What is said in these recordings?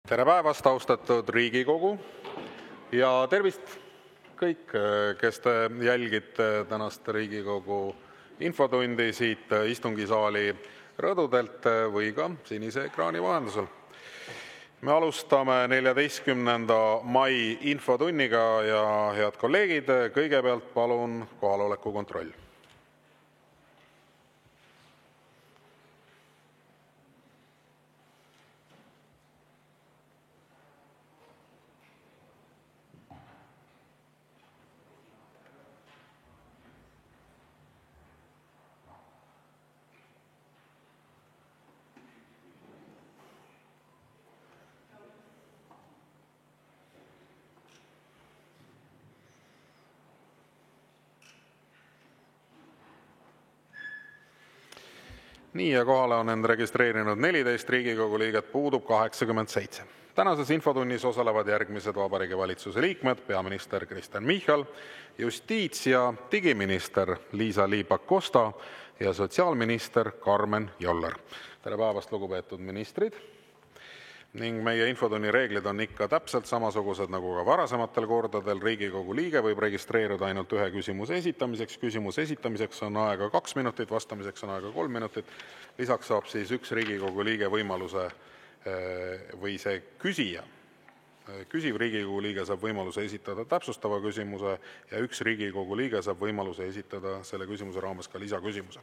Tere päevast, austatud Riigikogu ja tervist kõik, kes te jälgite tänast Riigikogu infotundi siit istungisaali rõdudelt või ka sinise ekraani vahendusel. Me alustame 14. mai infotunniga ja head kolleegid, kõigepealt palun kohaloleku kontroll. Nii ja kohale on end registreerinud 14 Riigikogu liiget, puudub 87. Tänases infotunnis osalevad järgmised Vabariigi Valitsuse liikmed: peaminister Kristen Michal, justiits- ja digiminister Liisa-Ly Pakosta ja sotsiaalminister Karmen Joller. Tere päevast, lugupeetud ministrid! Ning meie infotunni reeglid on ikka täpselt samasugused nagu ka varasematel kordadel. Riigikogu liige võib registreeruda ainult ühe küsimuse esitamiseks. Küsimuse esitamiseks on aega 2 minutit, vastamiseks on aega 3 minutit. Lisaks saab siis üks Riigikogu liige võimaluse või see küsiv Riigikogu liige saab võimaluse esitada täpsustava küsimuse ja üks Riigikogu liige saab võimaluse esitada selle küsimuse raames ka lisaküsimuse.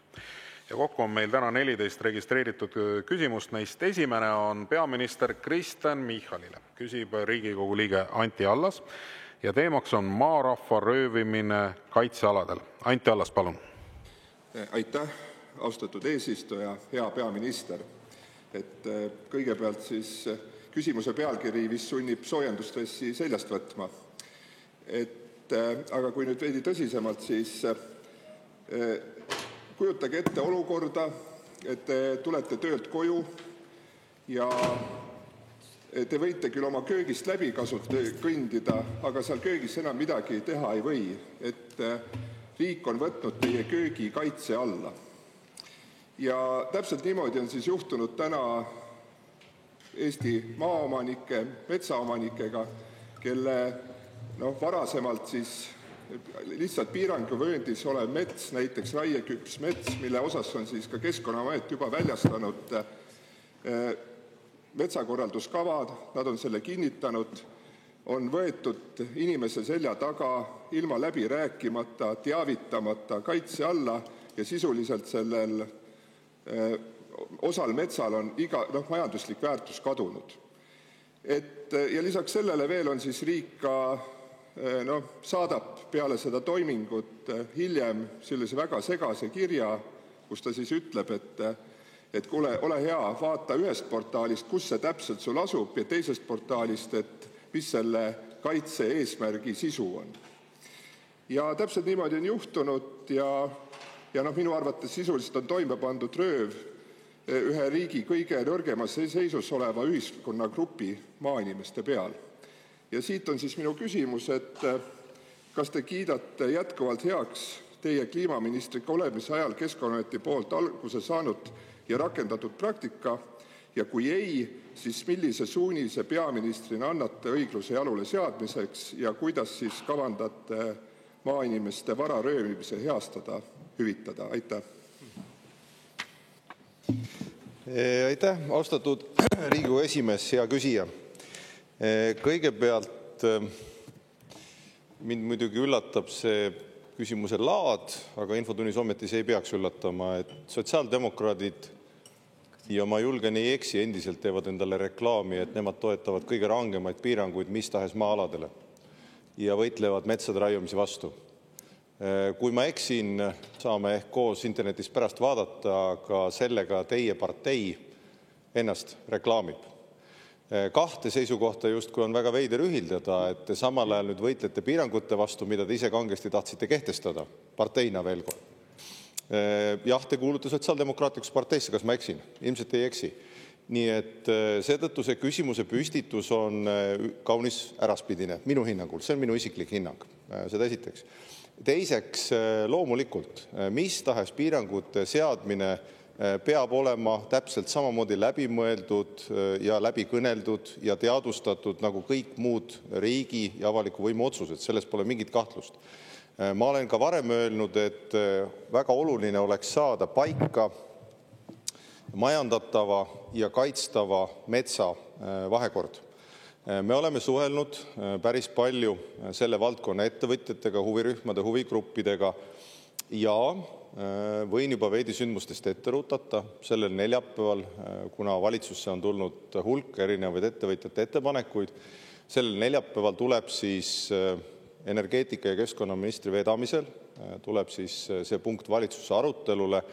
Ja kokku on meil täna 14 registreeritud küsimust. Neist esimene on peaminister Kristen Michalile. Küsib Riigikogu liige Anti Allas ja teemaks on maarahva röövimine kaitsealadel. Anti Allas, palun. Aitäh, austatud eesistuja, hea peaminister. Kõigepealt siis küsimuse pealkiri vist sunnib soojendustressi seljast võtma. Aga kui nüüd veidi tõsisemalt, siis kujutage ette olukorda, et te tulete töölt koju ja te võite küll oma köögist läbi kõndida, aga seal köögis enam midagi teha ei või. Riik on võtnud teie köögi kaitse alla. Ja täpselt niimoodi on siis juhtunud täna Eesti maaomanike, metsaomanikega, kelle varasemalt siis lihtsalt piiranguvööndis olev mets, näiteks raieküps mets, mille osas on siis ka Keskkonnaamet juba väljastanud metsakorralduskavad, nad on selle kinnitanud, on võetud inimese selja taga ilma läbi rääkimata, teavitamata kaitse alla ja sisuliselt sellel osal metsal on majanduslik väärtus kadunud. Ja lisaks sellele veel on siis riik ka saadab peale seda toimingut hiljem sellise väga segase kirja, kus ta siis ütleb, et kuule, ole hea, vaata ühest portaalist, kus see täpselt sul asub, ja teisest portaalist, et mis selle kaitse eesmärgi sisu on. Ja täpselt niimoodi on juhtunud ja minu arvates sisuliselt on toime pandud rööv ühe riigi kõige nõrgemas seisus oleva ühiskonnagrupi maainimeste peal. Ja siit on siis minu küsimus, et kas te kiidate jätkuvalt heaks teie kliimaministriga olemise ajal Keskkonnaameti poolt alguse saanud ja rakendatud praktika ja kui ei, siis millise suunise peaministrina annate õigluse jalule seadmiseks ja kuidas siis kavandate maainimeste vara röövimise heastada, hüvitada? Aitäh! Aitäh, austatud Riigikogu esimees, hea küsija. Kõigepealt mind muidugi üllatab see küsimuse laad, aga infotunnis ometi see ei peaks üllatama, et sotsiaaldemokraadid, ja ma julgen ei eksi, endiselt teevad endale reklaami, et nemad toetavad kõige rangemaid piiranguid mis tahes maa-aladele ja võitlevad metsade raiumise vastu. Kui ma eksin, saame ehk koos internetis pärast vaadata, aga sellega teie partei ennast reklaamib. Kahte seisukohta justkui on väga veider ühildada, et te samal ajal nüüd võitlete piirangute vastu, mida te ise kangesti tahtsite kehtestada, parteina veel kord. Jah, te kuulute sotsiaaldemokraatlikuks parteisse, kas ma eksin? Ilmselt ei eksi. Nii et seetõttu see küsimuse püstitus on kaunis äraspidine, minu hinnangul, see on minu isiklik hinnang, seda esiteks. Teiseks, loomulikult, mis tahes piirangute seadmine peab olema täpselt samamoodi läbimõeldud ja läbi kõneldud ja teadvustatud nagu kõik muud riigi ja avaliku võimu otsused, selles pole mingit kahtlust. Ma olen ka varem öelnud, et väga oluline oleks saada paika majandatava ja kaitstava metsa vahekord. Me oleme suhelnud päris palju selle valdkonna ettevõtjatega, huvirühmade, huvigruppidega ja võin juba veidi sündmustest ette rutata sellel neljapäeval, kuna valitsusse on tulnud hulk erinevaid ettevõtjate ettepanekuid. Sellel neljapäeval tuleb siis energeetika ja keskkonnaministri vedamisel, tuleb siis see punkt valitsusse arutelule,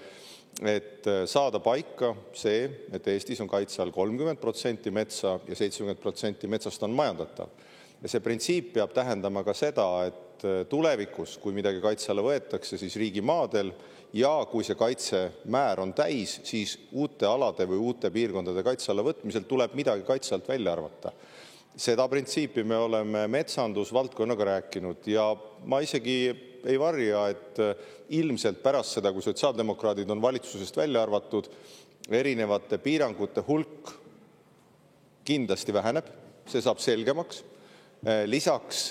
et saada paika see, et Eestis on kaitse all 30% metsa ja 70% metsast on majandatav. Ja see printsiip peab tähendama ka seda, et tulevikus, kui midagi kaitse alla võetakse, siis riigimaadel ja kui see kaitsemäär on täis, siis uute alade või uute piirkondade kaitse alla võtmisel tuleb midagi kaitse alt välja arvata. Seda printsiipi me oleme metsandusvaldkonnaga rääkinud ja ma isegi ei varja, et ilmselt pärast seda, kui sotsiaaldemokraadid on valitsusest välja arvatud, erinevate piirangute hulk kindlasti väheneb, see saab selgemaks. Lisaks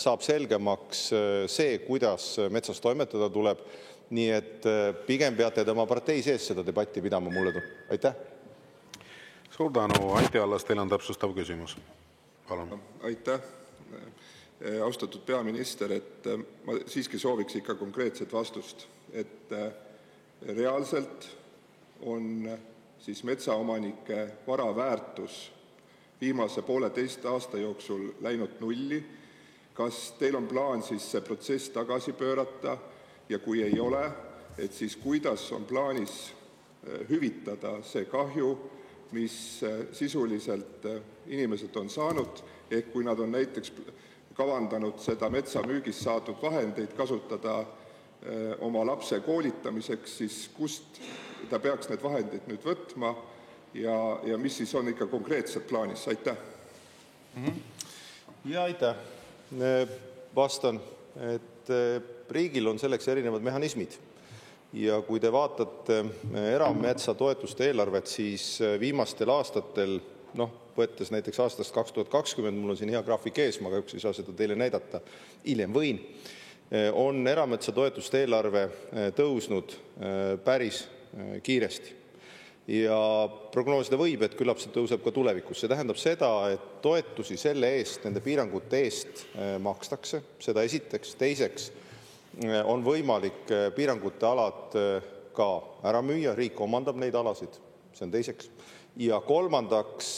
saab selgemaks see, kuidas metsas toimetada tuleb, nii et pigem peate te oma partei sees seda debatti pidama mulle. Aitäh! Suur tänu, Anti Allas, teil on täpsustav küsimus. Palun. Aitäh, austatud peaminister, et ma siiski sooviks ikka konkreetset vastust, et reaalselt on siis metsaomanike vara väärtus viimase 1,5 aasta jooksul läinud nulli. Kas teil on plaan siis see protsess tagasi pöörata ja kui ei ole, et siis kuidas on plaanis hüvitada see kahju, mis sisuliselt inimesed on saanud, ehk kui nad on näiteks kavandanud seda metsa müügist saadud vahendeid kasutada oma lapse koolitamiseks, siis kust ta peaks need vahendid nüüd võtma ja mis siis on ikka konkreetselt plaanis? Aitäh! Ja aitäh! Vastan, et riigil on selleks erinevad mehhanismid. Ja kui te vaatate erametsa toetuste eelarvet, siis viimastel aastatel, võttes näiteks aastast 2020, mul on siin hea graafik ees, ma kahjuks ei saa seda teile näidata, hiljem võin, on erametsa toetuste eelarve tõusnud päris kiiresti. Ja prognoosida võib, et küllap see tõuseb ka tulevikus. See tähendab seda, et toetusi selle eest, nende piirangute eest makstakse, seda esiteks. Teiseks on võimalik piirangute alad ka ära müüa, riik omandab neid alasid, see on teiseks. Ja kolmandaks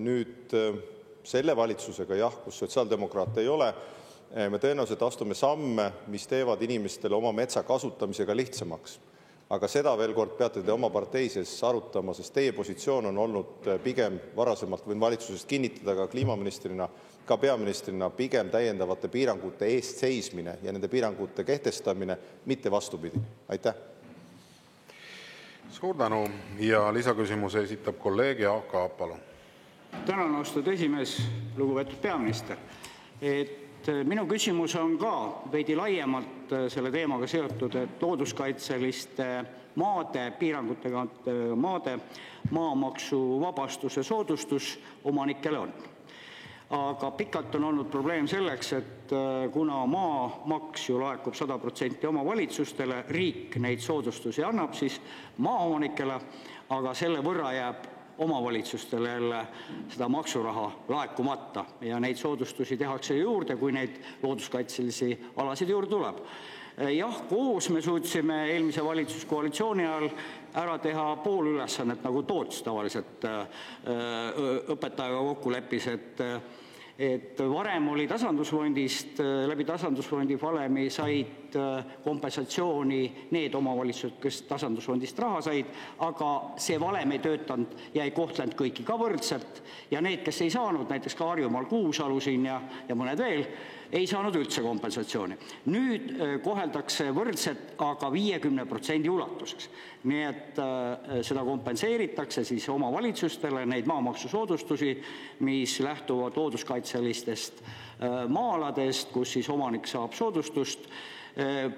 nüüd selle valitsusega, kus sotsiaaldemokraate ei ole, me tõenäoliselt astume samme, mis teevad inimestele oma metsa kasutamisega lihtsamaks. Aga seda veel kord peate te oma parteises arutama, sest teie positsioon on olnud pigem varasemalt, võin valitsusest kinnitada ka kliimaministrina, ka peaministrina pigem täiendavate piirangute eest seismine ja nende piirangute kehtestamine, mitte vastupidi. Aitäh! Suur tänu ja lisaküsimuse esitab kolleeg Jaak Aab, palun. Tänan, austatud esimees, lugupeetud peaminister. Minu küsimus on ka veidi laiemalt selle teemaga seotud, et looduskaitseliste maade, piirangutega maade maamaksu vabastuse soodustus omanikele on. Aga pikalt on olnud probleem selleks, et kuna maamaks ju laekub 100% omavalitsustele, riik neid soodustusi annab siis maaomanikele, aga selle võrra jääb omavalitsustele jälle seda maksuraha laekumata ja neid soodustusi tehakse juurde, kui neid looduskaitselisi alasid juurde tuleb. Jah, koos me suutsime eelmise valitsuskoalitsiooni ajal ära teha pool ülesannet, nagu Toots tavaliselt õpetajaga kokku leppis, et varem oli tasandusfondist, läbi tasandusfondi valemi said kompensatsiooni need omavalitsused, kes tasandusfondist raha said, aga see valem ei töötanud ja ei kohtlenud kõiki ka võrdselt ja need, kes ei saanud, näiteks ka Harjumaal Kuusalu siin ja mõned veel, ei saanud üldse kompensatsiooni. Nüüd koheldakse võrdselt, aga 50% ulatuses. Nii et seda kompenseeritakse siis omavalitsustele, neid maamaksusoodustusi, mis lähtuvad looduskaitselistest maa-aladest, kus siis omanik saab soodustust.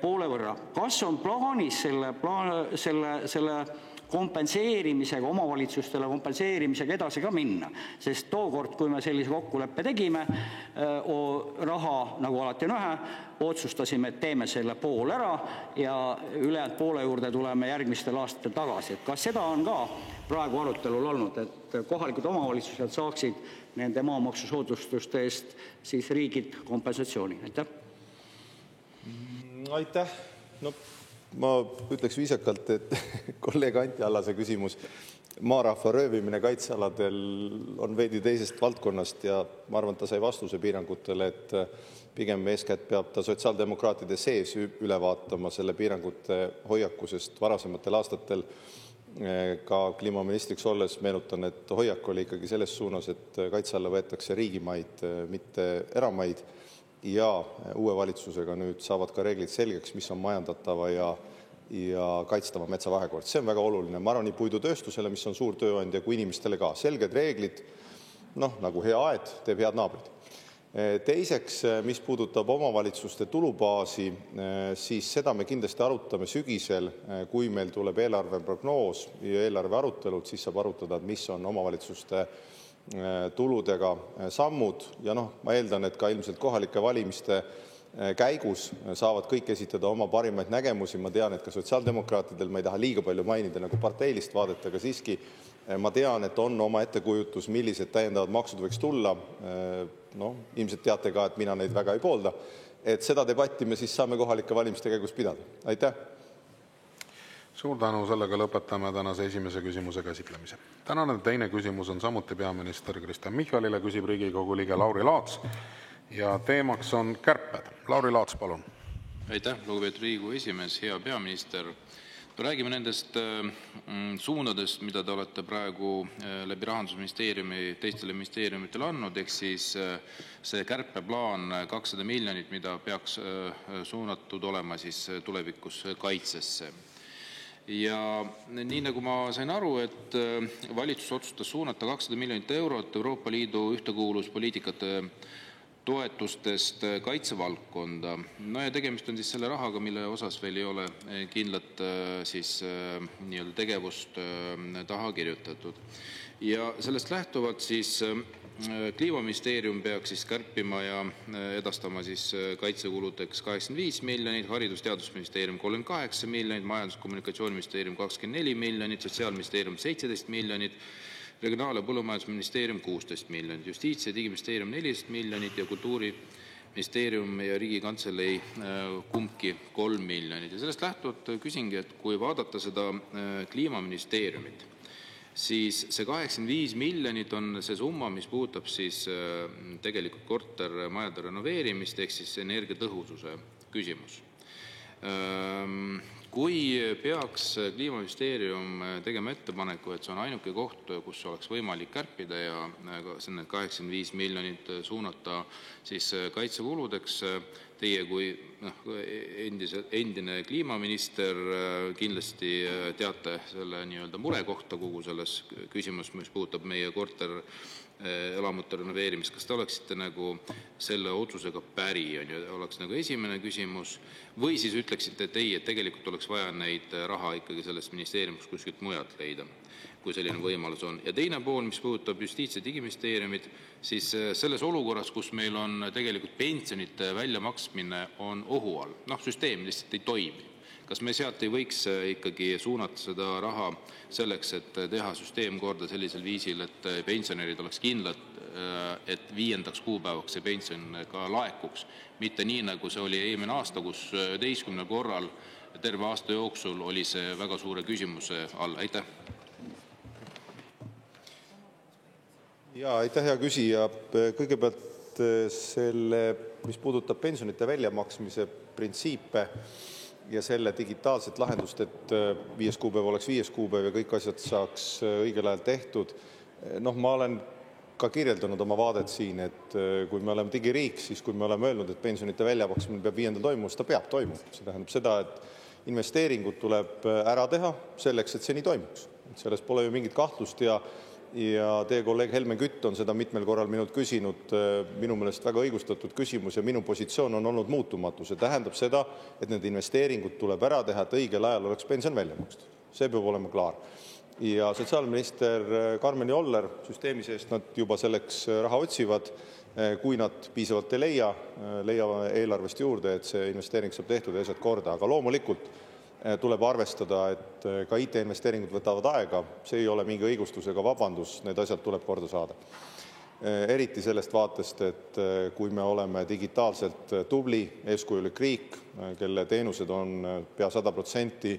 poole võrra. Kas on plaanis selle kompenseerimisega, omavalitsustele kompenseerimisega edasi ka minna? Sest tookord, kui me sellise kokkuleppe tegime, raha, nagu alati on vähe, otsustasime, et teeme selle pool ära ja ülejäänud poole juurde tuleme järgmistel aastatel tagasi. Kas seda on ka praegu arutelul olnud, et kohalikud omavalitsused saaksid nende maamaksusoodustuste eest siis riigilt kompensatsiooni? Aitäh. No, ma ütleks viisakalt, et kolleeg Anti Allase küsimus maarahva röövimine kaitsealadel on veidi teisest valdkonnast ja ma arvan, et ta sai vastuse piirangutele, et pigem eeskätt peab ta sotsiaaldemokraatide sees üle vaatama selle piirangute hoiakusest varasematel aastatel. Ka kliimaministriks olles meenutan, et hoiak oli ikkagi selles suunas, et kaitse alla võetakse riigimaid, mitte eramaid ja uue valitsusega nüüd saavad ka reeglid selgeks, mis on majandatava ja kaitstava metsa vahekord. See on väga oluline. Ma arvan, nii puidutööstusele, mis on suur tööandja, kui inimestele ka. Selged reeglid, nagu hea aed, teeb head naabrid. Teiseks, mis puudutab omavalitsuste tulubaasi, siis seda me kindlasti arutame sügisel, kui meil tuleb eelarve prognoos ja eelarve arutelud, siis saab arutada, et mis on omavalitsuste tuludega sammud ja ma eeldan, et ka ilmselt kohalike valimiste käigus saavad kõik esitada oma parimaid nägemusi. Ma tean, et ka sotsiaaldemokraatidel, ma ei taha liiga palju mainida nagu parteilist vaadet, aga siiski ma tean, et on oma ettekujutus, millised täiendavad maksud võiks tulla. Ilmselt teate ka, et mina neid väga ei poolda. Et seda debatti me siis saame kohalike valimiste käigus pidada. Aitäh! Suur tänu, sellega lõpetame tänase esimese küsimuse käsitlemise. Tänane teine küsimus on samuti peaminister Kristen Michalile, küsib Riigikogu liige Lauri Laats ja teemaks on kärped. Lauri Laats, palun. Aitäh, lugupeetud Riigikogu esimees, hea peaminister. Räägime nendest suundadest, mida te olete praegu läbi Rahandusministeeriumi teistele ministeeriumitele andnud, ehk siis see kärpeplaan 200 miljonit, mida peaks suunatud olema siis tulevikus kaitsesse. Ja nii nagu ma sain aru, et valitsus otsustas suunata 200 miljonit eurot Euroopa Liidu ühtekuuluvuspoliitikate toetustest kaitsevaldkonda. Ja tegemist on siis selle rahaga, mille osas veel ei ole kindlat siis nii-öelda tegevust taha kirjutatud. Ja sellest lähtuvalt siis Kliimaministeerium peaks siis kärpima ja edastama siis kaitsekuludeks 85 miljonit, Haridus- ja Teadusministeerium 38 miljonit, Majandus- ja Kommunikatsiooniministeerium 24 miljonit, Sotsiaalministeerium 17 miljonit, Regionaal- ja Põllumajandusministeerium 16 miljonit, Justiits- ja Digiministeerium 14 miljonit ja Kultuuriministeerium ja Riigikantselei kumbki 3 miljonit. Ja sellest lähtuvalt küsingi, et kui vaadata seda Kliimaministeeriumit, siis see 85 miljonit on see summa, mis puudutab siis tegelikult kortermajade renoveerimist ehk siis energiatõhususe küsimus. Kui peaks Kliimaministeerium tegema ettepaneku, et see on ainuke koht, kus oleks võimalik kärpida ja see 85 miljonit suunata siis kaitsekuludeks, teie kui endine kliimaminister kindlasti teate selle nii-öelda mure kohta kogu selles küsimus, mis puudutab meie korterelamute renoveerimist. Kas te oleksite nagu selle otsusega päri, oleks nagu esimene küsimus, või siis ütleksite, et ei, et tegelikult oleks vaja neid raha ikkagi sellest ministeeriumist kuskilt mujalt leida, kui selline võimalus on. Ja teine pool, mis puudutab Justiits- ja Digiministeeriumit, siis selles olukorras, kus meil on tegelikult pensionite väljamaksmine on ohu all, süsteem lihtsalt ei toimi. Kas me sealt ei võiks ikkagi suunata seda raha selleks, et teha süsteem korda sellisel viisil, et pensionärid oleks kindlad, et 5. kuupäevaks see pension ka laekuks, mitte nii, nagu see oli eelmine aasta, kus 11 korral terve aasta jooksul oli see väga suure küsimuse all. Aitäh! Ja aitäh, hea küsija. Kõigepealt selle, mis puudutab pensionite väljamaksmise printsiipe ja selle digitaalset lahendust, et 5. kuupäev oleks 5. kuupäev ja kõik asjad saaks õigel ajal tehtud. Ma olen ka kirjeldanud oma vaadet siin, et kui me oleme digiriik, siis kui me oleme öelnud, et pensionite väljamaksmine peab 5. toimuma, seda peab toimuma. See tähendab seda, et investeeringud tuleb ära teha selleks, et see nii toimuks. Selles pole ju mingit kahtlust ja ja teie kolleeg Helmen Kütt on seda mitmel korral minult küsinud, minu meelest väga õigustatud küsimus ja minu positsioon on olnud muutumatu. See tähendab seda, et need investeeringud tuleb ära teha, et õigel ajal oleks pension välja makstud. See peab olema klaar. Ja sotsiaalminister Karmen Joller süsteemi seest nad juba selleks raha otsivad, kui nad piisavalt ei leiavad eelarvest juurde, et see investeering saab tehtud ja asjad korda. Aga loomulikult tuleb arvestada, et ka IT-investeeringud võtavad aega, see ei ole mingi õigustus ega vabandus, need asjad tuleb korda saada. Eriti sellest vaatest, et kui me oleme digitaalselt tubli, eeskujulik riik, kelle teenused on pea 100%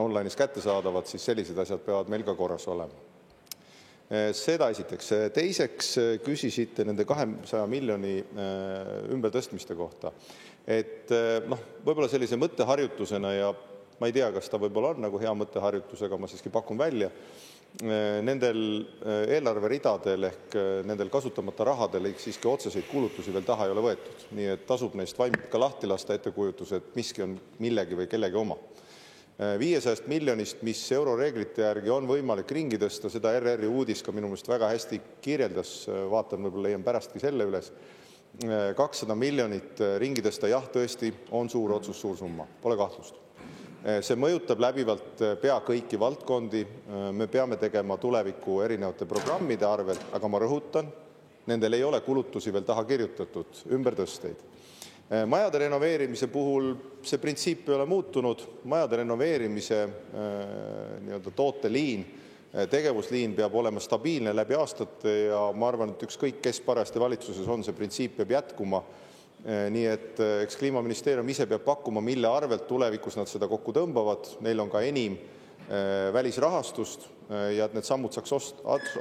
online'is kättesaadavad, siis sellised asjad peavad meil ka korras olema. Seda esiteks. Teiseks küsisite nende 200 miljoni ümbertõstmiste kohta. Et võib-olla sellise mõtteharjutusena ja ma ei tea, kas ta võib-olla on nagu hea mõtteharjutus, aga ma siiski pakun välja. Nendel eelarveridadel ehk nendel kasutamata rahadel siiski otseseid kulutusi veel taha ei ole võetud. Nii et tasub neist vaimult ka lahti lasta ettekujutus, et miski on millegi või kellegi oma. 500 miljonist, mis euroreeglite järgi on võimalik ringi tõsta, seda RR-i uudis ka minu meelest väga hästi kirjeldas, vaatan, võib-olla leian pärastki selle üles. 200 miljonit ringi tõsta, jah, tõesti on suur otsus, suur summa, pole kahtlust. See mõjutab läbivalt pea kõiki valdkondi, me peame tegema tuleviku erinevate programmide arvel, aga ma rõhutan, nendel ei ole kulutusi veel taha kirjutatud, ümbertõsteid. Majade renoveerimise puhul see printsiip ei ole muutunud, majade renoveerimise tooteliin, tegevusliin peab olema stabiilne läbi aastate ja ma arvan, et ükskõik kes parajasti valitsuses on, see printsiip peab jätkuma. Nii et eks Kliimaministeerium ise peab pakkuma, mille arvelt tulevikus nad seda kokku tõmbavad, neil on ka enim välisrahastust ja et need sammud saaks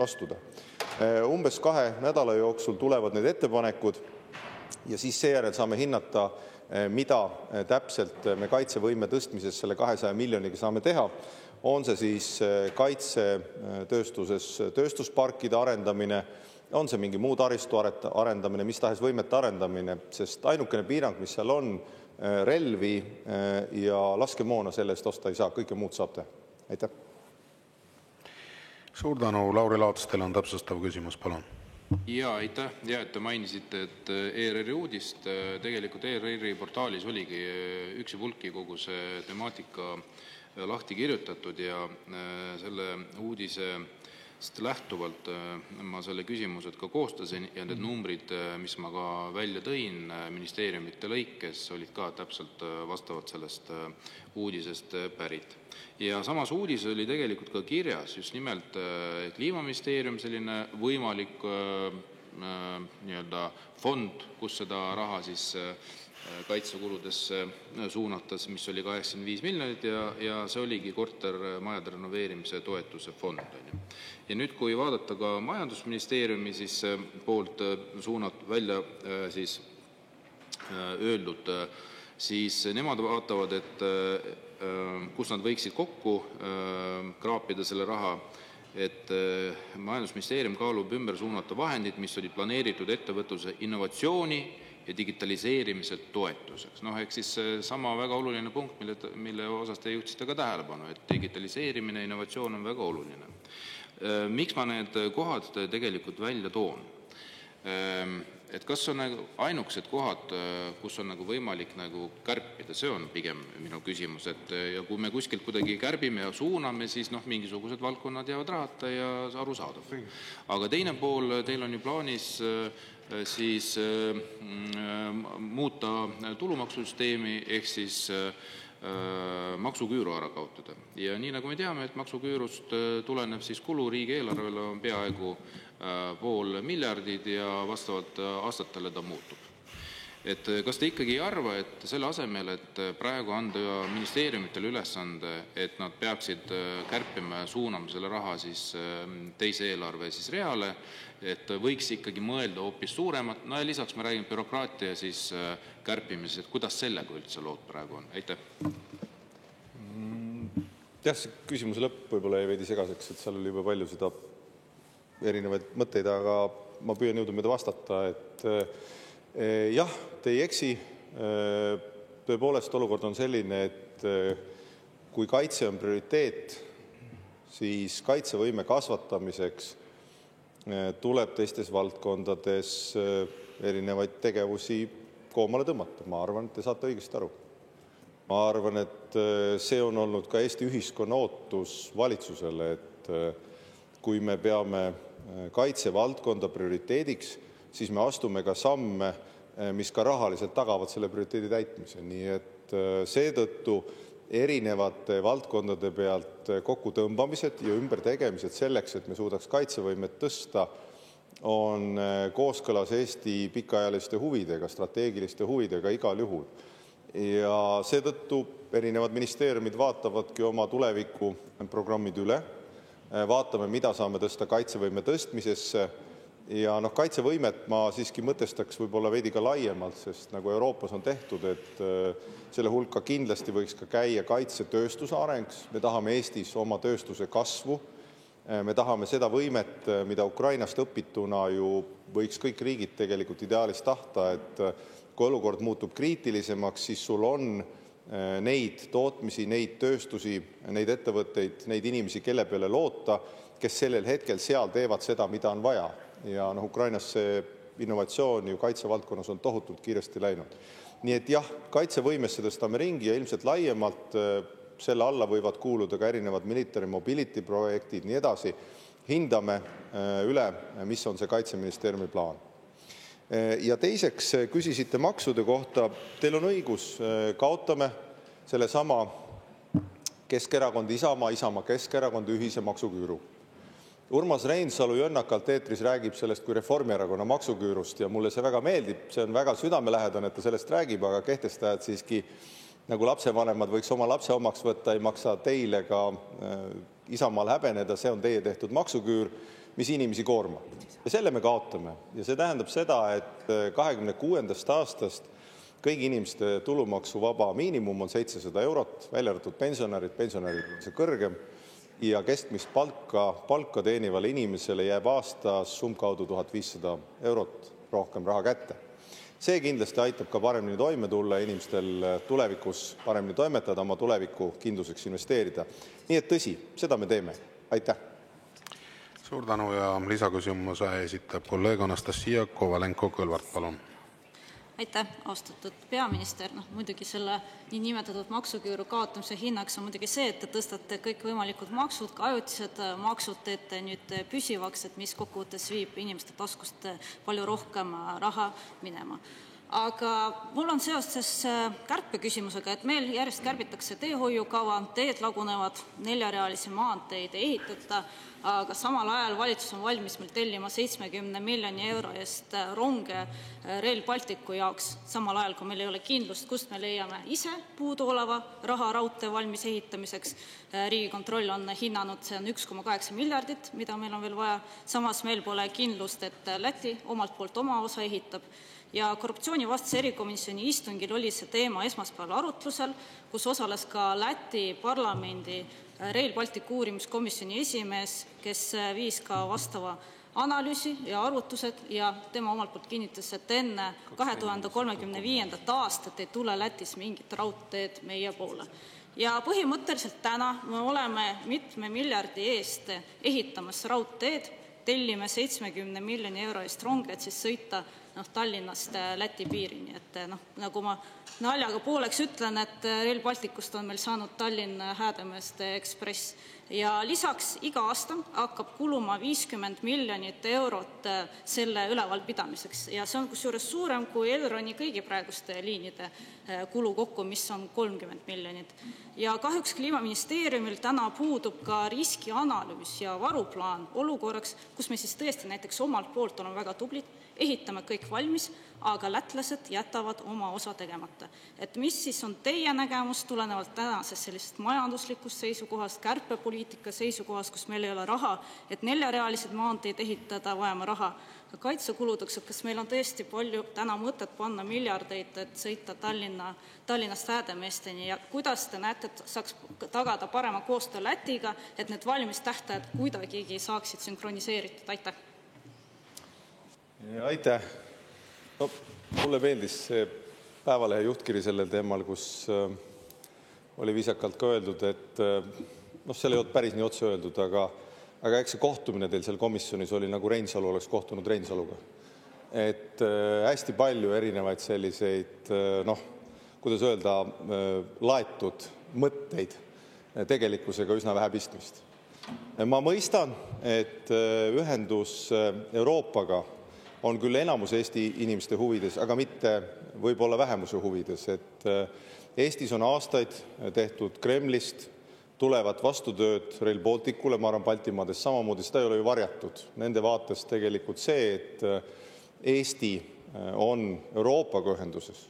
astuda. Umbes 2 nädala jooksul tulevad need ettepanekud ja siis seejärel saame hinnata, mida täpselt me kaitsevõime tõstmises selle 200 miljoniga saame teha. On see siis kaitsetööstuses tööstusparkide arendamine, on see mingi muu taristu arendamine, mis tahes võimete arendamine, sest ainukene piirang, mis seal on, relvi ja laskemoona selle eest osta ei saa, kõike muud saab teha. Aitäh. Suur tänu, Lauri Laats, teil on täpsustav küsimus, palun. Ja aitäh, ja et te mainisite, et ERR-i uudist, tegelikult ERR-i portaalis oligi üksi pulki kogu see temaatika lahti kirjutatud ja selle uudise lähtuvalt ma selle küsimused ka koostasin ja need numbrid, mis ma ka välja tõin ministeeriumite lõikes, olid ka täpselt vastavalt sellest uudisest pärit. Ja samas uudis oli tegelikult ka kirjas just nimelt Kliimaministeerium selline võimalik fond, kus seda raha siis kaitsekuludesse suunatas, mis oli 85 miljonit ja see oligi kortermajade renoveerimise toetuse fond. Ja nüüd, kui vaadata ka majandusministeeriumi siis poolt suunat välja siis öeldud, siis nemad vaatavad, et kus nad võiksid kokku kraapida selle raha, et majandusministeerium kaalub ümber suunata vahendid, mis olid planeeritud ettevõtluse innovatsiooni ja digitaliseerimise toetuseks. Ehk siis sama väga oluline punkt, mille osas te juhtisite ka tähelepanu, et digitaliseerimine ja innovatsioon on väga oluline. Miks ma need kohad tegelikult välja toon? Et kas on ainukesed kohad, kus on võimalik kärpida, see on pigem minu küsimus, et ja kui me kuskilt kuidagi kärbime ja suuname, siis mingisugused valdkonnad jäävad rahata ja aru saadav. Aga teine pool, teil on ju plaanis siis muuta tulumaksusüsteemi ehk siis maksuküüru ära kaotada. Ja nii nagu me teame, et maksuküürust tuleneb siis kulu riigieelarvele on peaaegu 500 miljardit ja vastavalt aastatele ta muutub. Et kas te ikkagi ei arva, et selle asemel, et praegu anda ministeeriumitele ülesande, et nad peaksid kärpima ja suunama selle raha siis teise eelarve siis reale, et võiks ikkagi mõelda hoopis suuremat, ja lisaks me räägime bürokraatia siis kärpimisest, et kuidas sellega üldse lood praegu on? Aitäh. Jah, see küsimuse lõpp võib-olla jäi veidi segaseks, et seal oli juba palju seda erinevaid mõtteid, aga ma püüan jõudumööda vastata, et jah, te ei eksi, tõepoolest olukord on selline, et kui kaitse on prioriteet, siis kaitsevõime kasvatamiseks tuleb teistes valdkondades erinevaid tegevusi koomale tõmmata. Ma arvan, et te saate õigesti aru. Ma arvan, et see on olnud ka Eesti ühiskonna ootus valitsusele, et kui me peame kaitsevaldkonda prioriteediks, siis me astume ka samme, mis ka rahaliselt tagavad selle prioriteedi täitmise. Nii et seetõttu erinevate valdkondade pealt kokkutõmbamised ja ümbertegemised selleks, et me suudaks kaitsevõimet tõsta, on kooskõlas Eesti pikaajaliste huvidega, strateegiliste huvidega igal juhul. Ja seetõttu erinevad ministeeriumid vaatavadki oma tulevikuprogrammid üle, vaatame, mida saame tõsta kaitsevõime tõstmisesse. Ja kaitsevõimet ma siiski mõtestaks võib-olla veidi ka laiemalt, sest nagu Euroopas on tehtud, et selle hulka kindlasti võiks ka käia kaitsetööstuse arengs. Me tahame Eestis oma tööstuse kasvu. Me tahame seda võimet, mida Ukrainast õpituna ju võiks kõik riigid tegelikult ideaalis tahta, et kui olukord muutub kriitilisemaks, siis sul on neid tootmisi, neid tööstusi, neid ettevõtteid, neid inimesi, kelle peale loota, kes sellel hetkel seal teevad seda, mida on vaja. Ja Ukrainas see innovatsioon ju kaitsevaldkonnas on tohutult kiiresti läinud. Nii et jah, kaitsevõimesse tõstame ringi ja ilmselt laiemalt selle alla võivad kuuluda ka erinevad military mobility projektid, nii edasi. Hindame üle, mis on see Kaitseministeeriumi plaan. Ja teiseks küsisite maksude kohta. Teil on õigus, kaotame selle sama Keskerakond, Isamaa, Keskerakond ühise maksuküüru. Urmas Reinsalu jõnnakalt eetris räägib sellest kui Reformierakonna maksuküürust ja mulle see väga meeldib, see on väga südamelähedane, et ta sellest räägib, aga kehtestajad siiski nagu lapsevanemad võiks oma lapse omaks võtta, ei maksa teile ka Isamaal häbeneda, see on teie tehtud maksuküür, mis inimesi koormab. Ja selle me kaotame. Ja see tähendab seda, et 26. aastast kõigi inimeste tulumaksuvaba miinimum on 700 eurot, välja arvatud pensionärid on see kõrgem. Ja keskmist palka teenivale inimesele jääb aastas umbkaudu 1500 eurot rohkem raha kätte. See kindlasti aitab ka paremini toime tulla inimestel tulevikus paremini toimetada, oma tuleviku kindluseks investeerida. Nii et tõsi, seda me teeme. Aitäh! Suur tänu ja lisaküsimuse esitab kolleeg Anastasia Kovalenko-Kõlvart, palun. Aitäh, austatud peaminister. Muidugi selle nii nimetatud maksuküüru kaotamise hinnaks on muidugi see, et te tõstate kõik võimalikud maksud, ka ajutised maksud teete nüüd püsivaks, et mis kokkuvõttes viib inimeste taskust palju rohkem raha minema. Aga mul on seoses kärpeküsimusega, et meil järjest kärbitakse teehoiukava, teed lagunevad, 4-realisi maanteid ei ehitata, aga samal ajal valitsus on valmis meil tellima 70 miljoni euro eest ronge Rail Balticu jaoks, samal ajal kui meil ei ole kindlust, kust me leiame ise puuduoleva raha raudtee valmis ehitamiseks. Riigikontroll on hinnanud, see on 1,8 miljardit, mida meil on veel vaja. Samas meil pole kindlust, et Läti omalt poolt oma osa ehitab. Ja korruptsioonivastase erikomisjoni istungil oli see teema esmaspäeval arutlusel, kus osales ka Läti parlamendi Rail Balticu uurimiskomisjoni esimees, kes viis ka vastava analüüsi ja arvutused ja tema omalt poolt kinnitas, et enne 2035. aastat ei tule Lätis mingit raudteed meie poole. Ja põhimõtteliselt täna me oleme mitme miljardi eest ehitamas raudteed, tellime 70 miljoni euro eest ronge, et siis sõita Tallinnast Läti piirini. Et nagu ma naljaga pooleks ütlen, et Rail Balticust on meil saanud Tallinn-Häädemeeste ekspress. Ja lisaks iga aasta hakkab kuluma 50 miljonit eurot selle ülevalpidamiseks. Ja see on kusjuures suurem kui Elroni kõigi praeguste liinide kulu kokku, mis on 30 miljonit. Ja kahjuks Kliimaministeeriumil täna puudub ka riskianalüüs ja varuplaan olukorraks, kus me siis tõesti näiteks omalt poolt oleme väga tublid, ehitame kõik valmis, aga lätlased jätavad oma osa tegemata. Et mis siis on teie nägemus tulenevalt tänasest sellisest majanduslikust seisukohast, kärpepoliitika seisukohast, kus meil ei ole raha, et 4-realised maanteid ehitada, vajame raha kaitsekuludeks, et kas meil on tõesti palju täna mõtet panna miljardeid, et sõita Tallinnast Häädemeesteni ja kuidas te näete, et saaks tagada parema koostöö Lätiga, et need valmistähtajad kuidagigi saaksid sünkroniseeritud? Aitäh! Aitäh! Mulle meeldis see Päevalehe juhtkiri sellel teemal, kus oli viisakalt ka öeldud, et seal ei olnud päris nii otse öeldud, aga aga eks see kohtumine teil seal komisjonis oli nagu Reinsalu oleks kohtunud Reinsaluga. Et hästi palju erinevaid selliseid, kuidas öelda, laetud mõtteid tegelikkusega üsna vähe pistmist. Ma mõistan, et ühendus Euroopaga on küll enamus Eesti inimeste huvides, aga mitte võib-olla vähemuse huvides. Et Eestis on aastaid tehtud Kremlist tulevat vastutööd Rail Balticule, ma arvan Baltimaades samamoodi, seda ei ole ju varjatud. Nende vaates tegelikult see, et Eesti on Euroopaga ühenduses,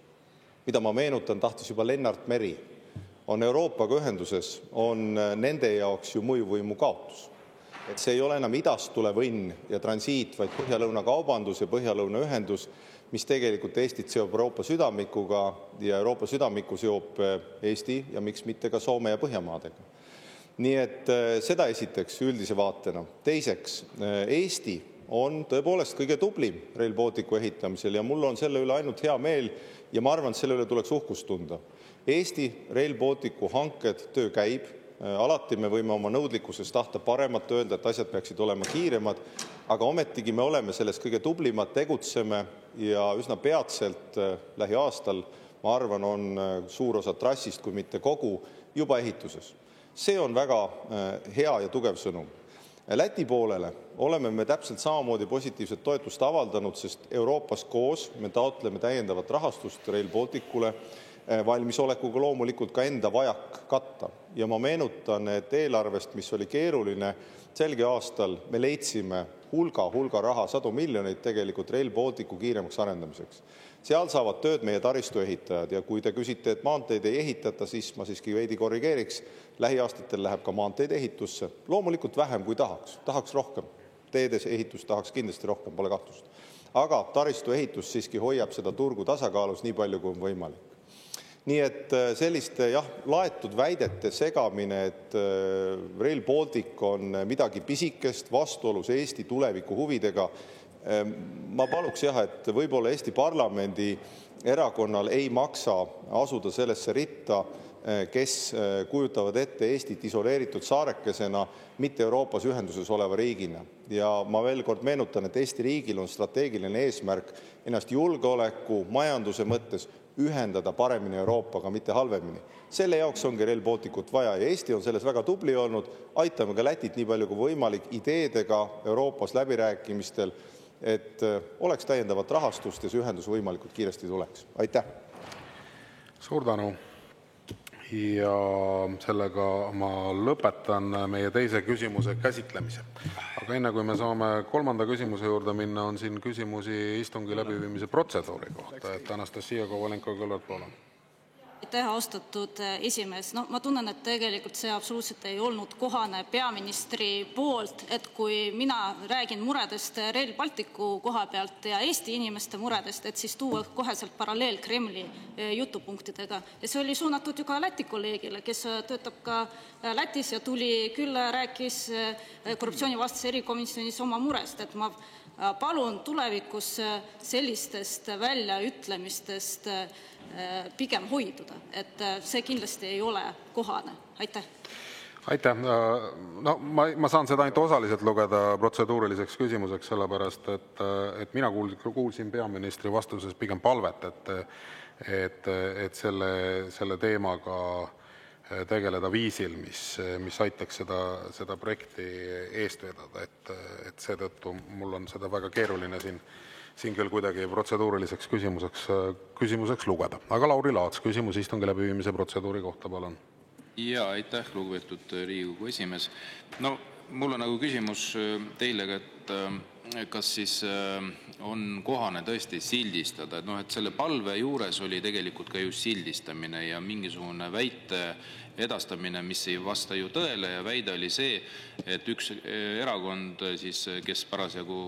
mida ma meenutan, tahtis juba Lennart Meri, on Euroopaga ühenduses, on nende jaoks ju mõjuvõimu kaotus. Et see ei ole enam idast tulev õnn ja transiit, vaid põhja-lõuna kaubandus ja põhja-lõuna ühendus, mis tegelikult Eestit seob Euroopa südamikuga ja Euroopa südamiku seob Eesti ja miks mitte ka Soome ja Põhjamaadega. Nii et seda esiteks üldise vaatena. Teiseks, Eesti on tõepoolest kõige tublim Rail Balticu ehitamisel ja mul on selle üle ainult hea meel ja ma arvan, et selle üle tuleks uhkust tunda. Eesti Rail Balticu hanked, töö käib. Alati me võime oma nõudlikkuses tahta paremat öelda, et asjad peaksid olema kiiremad, aga ometigi me oleme selles kõige tublimad, tegutseme ja üsna peatselt lähiaastal, ma arvan, on suur osa trassist, kui mitte kogu, juba ehituses. See on väga hea ja tugev sõnum. Läti poolele oleme me täpselt samamoodi positiivset toetust avaldanud, sest Euroopas koos me taotleme täiendavat rahastust Rail Balticule, valmisolekuga loomulikult ka enda vajak katta. Ja ma meenutan, et eelarvest, mis oli keeruline, selge aastal me leidsime hulga raha, 100 miljoneid tegelikult Rail Balticu kiiremaks arendamiseks. Seal saavad tööd meie taristuehitajad ja kui te küsite, et maanteid ei ehitata, siis ma siiski veidi korrigeeriks. Lähiaastatel läheb ka maanteid ehitusse. Loomulikult vähem kui tahaks rohkem. Teedes ehitus tahaks kindlasti rohkem, pole kahtust. Aga taristuehitus siiski hoiab seda turgu tasakaalus nii palju, kui on võimalik. Nii et selliste laetud väidete segamine, et Rail Baltic on midagi pisikest vastuolus Eesti tuleviku huvidega, ma paluks et võib-olla Eesti parlamendi erakonnal ei maksa asuda sellesse ritta, kes kujutavad ette Eestit isoleeritud saarekesena, mitte Euroopas ühenduses oleva riigina. Ja ma veel kord meenutan, et Eesti riigil on strateegiline eesmärk ennast julgeoleku, majanduse mõttes ühendada paremini Euroopaga, mitte halvemini. Selle jaoks ongi Rail Balticut vaja ja Eesti on selles väga tubli olnud. Aitame ka Lätit nii palju kui võimalik ideedega Euroopas läbirääkimistel, et oleks täiendavat rahastust ja see ühendus võimalikult kiiresti tuleks. Aitäh! Suur tänu! Ja sellega ma lõpetan meie teise küsimuse käsitlemise. Aga enne kui me saame kolmanda küsimuse juurde minna, on siin küsimusi istungi läbiviimise protseduuri kohta. Et Anastasia Kovalenko-Kõlvart, palun. Aitäh, austatud esimees. Ma tunnen, et tegelikult see absoluutselt ei olnud kohane peaministri poolt, et kui mina räägin muredest Rail Balticu koha pealt ja Eesti inimeste muredest, et siis tuua koheselt paralleel Kremli jutupunktidega. Ja see oli suunatud ju ka Läti kolleegile, kes töötab ka Lätis ja tuli küll rääkis korruptsioonivastase erikomisjonis oma murest, et ma palun tulevikus sellistest väljaütlemistest pigem hoiduda, et see kindlasti ei ole kohane. Aitäh. Aitäh. No, ma saan seda ainult osaliselt lugeda protseduuriliseks küsimuseks, sellepärast, et mina kuulsin peaministri vastuses pigem palvet, et selle teemaga tegeleda viisil, mis aitaks seda projekti eest vedada, et seetõttu mul on seda väga keeruline siin küll kuidagi protseduuriliseks küsimuseks lugeda. Aga Lauri Laats, küsimus istungi läbiviimise protseduuri kohta, palun. Ja, aitäh, lugupeetud Riigikogu esimees. No, mul on nagu küsimus teile, et kas siis on kohane tõesti sildistada, et selle palve juures oli tegelikult ka just sildistamine ja mingisugune väite edastamine, mis ei vasta ju tõele ja väide oli see, et üks erakond, kes parasjagu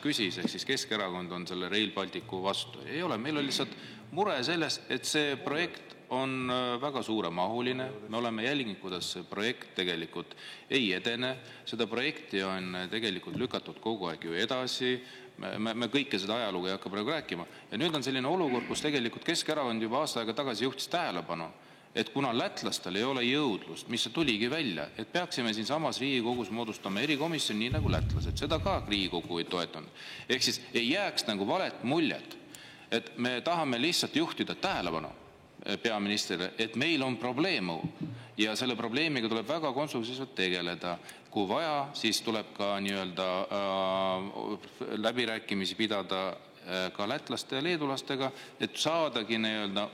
küsis, ehk siis Keskerakond on selle Rail Balticu vastu. Ei ole, meil oli lihtsalt mure selles, et see projekt on väga suuremahuline. Me oleme jälginud, kuidas see projekt tegelikult ei edene. Seda projekti on tegelikult lükatud kogu aeg ju edasi. Me kõike seda ajalugu ei hakka praegu rääkima. Ja nüüd on selline olukord, kus tegelikult Keskerakond juba aasta aega tagasi juhtis tähelepanu, et kuna lätlastel ei ole jõudlust, mis tuligi välja, et peaksime siinsamas Riigikogus moodustama erikomisjoni, nii nagu lätlased, seda ka Riigikogu ei toetanud. Ehk siis ei jääks nagu valet muljet, et me tahame lihtsalt juhtida tähelepanu peaministrile, et meil on probleem ja selle probleemiga tuleb väga konstruktiivselt tegeleda. Kui vaja, siis tuleb ka läbirääkimisi pidada ka lätlaste ja leedulastega, et saadagi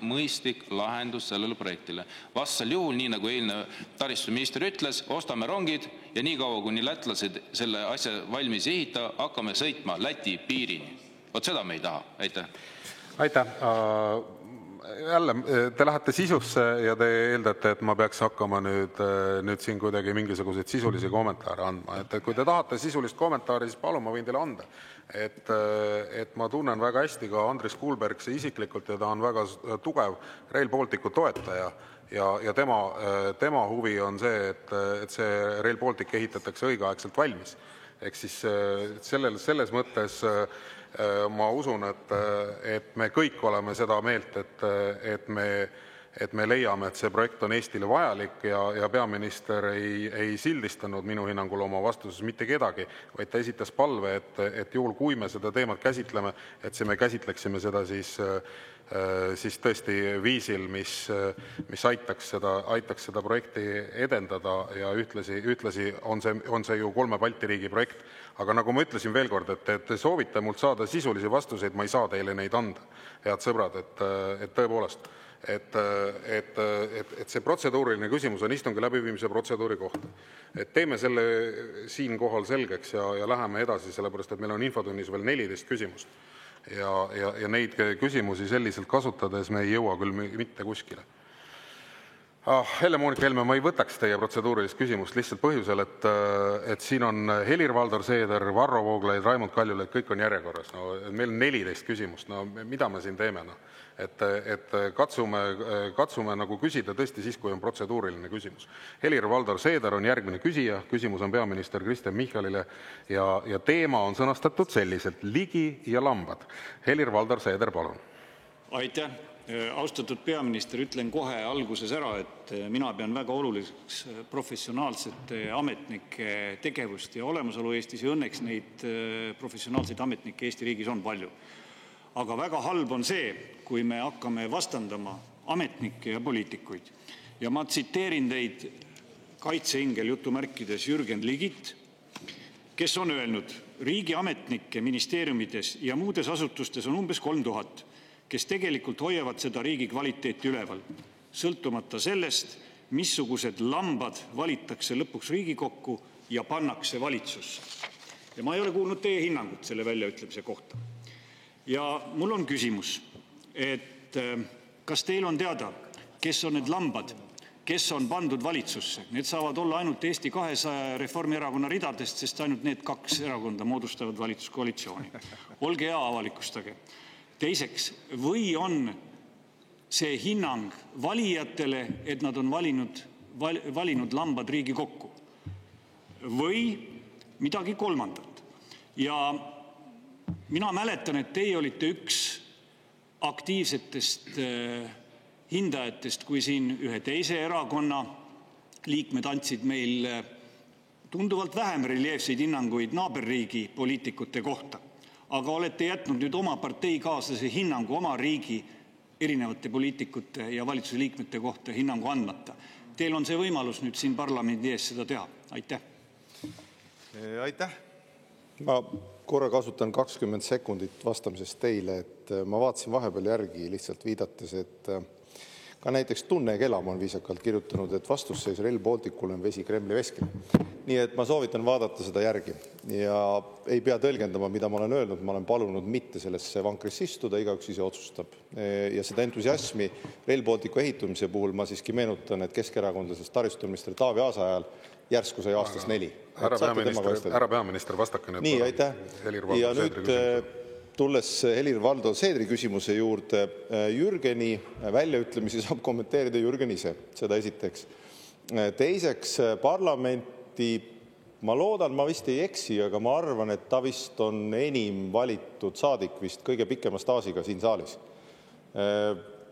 mõistlik lahendus sellele projektile. Vastasel juhul, nii nagu eilne taristuminister ütles, ostame rongid ja nii kaua, kuni lätlased selle asja valmis ehita, hakkame sõitma Läti piirini. Vot seda me ei taha. Aitäh. Aitäh. Jälle, te lähete sisusse ja te eeldate, et ma peaks hakkama nüüd siin kuidagi mingisuguseid sisulisi kommentaare andma. Et kui te tahate sisulist kommentaari, siis palun, ma võin teile anda. Et ma tunnen väga hästi ka Andris Kuulbergsi isiklikult ja ta on väga tugev Rail Balticu toetaja. Ja tema huvi on see, et see Rail Baltic ehitatakse õigeaegselt valmis. Ehk siis selles mõttes ma usun, et me kõik oleme seda meelt, et me leiame, et see projekt on Eestile vajalik ja peaminister ei sildistanud minu hinnangul oma vastuses mitte kedagi, vaid ta esitas palve, et juhul kui me seda teemat käsitleme, et me käsitleksime seda siis tõesti viisil, mis aitaks seda projekti edendada ja ühtlasi on see ju 3 Balti riigi projekt. Aga nagu ma ütlesin veel kord, et te soovite mult saada sisulisi vastuseid, ma ei saa teile neid anda, head sõbrad, et tõepoolest, et see protseduuriline küsimus on istungi läbiviimise protseduuri kohta. Et teeme selle siinkohal selgeks ja läheme edasi, sellepärast, et meil on infotunnis veel 14 küsimust. Ja neid küsimusi selliselt kasutades me ei jõua küll mitte kuskile. Helle-Moonika Helme, ma ei võtaks teie protseduurilist küsimust lihtsalt põhjusel, et siin on Helir-Valdor Seeder, Varro Vooglaid, Raimond Kaljulaid, kõik on järjekorras. Meil on 14 küsimust. Mida me siin teeme? Et katsume nagu küsida tõesti siis, kui on protseduuriline küsimus. Helir-Valdor Seeder on järgmine küsija. Küsimus on peaminister Kristen Michalile ja teema on sõnastatud selliselt: ligi ja lambad. Helir-Valdor Seeder, palun. Aitäh. Austatud peaminister, ütlen kohe alguses ära, et mina pean väga oluliseks professionaalsete ametnike tegevust ja olemasolu Eestis ja õnneks neid professionaalseid ametnikke Eesti riigis on palju. Aga väga halb on see, kui me hakkame vastandama ametnikke ja poliitikuid. Ja ma tsiteerin teid kaitseingel jutumärkides Jürgen Ligit, kes on öelnud: riigiametnikke ministeeriumides ja muudes asutustes on umbes 3000, kes tegelikult hoiavad seda riigi kvaliteeti üleval, sõltumata sellest, missugused lambad valitakse lõpuks Riigikokku ja pannakse valitsusse. Ja ma ei ole kuulnud teie hinnangut selle väljaütlemise kohta. Ja mul on küsimus, et kas teil on teada, kes on need lambad, kes on pandud valitsusse? Need saavad olla ainult Eesti 200 ja Reformierakonna ridadest, sest ainult need 2 erakonda moodustavad valitsuskoalitsiooni. Olge hea, avalikustage. Teiseks, või on see hinnang valijatele, et nad on valinud lambad Riigikokku, või midagi kolmandat? Ja mina mäletan, et teie olite üks aktiivsetest hindajatest, kui siin ühe teise erakonna liikmed andsid meil tunduvalt vähem reljeefseid hinnanguid naaberriigi poliitikute kohta. Aga olete jätnud nüüd oma parteikaaslase hinnangu oma riigi erinevate poliitikute ja valitsuse liikmete kohta hinnangu andmata. Teil on see võimalus nüüd siin parlamendi ees seda teha. Aitäh. Aitäh. Ma korra kasutan 20 sekundit vastamisest teile, et ma vaatasin vahepeal järgi lihtsalt viidates, et ka näiteks Tunne Kelam on viisakalt kirjutanud, et vastusseis Rail Balticule on vesi Kremli veskile. Nii et ma soovitan vaadata seda järgi ja ei pea tõlgendama, mida ma olen öelnud. Ma olen palunud mitte sellesse vankrisse istuda, igaüks ise otsustab. Ja seda entusiasmi Rail Balticu ehitumise puhul ma siiski meenutan, et keskerakondlasest taristuminister Taavi Aasa ajal järsku sai aastas 4. Härra peaminister, vastake nüüd. Nii, aitäh. Ja nüüd tulles Helir-Valdor Seedri küsimuse juurde, Jürgeni väljaütlemisi saab kommenteerida Jürgen ise, seda esiteks. Teiseks, parlamenti, ma loodan, ma vist ei eksi, aga ma arvan, et ta vist on enim valitud saadik vist kõige pikema staažiga siin saalis.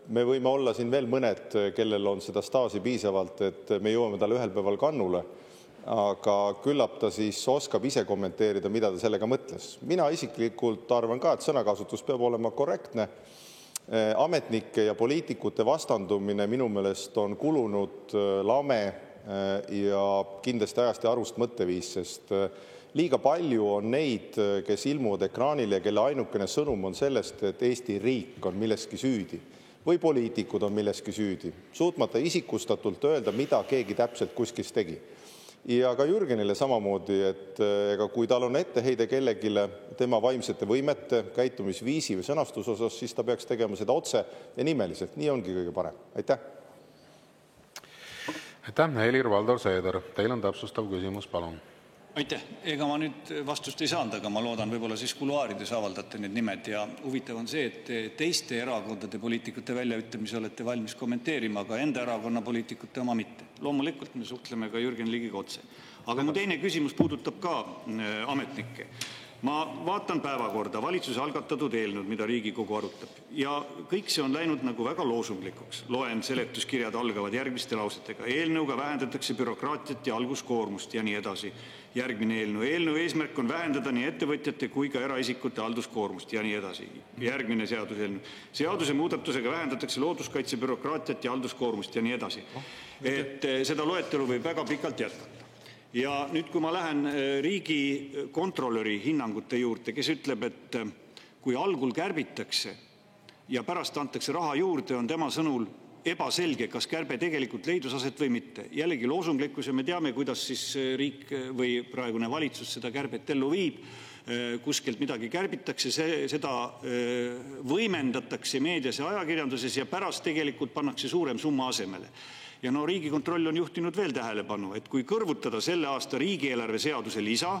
me võime olla siin veel mõned, kellel on seda staaži piisavalt, et me jõuame talle ühel päeval kannule, aga küllap ta siis oskab ise kommenteerida, mida ta sellega mõtles. Mina isiklikult arvan ka, et sõnakasutus peab olema korrektne. Ametnike ja poliitikute vastandumine minu meelest on kulunud lame ja kindlasti ajast ja arust mõtteviis, sest liiga palju on neid, kes ilmuvad ekraanile ja kelle ainukene sõnum on sellest, et Eesti riik on milleski süüdi või poliitikud on milleski süüdi, suutmata isikustatult öelda, mida keegi täpselt kuskis tegi. Ja ka Jürgenile samamoodi, et ega kui tal on etteheide kellegile tema vaimsete võimete, käitumisviisi või sõnastuse osas, siis ta peaks tegema seda otse ja nimeliselt. Nii ongi kõige parem. Aitäh! Aitäh, Helir-Valdor Seeder. Teil on täpsustav küsimus, palun. Aitäh! Ega ma nüüd vastust ei saanud, aga ma loodan, võib-olla siis kuluaarides avaldate need nimed ja huvitav on see, et teiste erakondade poliitikute väljaütlemisi olete valmis kommenteerima, aga enda erakonna poliitikute oma mitte. Loomulikult me suhtleme ka Jürgen Ligiga otse. Aga mu teine küsimus puudutab ka ametnikke. Ma vaatan päevakorda, valitsuse algatatud eelnõud, mida Riigikogu arutab ja kõik see on läinud nagu väga loosunglikuks. Loen seletuskirjad algavad järgmiste lausetega. Eelnõuga vähendatakse bürokraatiat ja halduskoormust ja nii edasi. Järgmine eelnõu eesmärk on vähendada nii ettevõtjate kui ka eraisikute halduskoormust ja nii edasi. Järgmine seaduseelnõu. Seaduse muudatusega vähendatakse looduskaitse bürokraatiat ja halduskoormust ja nii edasi. Et seda loetelu võib väga pikalt jätkata. Ja nüüd, kui ma lähen riigikontrolöri hinnangute juurde, kes ütleb, et kui algul kärbitakse ja pärast antakse raha juurde, on tema sõnul ebaselge, kas kärbe tegelikult leidus aset või mitte. Jällegi loosunglikkus ja me teame, kuidas siis riik või praegune valitsus seda kärbet ellu viib. Kuskilt midagi kärbitakse, seda võimendatakse meedias ja ajakirjanduses ja pärast tegelikult pannakse suurem summa asemele. Ja no Riigikontroll on juhtinud veel tähelepanu, et kui kõrvutada selle aasta riigieelarve seaduse lisa,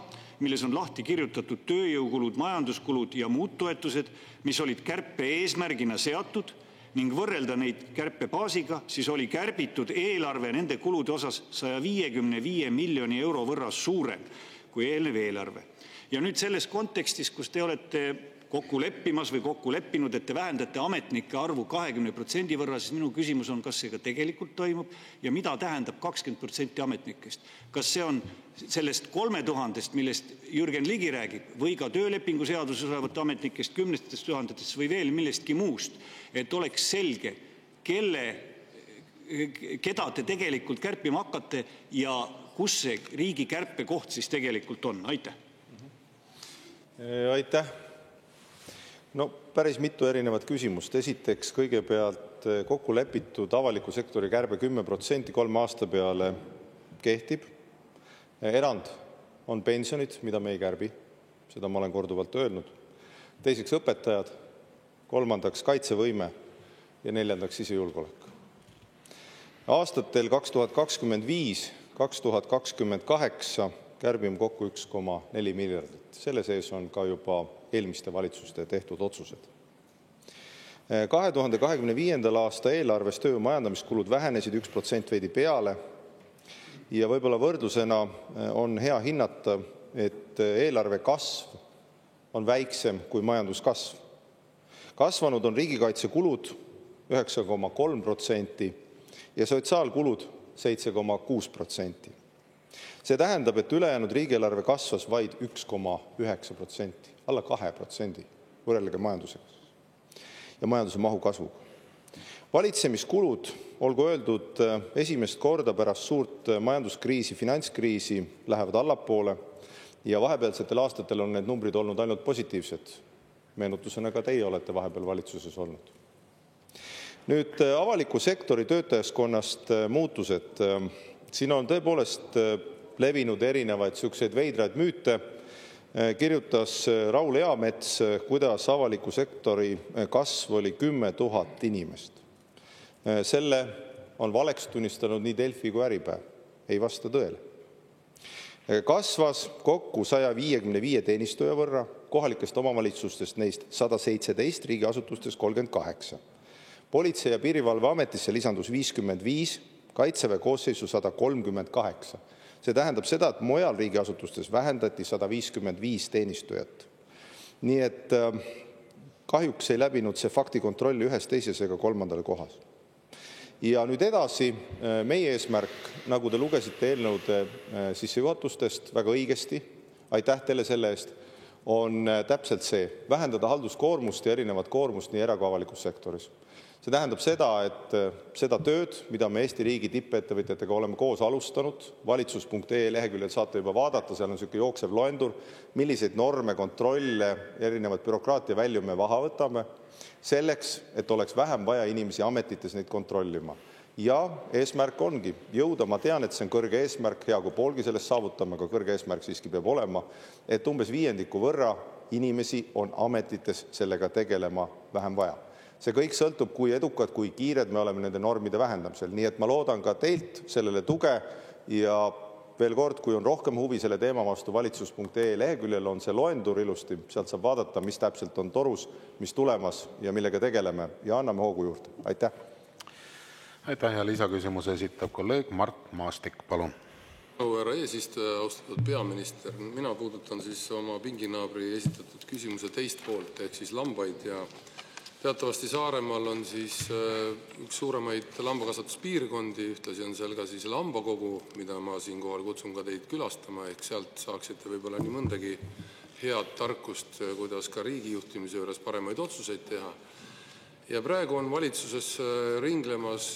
milles on lahti kirjutatud tööjõukulud, majanduskulud ja muud toetused, mis olid kärpe eesmärgina seatud ning võrrelda neid kärpebaasiga, siis oli kärbitud eelarve nende kulude osas 155 miljoni euro võrra suurem kui eelnev eelarve. Ja nüüd selles kontekstis, kus te olete kokku leppimas või kokku leppinud, et te vähendate ametnike arvu 20% võrra, siis minu küsimus on, kas see ka tegelikult toimub ja mida tähendab 20% ametnikest? Kas see on sellest 3000-st, millest Jürgen Ligi räägib, või ka töölepingu seaduses olevate ametnikest 10 000 või veel millestki muust, et oleks selge, keda te tegelikult kärpima hakkate ja kus see riigi kärpekoht siis tegelikult on? Aitäh! Aitäh! No päris mitu erinevat küsimust. Esiteks kõigepealt kokku lepitud avaliku sektori kärbe 10% 3 aasta peale kehtib. Erand on pensionid, mida me ei kärbi. Seda ma olen korduvalt öelnud. Teiseks õpetajad, kolmandaks kaitsevõime ja neljandaks sisejulgeolek. Aastatel 2025, 2028 kärbime kokku 1,4 miljardit. Selle sees on ka juba eelmiste valitsuste tehtud otsused. 2025. aasta eelarves töö- ja majandamiskulud vähenesid 1% veidi peale ja võib-olla võrdlusena on hea hinnata, et eelarve kasv on väiksem kui majanduskasv. Kasvanud on riigikaitsekulud 9,3% ja sotsiaalkulud 7,6%. See tähendab, et ülejäänud riigieelarve kasvas vaid 1,9%, alla 2% võrrelge majandusega ja majanduse mahu kasvuga. Valitsemiskulud, olgu öeldud, esimest korda pärast suurt majanduskriisi, finantskriisi lähevad allapoole ja vahepealsetel aastatel on need numbrid olnud ainult positiivsed. Meenutusena ka teie olete vahepeal valitsuses olnud. Nüüd avaliku sektori töötajaskonnast muutused. Siin on tõepoolest levinud erinevaid selliseid veidraid müüte. Kirjutas Raul Eamets, kuidas avaliku sektori kasv oli 10 000 inimest. Selle on valeks tunnistanud nii Delfi kui Äripäev. Ei vasta tõele. Kasvas kokku 155 teenistuja võrra, kohalikest omavalitsustest neist 117, riigiasutustest 38. Politsei- ja Piirivalveametisse lisandus 55, Kaitseväe koosseisu 138. See tähendab seda, et mujal riigiasutustes vähendati 155 teenistujat. Nii et Kahjuks ei läbinud see faktikontrolli ühes, teises ega kolmandal kohas. Ja nüüd edasi, meie eesmärk, nagu te lugesite eelnõude sissejuhatustest väga õigesti, aitäh teile selle eest, on täpselt see, vähendada halduskoormust ja erinevat koormust nii era- kui avalikus sektoris. See tähendab seda, et seda tööd, mida me Eesti riigi tippettevõtjatega oleme koos alustanud, valitsus.ee leheküljel saate juba vaadata, seal on selline jooksev loendur, milliseid norme, kontrolle, erinevaid bürokraatia välju me maha võtame, selleks, et oleks vähem vaja inimesi ametites neid kontrollima. Ja eesmärk ongi jõuda, ma tean, et see on kõrge eesmärk, hea kui poolgi sellest saavutame, aga kõrge eesmärk siiski peab olema, et umbes 5% võrra inimesi on ametites sellega tegelema vähem vaja. See kõik sõltub, kui edukad, kui kiired me oleme nende normide vähendamisel. Nii et ma loodan ka teilt sellele tuge ja veel kord, kui on rohkem huvi selle teema vastu, valitsus.ee leheküljel on see loendur ilusti, sealt saab vaadata, mis täpselt on torus, mis tulemas ja millega tegeleme ja anname hoogu juurde. Aitäh! Aitäh ja lisaküsimuse esitab kolleeg Mart Maastik, palun. Härra eesistuja, austatud peaminister, mina puudutan siis oma pinginaabri esitatud küsimuse teist poolt ehk siis lambaid ja teatavasti Saaremaal on siis üks suuremaid lambakasvatuspiirkondi, ühtlasi on seal ka siis lambakogu, mida ma siinkohal kutsun ka teid külastama, ehk sealt saaksite võib-olla nii mõndagi head tarkust, kuidas ka riigi juhtimise juures paremaid otsuseid teha. Ja praegu on valitsuses ringlemas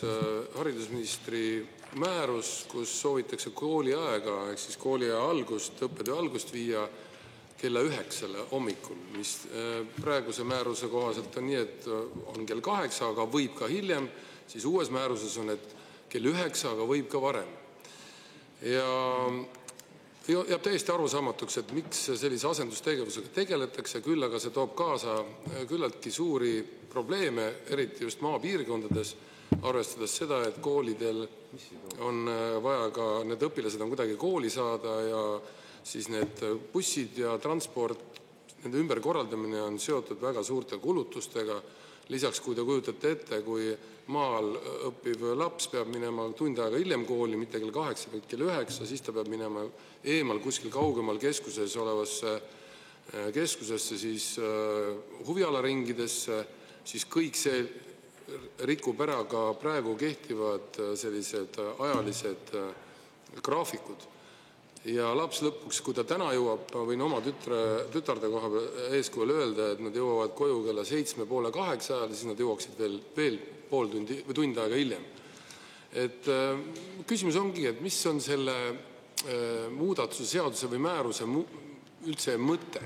haridusministri määrus, kus soovitakse kooliaega, ehk siis kooliaja algust, õppetöö algust viia kella 9 hommikul, mis praeguse määruse kohaselt on nii, et on kell 8, aga võib ka hiljem, siis uues määruses on, et kell 9, aga võib ka varem. Ja jääb täiesti arusaamatuks, et miks sellise asendustegevusega tegeletakse, küll aga see toob kaasa küllaltki suuri probleeme, eriti just maapiirkondades, arvestades seda, et koolidel on vaja ka, need õpilased on kuidagi kooli saada ja siis need bussid ja transport, nende ümberkorraldamine on seotud väga suurte kulutustega. Lisaks, kui te kujutate ette, kui maal õppiv laps peab minema tund aega hiljem kooli, mitte kell 8, vaid kell 9, siis ta peab minema eemal kuskil kaugemal keskuses olevasse keskusesse, siis huvialaringidesse, siis kõik see rikub ära ka praegu kehtivad sellised ajalised graafikud. Ja laps lõpuks, kui ta täna jõuab, ma võin oma tütarde koha eeskujul öelda, et nad jõuavad koju kella 7:30-8 ajal, siis nad jõuaksid veel pool tundi või tund aega hiljem. Et küsimus ongi, et mis on selle muudatuse seaduse või määruse üldse mõte?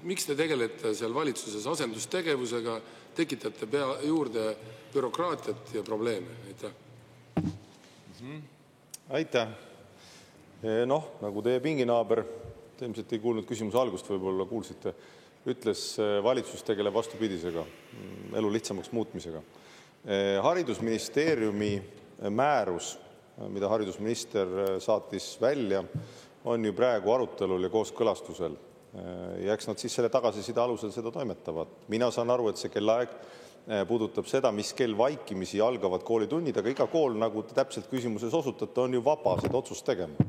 Miks te tegelete seal valitsuses asendustegevusega, tekitate juurde bürokraatiat ja probleeme? Aitäh. Aitäh. Noh, nagu teie pinginaaber, te ilmselt ei kuulnud küsimuse algust, võib-olla kuulsite, ütles, valitsus tegeleb vastupidisega, elu lihtsamaks muutmisega. Haridusministeeriumi määrus, mida haridusminister saatis välja, on ju praegu arutelul ja kooskõlastusel. Ja eks nad siis selle tagasiside alusel seda toimetavad. Mina saan aru, et see kellaaeg puudutab seda, mis kell vaikimisi algavad koolitunnid, aga iga kool, nagu te täpselt küsimuses osutate, on ju vaba seda otsust tegema.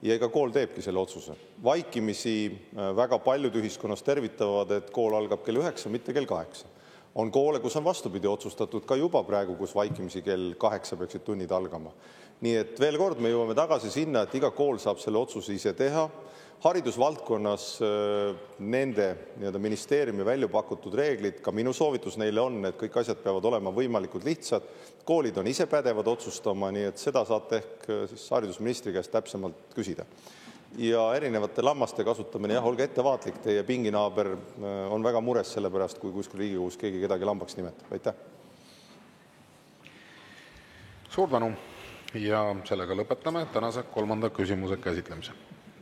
Ja iga kool teebki selle otsuse. Vaikimisi väga paljud ühiskonnas tervitavad, et kool algab kell 9, mitte kell 8. On koole, kus on vastupidi otsustatud ka juba praegu, kus vaikimisi kell 8 peaksid tunnid algama. Nii et veel kord me jõuame tagasi sinna, et iga kool saab selle otsuse ise teha. Haridusvaldkonnas nende ministeeriumi välja pakutud reeglid, ka minu soovitus neile on, et kõik asjad peavad olema võimalikult lihtsad. Koolid on ise pädevad otsustama, nii et seda saate ehk siis haridusministri käest täpsemalt küsida. Ja erinevate lammaste kasutamine, jah, olge ettevaatlik, teie pinginaaber on väga mures selle pärast, kui kuskil Riigikogus keegi kedagi lambaks nimetab. Aitäh. Suur tänu ja sellega lõpetame tänase kolmanda küsimuse käsitlemise.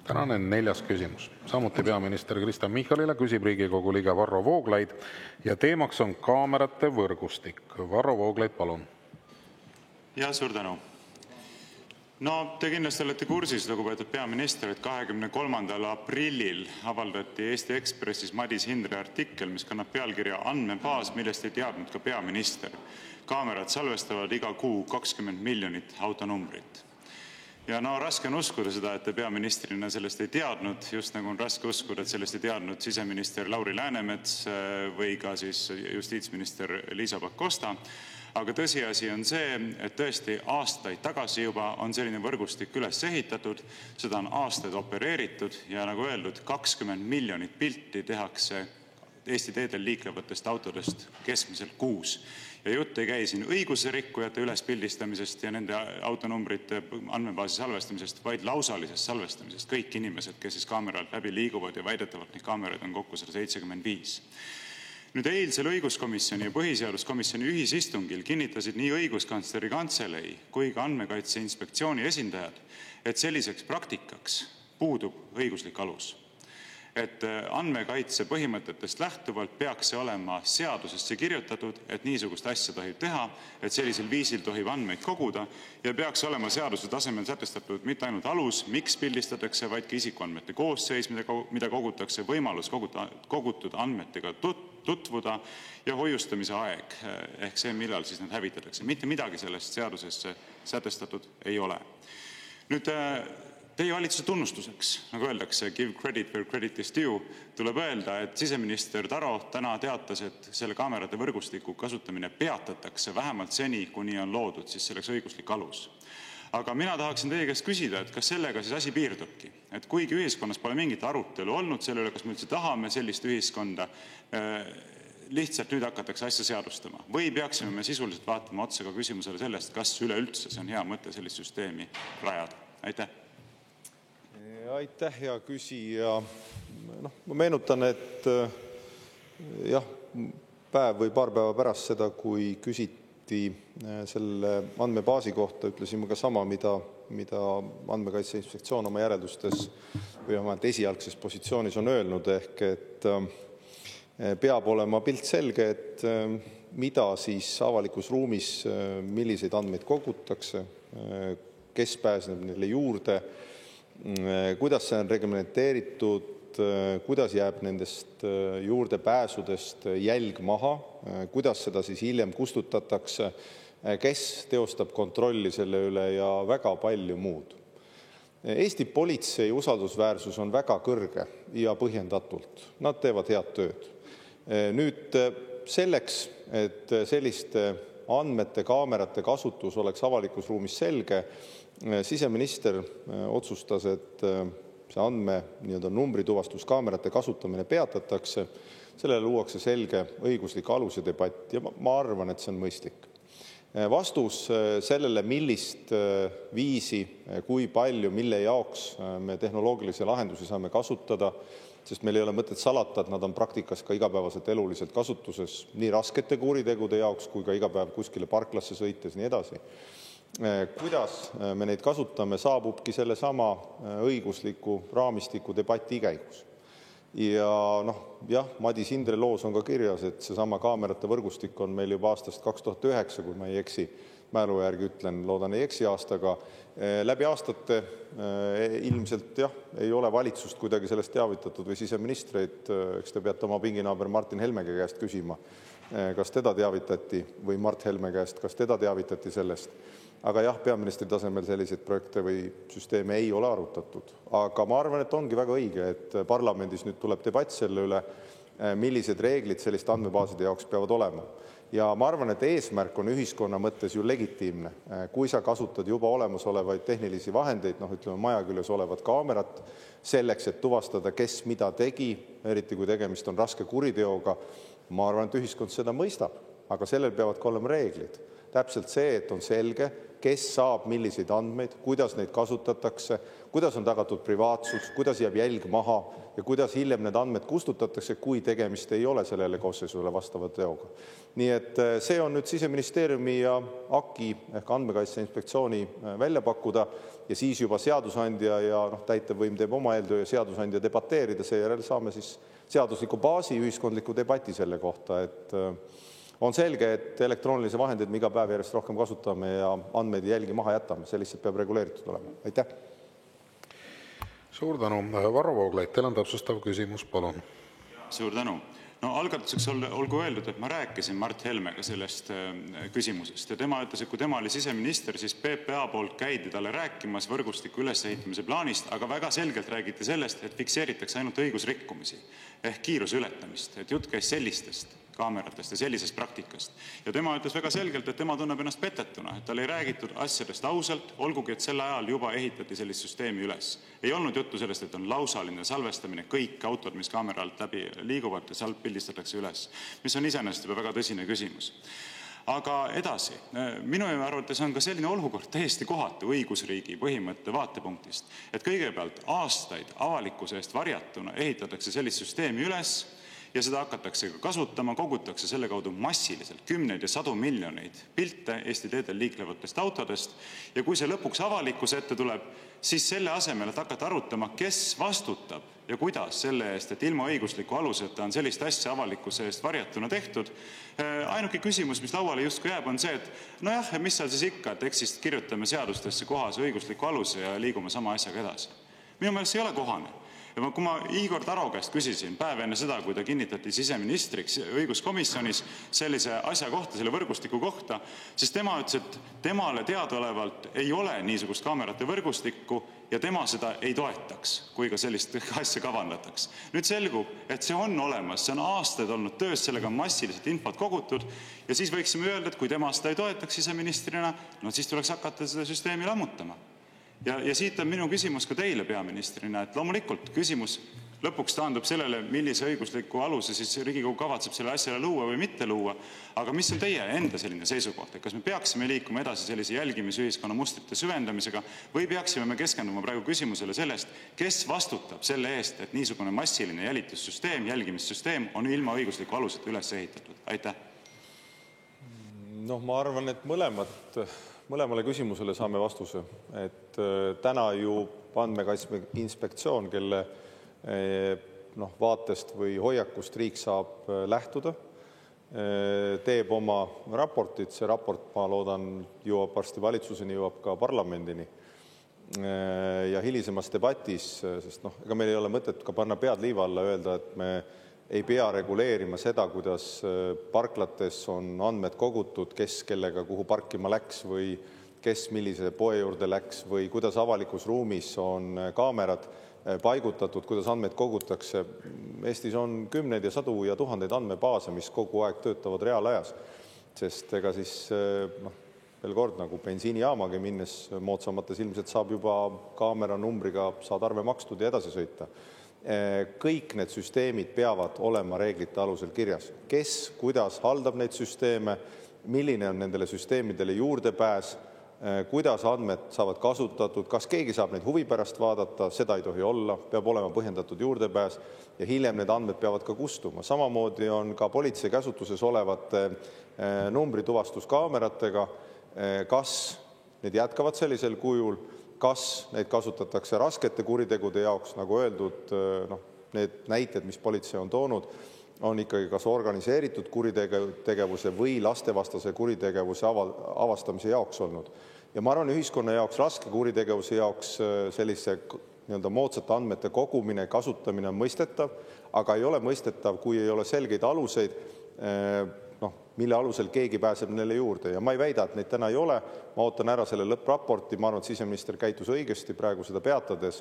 Tänane 4. küsimus. Samuti peaminister Kristen Michalile, küsib Riigikogu liige Varro Vooglaid ja teemaks on kaamerate võrgustik. Varro Vooglaid, palun. Ja, suur tänu. No, te kindlasti olete kursis, lugupeetud peaminister, et 23. aprillil avaldati Eesti Ekspressis Madis Hindre artikkel, mis kannab pealkirja Andmebaas, millest ei teadnud ka peaminister. Kaamerad salvestavad iga kuu 20 miljonit autonumbrit. Ja no raske on uskuda seda, et te peaministrina sellest ei teadnud, just nagu on raske uskuda, et sellest ei teadnud siseminister Lauri Läänemets või ka siis justiitsminister Liisa Pakosta. Aga tõsiasi on see, et tõesti aastaid tagasi juba on selline võrgustik üles ehitatud, seda on aastaid opereeritud ja nagu öeldud, 20 miljonit pilti tehakse Eesti teedel liiklevatest autodest keskmiselt kuus. Ja jutt ei käi siin õiguse rikkujate ülespildistamisest ja nende autonumbrite andmebaasi salvestamisest, vaid lausalisest salvestamisest. Kõik inimesed, kes siis kaameralt läbi liiguvad ja väidetavalt neid kaameraid on kokku 175. Nüüd eilsel õiguskomisjoni ja põhiseaduskomisjoni ühisistungil kinnitasid nii õiguskantsleri kantselei kui ka Andmekaitse Inspektsiooni esindajad, et selliseks praktikaks puudub õiguslik alus. Et andmekaitse põhimõtetest lähtuvalt peaks see olema seadusesse kirjutatud, et niisugust asja tohib teha, et sellisel viisil tohib andmeid koguda ja peaks olema seaduse tasemel sätestatud mitte ainult alus, miks pildistatakse, vaid ka isikuandmete koosseis, mida kogutakse, võimalus kogutud andmetega tutvuda ja hoiustamise aeg, ehk see, millal siis need hävitatakse. Mitte midagi sellest seadusesse sätestatud ei ole. Nüüd teie valitsuse tunnustuseks, nagu öeldakse, give credit where credit is due, tuleb öelda, et siseminister Taro täna teatas, et selle kaamerate võrgustiku kasutamine peatatakse vähemalt seni, kuni on loodud siis selleks õiguslik alus. Aga mina tahaksin teie käest küsida, et kas sellega siis asi piirdubki? Et kuigi ühiskonnas pole mingit arutelu olnud selle üle, kas me üldse tahame sellist ühiskonda, lihtsalt nüüd hakatakse asja seadustama. Või peaksime me sisuliselt vaatama otsa ka küsimusele sellest, kas üleüldse see on hea mõte sellist süsteemi rajada? Aitäh! Aitäh, hea küsija. Ma meenutan, et jah, päev või paar päeva pärast seda, kui küsiti selle andmebaasi kohta, ütlesime ka sama, mida Andmekaitse Inspektsioon oma järeldustes või omalt esialgses positsioonis on öelnud, ehk et peab olema pilt selge, et mida siis avalikus ruumis, milliseid andmeid kogutakse, kes pääseb neile juurde, kuidas see on reglementeeritud, kuidas jääb nendest juurdepääsudest jälg maha, kuidas seda siis hiljem kustutatakse, kes teostab kontrolli selle üle ja väga palju muud. Eesti politsei usaldusväärsus on väga kõrge ja põhjendatult. Nad teevad head tööd. Nüüd selleks, et selliste andmete, kaamerate kasutus oleks avalikus ruumis selge, siseminister otsustas, et see andme numbrituvastuskaamerate kasutamine peatatakse, sellele luuakse selge õiguslik alus ja debatt ja ma arvan, et see on mõistlik. Vastus sellele, millist viisi, kui palju, mille jaoks me tehnoloogilise lahendusi saame kasutada, sest meil ei ole mõtet salata, et nad on praktikas ka igapäevaselt eluliselt kasutuses nii raskete kuritegude jaoks kui ka iga päev kuskile parklasse sõites nii edasi. Kuidas me neid kasutame, saabubki selle sama õigusliku raamistiku debati käigus. Ja jah, Madis Hindre loos on ka kirjas, et see sama kaamerate võrgustik on meil juba aastast 2009, kui ma ei eksi, mälu järgi ütlen, loodan ei eksi aastaga. Läbi aastate ilmselt jah, ei ole valitsust kuidagi sellest teavitatud või siseministreid, eks te peate oma pinginaaber Martin Helmege käest küsima, kas teda teavitati või Mart Helme käest, kas teda teavitati sellest. Aga jah, peaministri tasemel selliseid projekte või süsteeme ei ole arutatud. Aga ma arvan, et ongi väga õige, et parlamendis nüüd tuleb debatt selle üle, millised reeglid selliste andmebaaside jaoks peavad olema. Ja ma arvan, et eesmärk on ühiskonna mõttes ju legitiimne. Kui sa kasutad juba olemasolevaid tehnilisi vahendeid, ütleme maja küljes olevat kaamerat, selleks, et tuvastada, kes mida tegi, eriti kui tegemist on raske kuriteoga, ma arvan, et ühiskond seda mõistab, aga sellel peavad ka olema reeglid. Täpselt see, et on selge, kes saab milliseid andmeid, kuidas neid kasutatakse, kuidas on tagatud privaatsus, kuidas jääb jälg maha ja kuidas hiljem need andmed kustutatakse, kui tegemist ei ole sellele koosseisule vastava teoga. Nii et see on nüüd Siseministeeriumi ja AKI ehk Andmekaitse Inspektsiooni välja pakkuda ja siis juba seadusandja ja täitevvõim teeb oma eeltöö ja seadusandja debateerida, seejärel saame siis seadusliku baasi ühiskondliku debati selle kohta, et on selge, et elektroonilisi vahendeid me iga päev järjest rohkem kasutame ja andmeid jälgi maha jätame. See lihtsalt peab reguleeritud olema. Aitäh! Suur tänu. Varro Vooglaid, teil on täpsustav küsimus, palun. Suur tänu. No algatuseks olgu öeldud, et ma rääkisin Mart Helmega sellest küsimusest ja tema ütles, et kui tema oli siseminister, siis PPA poolt käidi talle rääkimas võrgustiku ülesehitamise plaanist, aga väga selgelt räägiti sellest, et fikseeritakse ainult õigusrikkumisi ehk kiiruse ületamist, et jutt käis sellistest kaameratest ja sellisest praktikast. Ja tema ütles väga selgelt, et tema tunneb ennast petetuna, et tal ei räägitud asjadest ausalt, olgugi et selle ajal juba ehitati sellist süsteemi üles. Ei olnud juttu sellest, et on lausaline salvestamine, kõik autod, mis kaamera alt läbi liiguvad ja sealt pildistatakse üles, mis on iseenesest juba väga tõsine küsimus. Aga edasi, minu arvates on ka selline olukord täiesti kohatu õigusriigi põhimõtte vaatepunktist, et kõigepealt aastaid avalikkuse eest varjatuna ehitatakse sellist süsteemi üles ja seda hakatakse kasutama, kogutakse selle kaudu massiliselt kümneid ja sadu miljoneid pilte Eesti teedel liiklevatest autodest ja kui see lõpuks avalikkuse ette tuleb, siis selle asemel, et hakata arutama, kes vastutab ja kuidas selle eest, et ilma õigusliku aluseta on sellist asja avalikkuse eest varjatuna tehtud, ainuke küsimus, mis lauale justkui jääb, on see, et nojah, mis seal siis ikka, et eks siis kirjutame seadustesse kohase õigusliku aluse ja liigume sama asjaga edasi. Minu meelest see ei ole kohane. Ja kui ma Igor Taro käest küsisin päev enne seda, kui ta kinnitati siseministriks õiguskomisjonis sellise asja kohta, selle võrgustiku kohta, siis tema ütles, et temale teadaolevalt ei ole niisugust kaamerate võrgustikku ja tema seda ei toetaks, kui ka sellist asja kavandataks. Nüüd selgub, et see on olemas, see on aastaid olnud töös, sellega on massiliselt infot kogutud ja siis võiksime öelda, et kui tema seda ei toetaks siseministrina, no siis tuleks hakata seda süsteemi lammutama. Ja siit on minu küsimus ka teile peaministrina, et loomulikult küsimus lõpuks taandub sellele, millise õigusliku aluse siis Riigikogu kavatseb selle asjale luua või mitte luua, aga mis on teie enda selline seisukoht, et kas me peaksime liikuma edasi sellise jälgimisühiskonna mustrite süvendamisega või peaksime me keskenduma praegu küsimusele sellest, kes vastutab selle eest, et niisugune massiline jälitussüsteem, jälgimissüsteem on ilma õigusliku aluseta üles ehitatud? Aitäh! Ma arvan, et mõlemale küsimusele saame vastuse, et täna ju Andmekaitse Inspektsioon, kelle vaatest või hoiakust riik saab lähtuda, teeb oma raportit, see raport, ma loodan, jõuab varsti valitsuseni, jõuab ka parlamendini ja hilisemas debatis, sest ega meil ei ole mõtet ka panna pead liiva alla öelda, et me ei pea reguleerima seda, kuidas parklates on andmed kogutud, kes kellega kuhu parkima läks või kes millise poe juurde läks või kuidas avalikus ruumis on kaamerad paigutatud, kuidas andmeid kogutakse. Eestis on kümneid ja sadu ja tuhandeid andmebaase, mis kogu aeg töötavad reaalajas, sest ega siis veel kord nagu bensiinijaamagi minnes moodsamates ilmselt saab juba kaamera numbriga saad arve makstud ja edasi sõita. Kõik need süsteemid peavad olema reeglite alusel kirjas. Kes, kuidas haldab neid süsteeme, milline on nendele süsteemidele juurdepääs, kuidas andmed saavad kasutatud, kas keegi saab neid huvi pärast vaadata, seda ei tohi olla, peab olema põhjendatud juurdepääs ja hiljem need andmed peavad ka kustuma. Samamoodi on ka politsei käsutuses olevate numbrituvastuskaameratega, kas need jätkavad sellisel kujul, kas neid kasutatakse raskete kuritegude jaoks, nagu öeldud, need näited, mis politsei on toonud, on ikkagi kas organiseeritud kuritegevuse või lastevastase kuritegevuse avastamise jaoks olnud. Ja ma arvan, ühiskonna jaoks, raske kuritegevuse jaoks sellise moodsate andmete kogumine, kasutamine on mõistetav, aga ei ole mõistetav, kui ei ole selgeid aluseid, mille alusel keegi pääseb neile juurde. Ja ma ei väida, et neid täna ei ole. Ma ootan ära selle lõppraporti. Ma arvan, et siseminister käitus õigesti praegu seda peatades.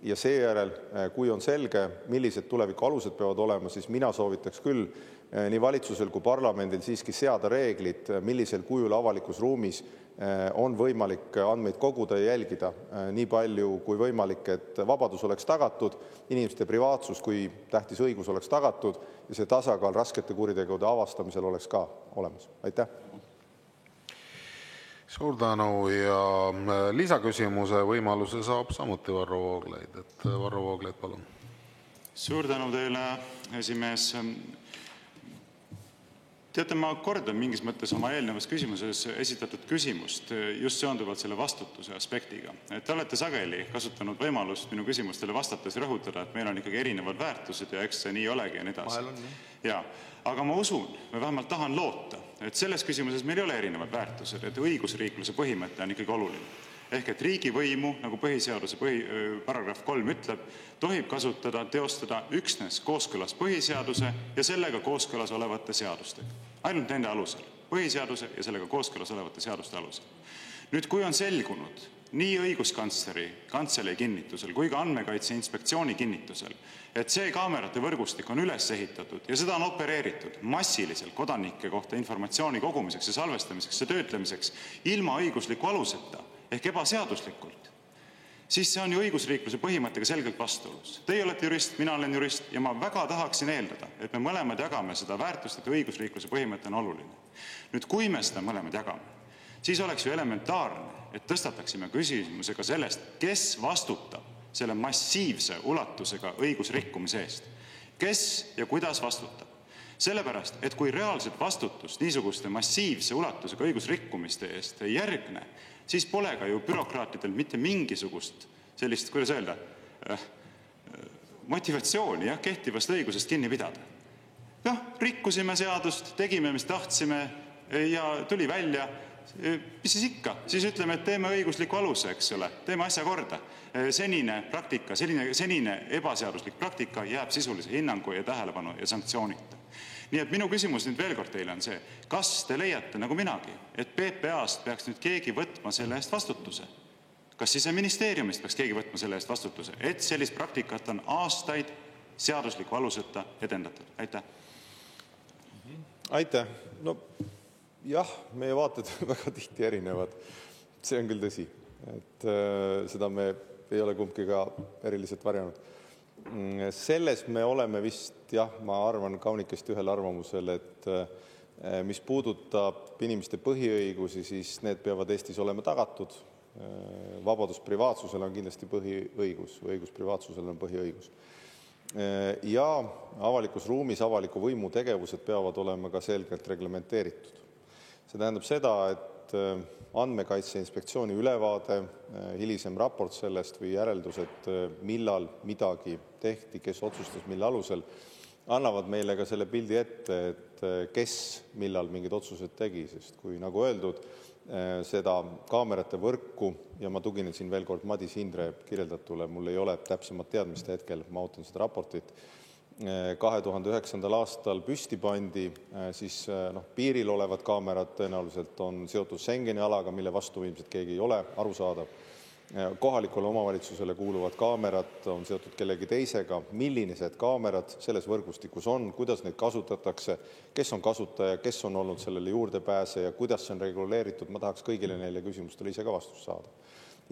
Ja seejärel, kui on selge, millised tuleviku alused peavad olema, siis mina soovitaks küll nii valitsusel kui parlamendil siiski seada reeglid, millisel kujul avalikus ruumis on võimalik andmeid koguda ja jälgida nii palju kui võimalik, et vabadus oleks tagatud, inimeste privaatsus kui tähtis õigus oleks tagatud ja see tasakaal raskete kuritegude avastamisel oleks ka olemas. Aitäh! Suur tänu ja lisaküsimuse võimaluse saab samuti Varro Vooglaid. Varro Vooglaid, palun. Suur tänu teile, esimees. Teate, ma kordan mingis mõttes oma eelnevas küsimuses esitatud küsimust just seonduvalt selle vastutuse aspektiga. Te olete sageli kasutanud võimalust minu küsimustele vastates rõhutada, et meil on ikkagi erinevad väärtused ja eks see nii olegi ja nii edasi. Aga ma usun, või vähemalt tahan loota, et selles küsimuses meil ei ole erinevad väärtused, et õigusriikluse põhimõte on ikkagi oluline. ehk et riigivõimu, nagu põhiseaduse paragrahv 3 ütleb, tohib kasutada, teostada üksnes kooskõlas põhiseaduse ja sellega kooskõlas olevate seadustega. Ainult nende alusel, põhiseaduse ja sellega kooskõlas olevate seaduste alusel. Nüüd, kui on selgunud nii õiguskantsleri kantselei kinnitusel kui ka Andmekaitse Inspektsiooni kinnitusel, et see kaamerate võrgustik on üles ehitatud ja seda on opereeritud massiliselt kodanike kohta informatsiooni kogumiseks ja salvestamiseks ja töötlemiseks ilma õigusliku aluseta ehk ebaseaduslikult, siis see on ju õigusriikluse põhimõttega selgelt vastuolus. Teie olete jurist, mina olen jurist ja ma väga tahaksin eeldada, et me mõlemad jagame seda väärtust, et õigusriikluse põhimõte on oluline. Nüüd, kui me seda mõlemad jagame, siis oleks ju elementaarne, et tõstataksime küsimusega sellest, kes vastutab selle massiivse ulatusega õigusrikkumise eest. Kes ja kuidas vastutab? Sellepärast, et kui reaalset vastutust niisuguste massiivse ulatusega õigusrikkumiste eest ei järgne, siis pole ka ju bürokraatidel mitte mingisugust sellist, kuidas öelda, motivatsiooni kehtivast õigusest kinni pidada. Rikkusime seadust, tegime, mis tahtsime ja tuli välja. Mis siis ikka? Siis ütleme, et teeme õigusliku aluse, eks ole, teeme asja korda. Senine praktika, senine ebaseaduslik praktika jääb sisulise hinnangu ja tähelepanu ja sanktsioonita. Nii et minu küsimus nüüd veel kord teile on see, kas te leiate nagu minagi, et PPA-st peaks nüüd keegi võtma selle eest vastutuse? Kas Siseministeeriumist peaks keegi võtma selle eest vastutuse, et sellist praktikat on aastaid seadusliku aluseta edendatud? Aitäh! Aitäh! No jah, meie vaated väga tihti erinevad. See on küll tõsi, et seda me ei ole kumbki ka eriliselt varjanud. Selles me oleme vist, ma arvan kaunikesti ühel arvamusel, et mis puudutab inimeste põhiõigusi, siis need peavad Eestis olema tagatud. Vabadus privaatsusel on kindlasti põhiõigus, või õigus privaatsusel on põhiõigus. Ja avalikus ruumis avaliku võimu tegevused peavad olema ka selgelt reglementeeritud. See tähendab seda, et Andmekaitse Inspektsiooni ülevaade, hilisem raport sellest või järeldused, millal midagi tehti, kes otsustas, mille alusel, annavad meile ka selle pildi ette, et kes millal mingid otsused tegi, sest kui nagu öeldud, seda kaamerate võrku, ja ma tuginen siin veel kord Madis Hindre kirjeldatule, mul ei ole täpsemat teadmist hetkel, ma ootan seda raportit, 2009. aastal püsti pandi, siis piiril olevad kaamerad tõenäoliselt on seotud Schengeni alaga, mille vastu ilmselt keegi ei ole, arusaadav. Kohalikule omavalitsusele kuuluvad kaamerad on seotud kellegi teisega, millised kaamerad selles võrgustikus on, kuidas neid kasutatakse, kes on kasutaja, kes on olnud sellele juurdepääse ja kuidas see on reguleeritud, ma tahaks kõigile neile küsimustele ise ka vastust saada.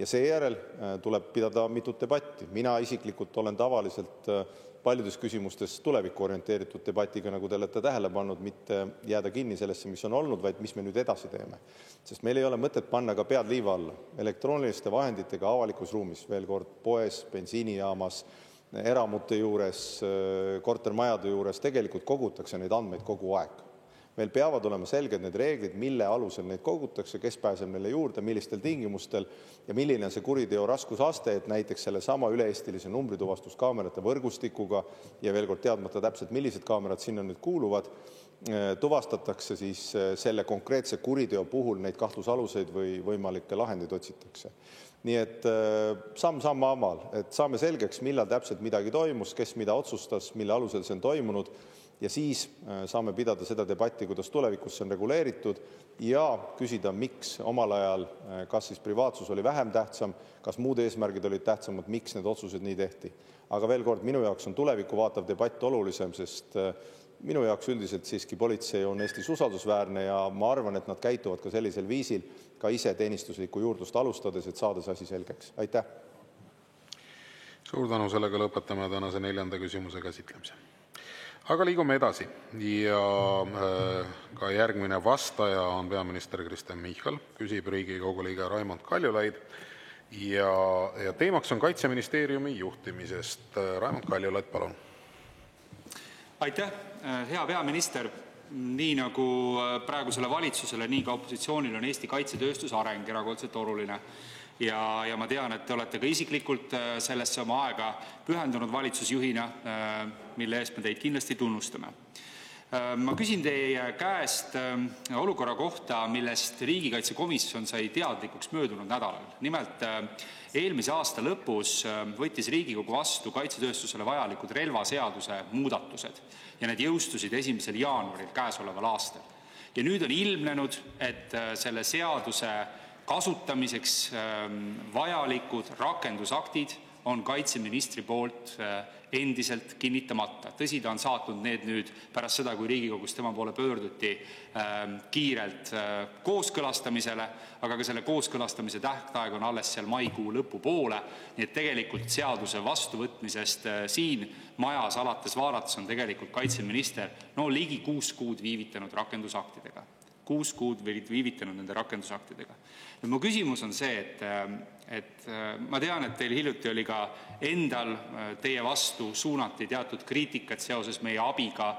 Ja seejärel tuleb pidada mitut debatti. Mina isiklikult olen tavaliselt paljudes küsimustes tulevikku orienteeritud debatiga, nagu te olete tähele pannud, mitte jääda kinni sellesse, mis on olnud, vaid mis me nüüd edasi teeme. Sest meil ei ole mõtet panna ka pead liiva alla. Elektrooniliste vahenditega avalikus ruumis, veel kord poes, bensiinijaamas, eramute juures, kortermajade juures, tegelikult kogutakse neid andmeid kogu aeg. Meil peavad olema selged need reeglid, mille alusel neid kogutakse, kes pääseb neile juurde, millistel tingimustel ja milline on see kuriteo raskusaste, et näiteks selle sama üle-eestilise numbrituvastuskaamerate võrgustikuga ja veel kord teadmata täpselt, millised kaamerad sinna nüüd kuuluvad, tuvastatakse siis selle konkreetse kuriteo puhul neid kahtlusaluseid või võimalikke lahendeid otsitakse. Nii et samm haaval, et saame selgeks, millal täpselt midagi toimus, kes mida otsustas, mille alusel see on toimunud, ja siis saame pidada seda debatti, kuidas tulevikus see on reguleeritud ja küsida, miks omal ajal, kas siis privaatsus oli vähem tähtsam, kas muud eesmärgid olid tähtsamad, miks need otsused nii tehti. Aga veel kord, minu jaoks on tulevikku vaatav debatt olulisem, sest minu jaoks üldiselt siiski politsei on Eestis usaldusväärne ja ma arvan, et nad käituvad ka sellisel viisil, ka ise teenistuslikku juurdlust alustades, et saada see asi selgeks. Aitäh! Suur tänu, sellega lõpetame tänase 4. küsimuse käsitlemise. Aga liigume edasi ja ka järgmine vastaja on peaminister Kristen Michal, küsib Riigikogu liige Raimond Kaljulaid ja teemaks on Kaitseministeeriumi juhtimisest. Raimond Kaljulaid, palun. Aitäh, hea peaminister. Nii nagu praegusele valitsusele, nii ka opositsioonil on Eesti kaitsetööstuse areng erakordselt oluline. Ja ma tean, et te olete ka isiklikult sellesse oma aega pühendunud valitsusjuhina, mille eest me teid kindlasti tunnustame. Ma küsin teie käest olukorra kohta, millest riigikaitsekomisjon sai teadlikuks möödunud nädalal. Nimelt eelmise aasta lõpus võttis Riigikogu vastu kaitsetööstusele vajalikud relvaseaduse muudatused ja need jõustusid 1. jaanuaril käesoleval aastal. Ja nüüd on ilmnenud, et selle seaduse kasutamiseks vajalikud rakendusaktid on kaitseministri poolt endiselt kinnitamata. Tõsi, ta on saatnud need nüüd pärast seda, kui Riigikogus tema poole pöörduti kiirelt kooskõlastamisele, aga ka selle kooskõlastamise tähtaeg on alles seal maikuu lõpupoole. Nii et tegelikult seaduse vastuvõtmisest siin majas alates vaadates on tegelikult kaitseminister ligi 6 kuud viivitanud rakendusaktidega. 6 kuud viivitanud nende rakendusaktidega. Ja mu küsimus on see, et ma tean, et teil hiljuti oli ka endal teie vastu suunati teatud kriitikat seoses meie abiga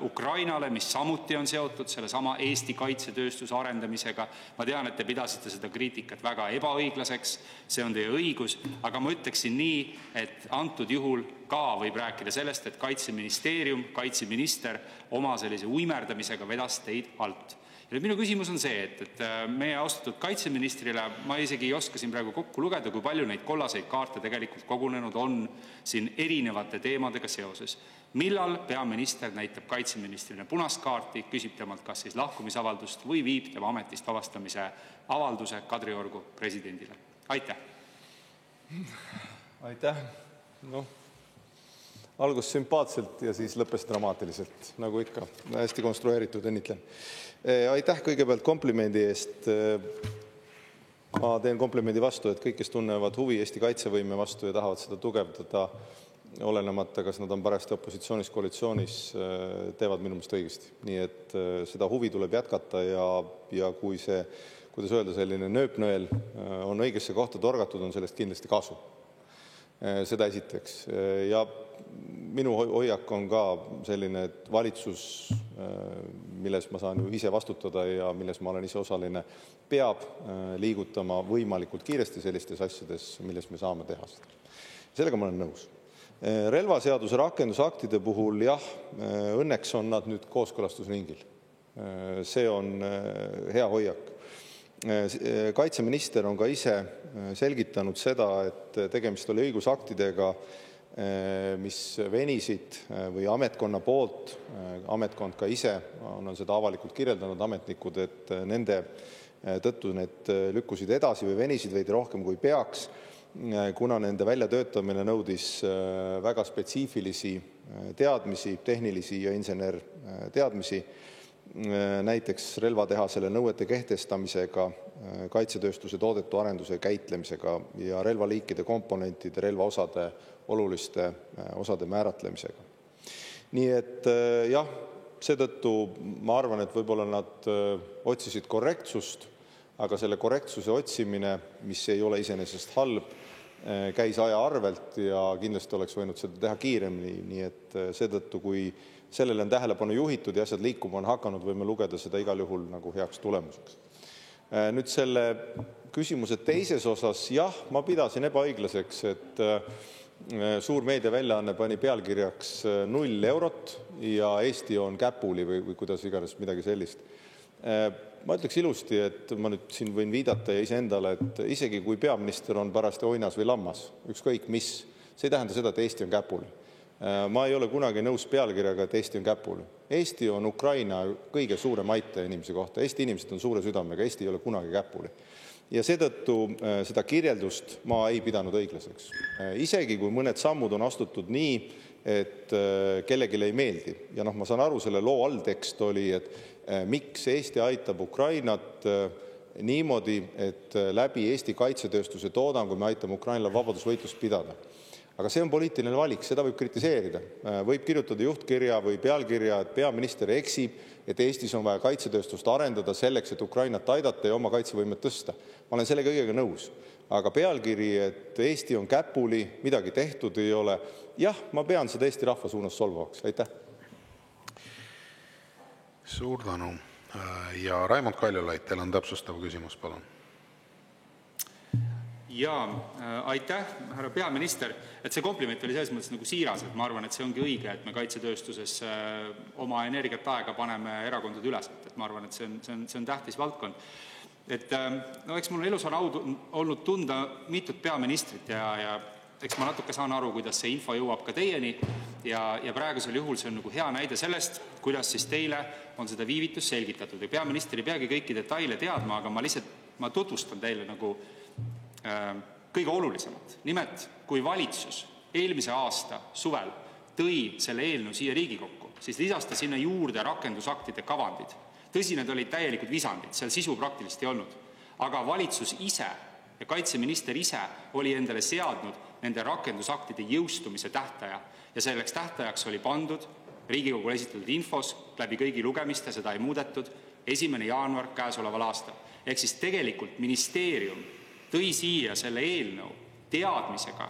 Ukrainale, mis samuti on seotud selle sama Eesti kaitsetööstuse arendamisega. Ma tean, et te pidasite seda kriitikat väga ebaõiglaseks, see on teie õigus, aga ma ütleksin nii, et antud juhul ka võib rääkida sellest, et kaitseministeerium, kaitseminister oma sellise uimerdamisega vedas teid alt. Ja minu küsimus on see, et meie austatud kaitseministrile, ma isegi ei oska siin praegu kokku lugeda, kui palju neid kollaseid kaarte tegelikult kogunenud on siin erinevate teemadega seoses. Millal peaminister näitab kaitseministrile punast kaarti, küsib temalt kas siis lahkumisavaldust või viib tema ametist vabastamise avalduse Kadriorgu presidendile? Aitäh! Aitäh! Algus sümpaatselt ja siis lõppes dramaatiliselt, nagu ikka. Hästi konstrueeritud, õnnitlen. Aitäh kõigepealt komplimendi eest. Ma teen komplimendi vastu, et kõik, kes tunnevad huvi Eesti kaitsevõime vastu ja tahavad seda tugevdada, olenemata, kas nad on parasti opositsioonis, koalitsioonis, teevad minu meelest õigesti. Nii et seda huvi tuleb jätkata ja kui see, kuidas öelda, selline nööpnõel on õigesse kohta torgatud, on sellest kindlasti kasu. Seda esiteks. Ja minu hoiak on ka selline, et valitsus, milles ma saan ju ise vastutada ja milles ma olen ise osaline, peab liigutama võimalikult kiiresti sellistes asjades, milles me saame teha seda. Sellega ma olen nõus. Relvaseaduse rakendusaktide puhul, jah, õnneks on nad nüüd kooskõlastusringil. See on hea hoiak. Kaitseminister on ka ise selgitanud seda, et tegemist oli õigusaktidega, mis venisid või ametkonna poolt, ametkond ka ise on seda avalikult kirjeldanud ametnikud, et nende tõttu need lükkusid edasi või venisid veidi rohkem kui peaks, kuna nende väljatöötamine nõudis väga spetsiifilisi teadmisi, tehnilisi ja insenerteadmisi, näiteks relvatehasele nõuete kehtestamisega, kaitsetööstuse toodetu arenduse käitlemisega ja relvaliikide komponentide, relvaosade, oluliste osade määratlemisega. Nii et jah, seetõttu ma arvan, et võib-olla nad otsisid korrektsust, aga selle korrektsuse otsimine, mis ei ole iseenesest halb, käis aja arvelt ja kindlasti oleks võinud seda teha kiiremini, nii et seetõttu, kui sellele on tähelepanu juhitud ja asjad liikuma on hakanud, võime lugeda seda igal juhul nagu heaks tulemuseks. Nüüd selle küsimuse teises osas, jah, ma pidasin ebaõiglaseks, et suur meediaväljaanne pani pealkirjaks 0 eurot ja Eesti on käpuli või kuidas iganes midagi sellist. Ma ütleks ilusti, et ma nüüd siin võin viidata ja iseendale, et isegi kui peaminister on parasti oinas või lammas, ükskõik mis, see ei tähenda seda, et Eesti on käpuli. Ma ei ole kunagi nõus pealkirjaga, et Eesti on käpuli. Eesti on Ukraina kõige suurem aitaja inimese kohta. Eesti inimesed on suure südamega, Eesti ei ole kunagi käpuli. Ja seetõttu seda kirjeldust ma ei pidanud õiglaseks. Isegi kui mõned sammud on astutud nii, et kellelegi ei meeldi. Ja ma saan aru, selle loo alltekst oli, et miks Eesti aitab Ukrainat niimoodi, et läbi Eesti kaitsetööstuse toodangu me aitame Ukrainale vabadusvõitlust pidada. Aga see on poliitiline valik, seda võib kritiseerida. Võib kirjutada juhtkirja või pealkirja, et peaminister eksib, et Eestis on vaja kaitsetööstust arendada selleks, et Ukrainat aidata ja oma kaitsevõimet tõsta. Ma olen selle kõigega nõus. Aga pealkiri, et Eesti on käpuli, midagi tehtud ei ole, jah, ma pean seda Eesti rahva suunas solvavaks. Aitäh! Suur tänu. Ja Raimond Kaljulaid, teil on täpsustav küsimus, palun. Jaa, aitäh, härra peaminister, et see kompliment oli selles mõttes nagu siiras, et ma arvan, et see ongi õige, et me kaitsetööstuses oma energiat aega paneme erakondade üleselt, et ma arvan, et see on tähtis valdkond. Et no eks mul elus on olnud tunda mitut peaministrit ja eks ma natuke saan aru, kuidas see info jõuab ka teieni ja praegusel juhul see on nagu hea näide sellest, kuidas siis teile on seda viivitust selgitatud ja peaminister ei peagi kõiki detaile teadma, aga ma tutvustan teile nagu kõige olulisemalt. Nimelt, kui valitsus eelmise aasta suvel tõi selle eelnõu siia Riigikokku, siis lisas ta sinna juurde rakendusaktide kavandid. Tõsi, need olid täielikud visandid, seal sisu praktiliselt ei olnud. Aga valitsus ise ja kaitseminister ise oli endale seadnud nende rakendusaktide jõustumise tähtaja ja selleks tähtajaks oli pandud Riigikogule esitatud infos läbi kõigi lugemiste, seda ei muudetud, 1. jaanuar käesoleval aastal. Ehk siis tegelikult ministeerium tõi siia selle eelnõu teadmisega,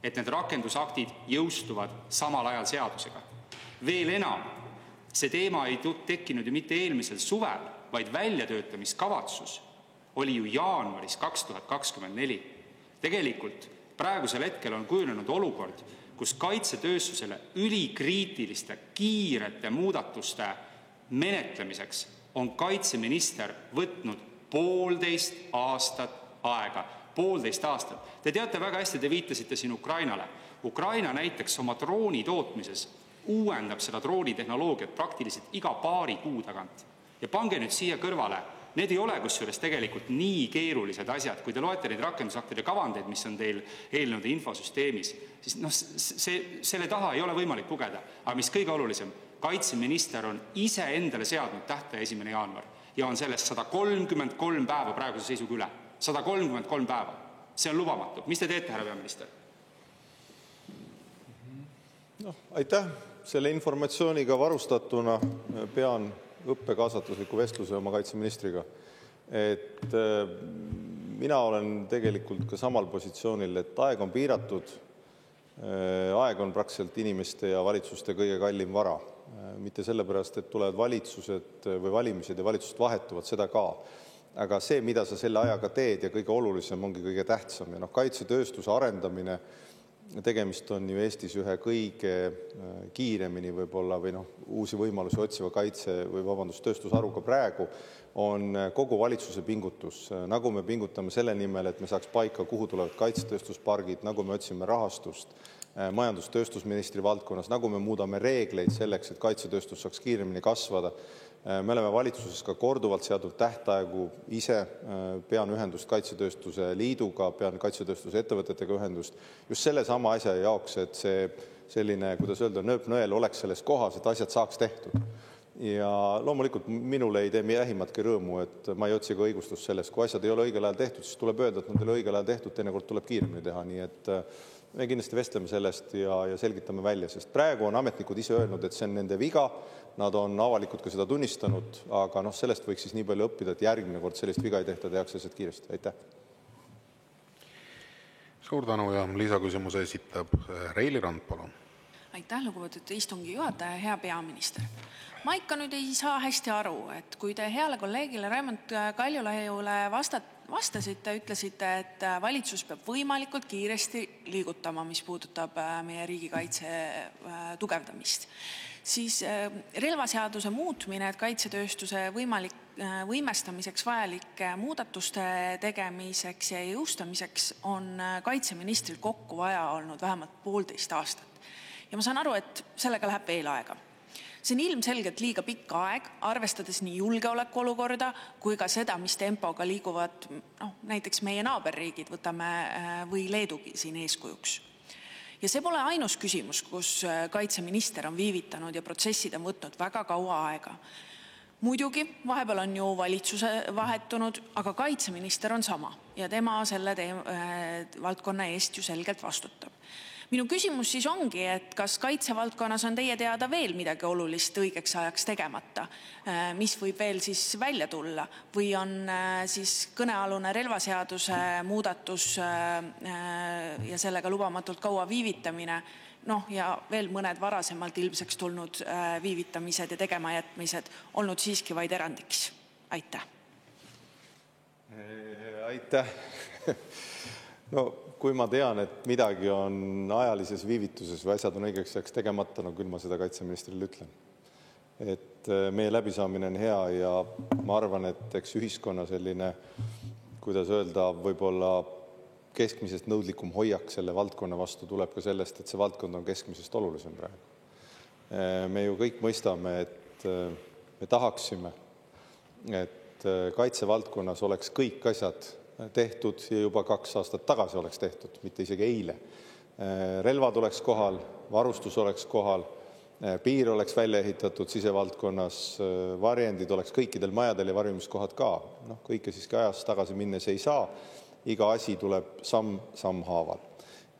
et need rakendusaktid jõustuvad samal ajal seadusega. Veel enam, see teema ei tekkinud ju mitte eelmisel suvel, vaid väljatöötamiskavatsus oli ju jaanuaris 2024. Tegelikult praegusel hetkel on kujunenud olukord, kus kaitsetööstusele ülikriitiliste kiirete muudatuste menetlemiseks on kaitseminister võtnud 1,5 aastat aega. 1,5 aastat. Te teate väga hästi, te viitasite siin Ukrainale. Ukraina näiteks oma drooni tootmises uuendab seda droonitehnoloogiat praktiliselt iga paari kuu tagant. Ja pange nüüd siia kõrvale, need ei ole kusjuures tegelikult nii keerulised asjad, kui te loete neid rakendusaktide kavandeid, mis on teil eelnõude infosüsteemis, siis selle taha ei ole võimalik pugeda. Aga mis kõige olulisem, kaitseminister on ise endale seadnud tähtaja 1. jaanuar ja on sellest 133 päeva praeguse seisuga üle. 133 päeva. See on lubamatu. Mis te teete, härra peaminister? Aitäh. Selle informatsiooniga varustatuna pean õppekaasatusliku vestluse oma kaitseministriga. Et mina olen tegelikult ka samal positsioonil, et aeg on piiratud. Aeg on praktiliselt inimeste ja valitsuste kõige kallim vara. Mitte sellepärast, et tulevad valitsused või valimised ja valitsused vahetuvad, seda ka. Aga see, mida sa selle ajaga teed ja kõige olulisem ongi kõige tähtsam. Ja kaitsetööstuse arendamine, tegemist on ju Eestis ühe kõige kiiremini võib-olla või uusi võimalusi otsiva tööstusharuga praegu on kogu valitsuse pingutus. Nagu me pingutame selle nimel, et me saaks paika, kuhu tulevad kaitsetööstuspargid, nagu me otsime rahastust majandustööstusministri valdkonnas, nagu me muudame reegleid selleks, et kaitsetööstus saaks kiiremini kasvada. Me oleme valitsuses ka korduvalt seadnud tähtaegu, ise pean ühendust kaitsetööstuse liiduga, pean kaitsetööstuse ettevõtetega ühendust, just selle sama asja jaoks, et see selline, kuidas öelda, nööp-nõel oleks selles kohas, et asjad saaks tehtud. Ja loomulikult minule ei tee vähimatki rõõmu, et ma ei otsi ka õigustust sellest, kui asjad ei ole õigel ajal tehtud, siis tuleb öelda, et nad ei ole õigel ajal tehtud, teinekord tuleb kiiremini teha, nii et me kindlasti vestleme sellest ja selgitame välja, sest praegu on ametnikud ise öelnud, et see on nende viga, nad on avalikult ka seda tunnistanud, aga sellest võiks siis nii palju õppida, et järgmine kord sellist viga ei tehta, tehakse asjad kiiresti. Aitäh. Suur tänu ja lisaküsimuse esitab Reili Rand, palun. Aitäh, lugupeetud istungi juhataja, hea peaminister. Ma ikka nüüd ei saa hästi aru, et kui te heale kolleegile Raimond Kaljulaiule vastasite, ütlesite, et valitsus peab võimalikult kiiresti liigutama, mis puudutab meie riigikaitse tugevdamist, siis relvaseaduse muutmine, et kaitsetööstuse võimestamiseks vajalike muudatuste tegemiseks ja jõustamiseks on kaitseministril kokku vaja olnud vähemalt 1,5 aastat. Ja ma saan aru, et sellega läheb veel aega. See on ilmselgelt liiga pikk aeg, arvestades nii julgeoleku olukorda kui ka seda, mis tempoga liiguvad näiteks meie naaberriigid, võtame või Leedugi siin eeskujuks. Ja see pole ainus küsimus, kus kaitseminister on viivitanud ja protsessid on võtnud väga kaua aega. Muidugi, vahepeal on ju valitsuse vahetunud, aga kaitseminister on sama ja tema selle valdkonna eest ju selgelt vastutab. Minu küsimus siis ongi, et kas kaitsevaldkonnas on teie teada veel midagi olulist õigeks ajaks tegemata, mis võib veel siis välja tulla või on siis kõnealune relvaseaduse muudatus ja sellega lubamatult kaua viivitamine, ja veel mõned varasemalt ilmseks tulnud viivitamised ja tegemajätmised olnud siiski vaid erandiks. Aitäh. Aitäh. No kui ma tean, et midagi on ajalises viivituses või asjad on õigeks ajaks tegemata, no küll ma seda kaitseministrile ütlen. Et meie läbisaamine on hea ja ma arvan, et eks ühiskonna selline, kuidas öelda, võib-olla keskmisest nõudlikum hoiak selle valdkonna vastu tuleb ka sellest, et see valdkond on keskmisest olulisem praegu. Me ju kõik mõistame, et me tahaksime, et kaitsevaldkonnas oleks kõik asjad tehtud ja juba 2 aastat tagasi oleks tehtud, mitte isegi eile. Relvad oleks kohal, varustus oleks kohal, piir oleks välja ehitatud sisevaldkonnas, varjendid oleks kõikidel majadel ja varjumiskohad ka. No, kõike siiski ajas tagasi minnes ei saa. Iga asi tuleb samm haaval.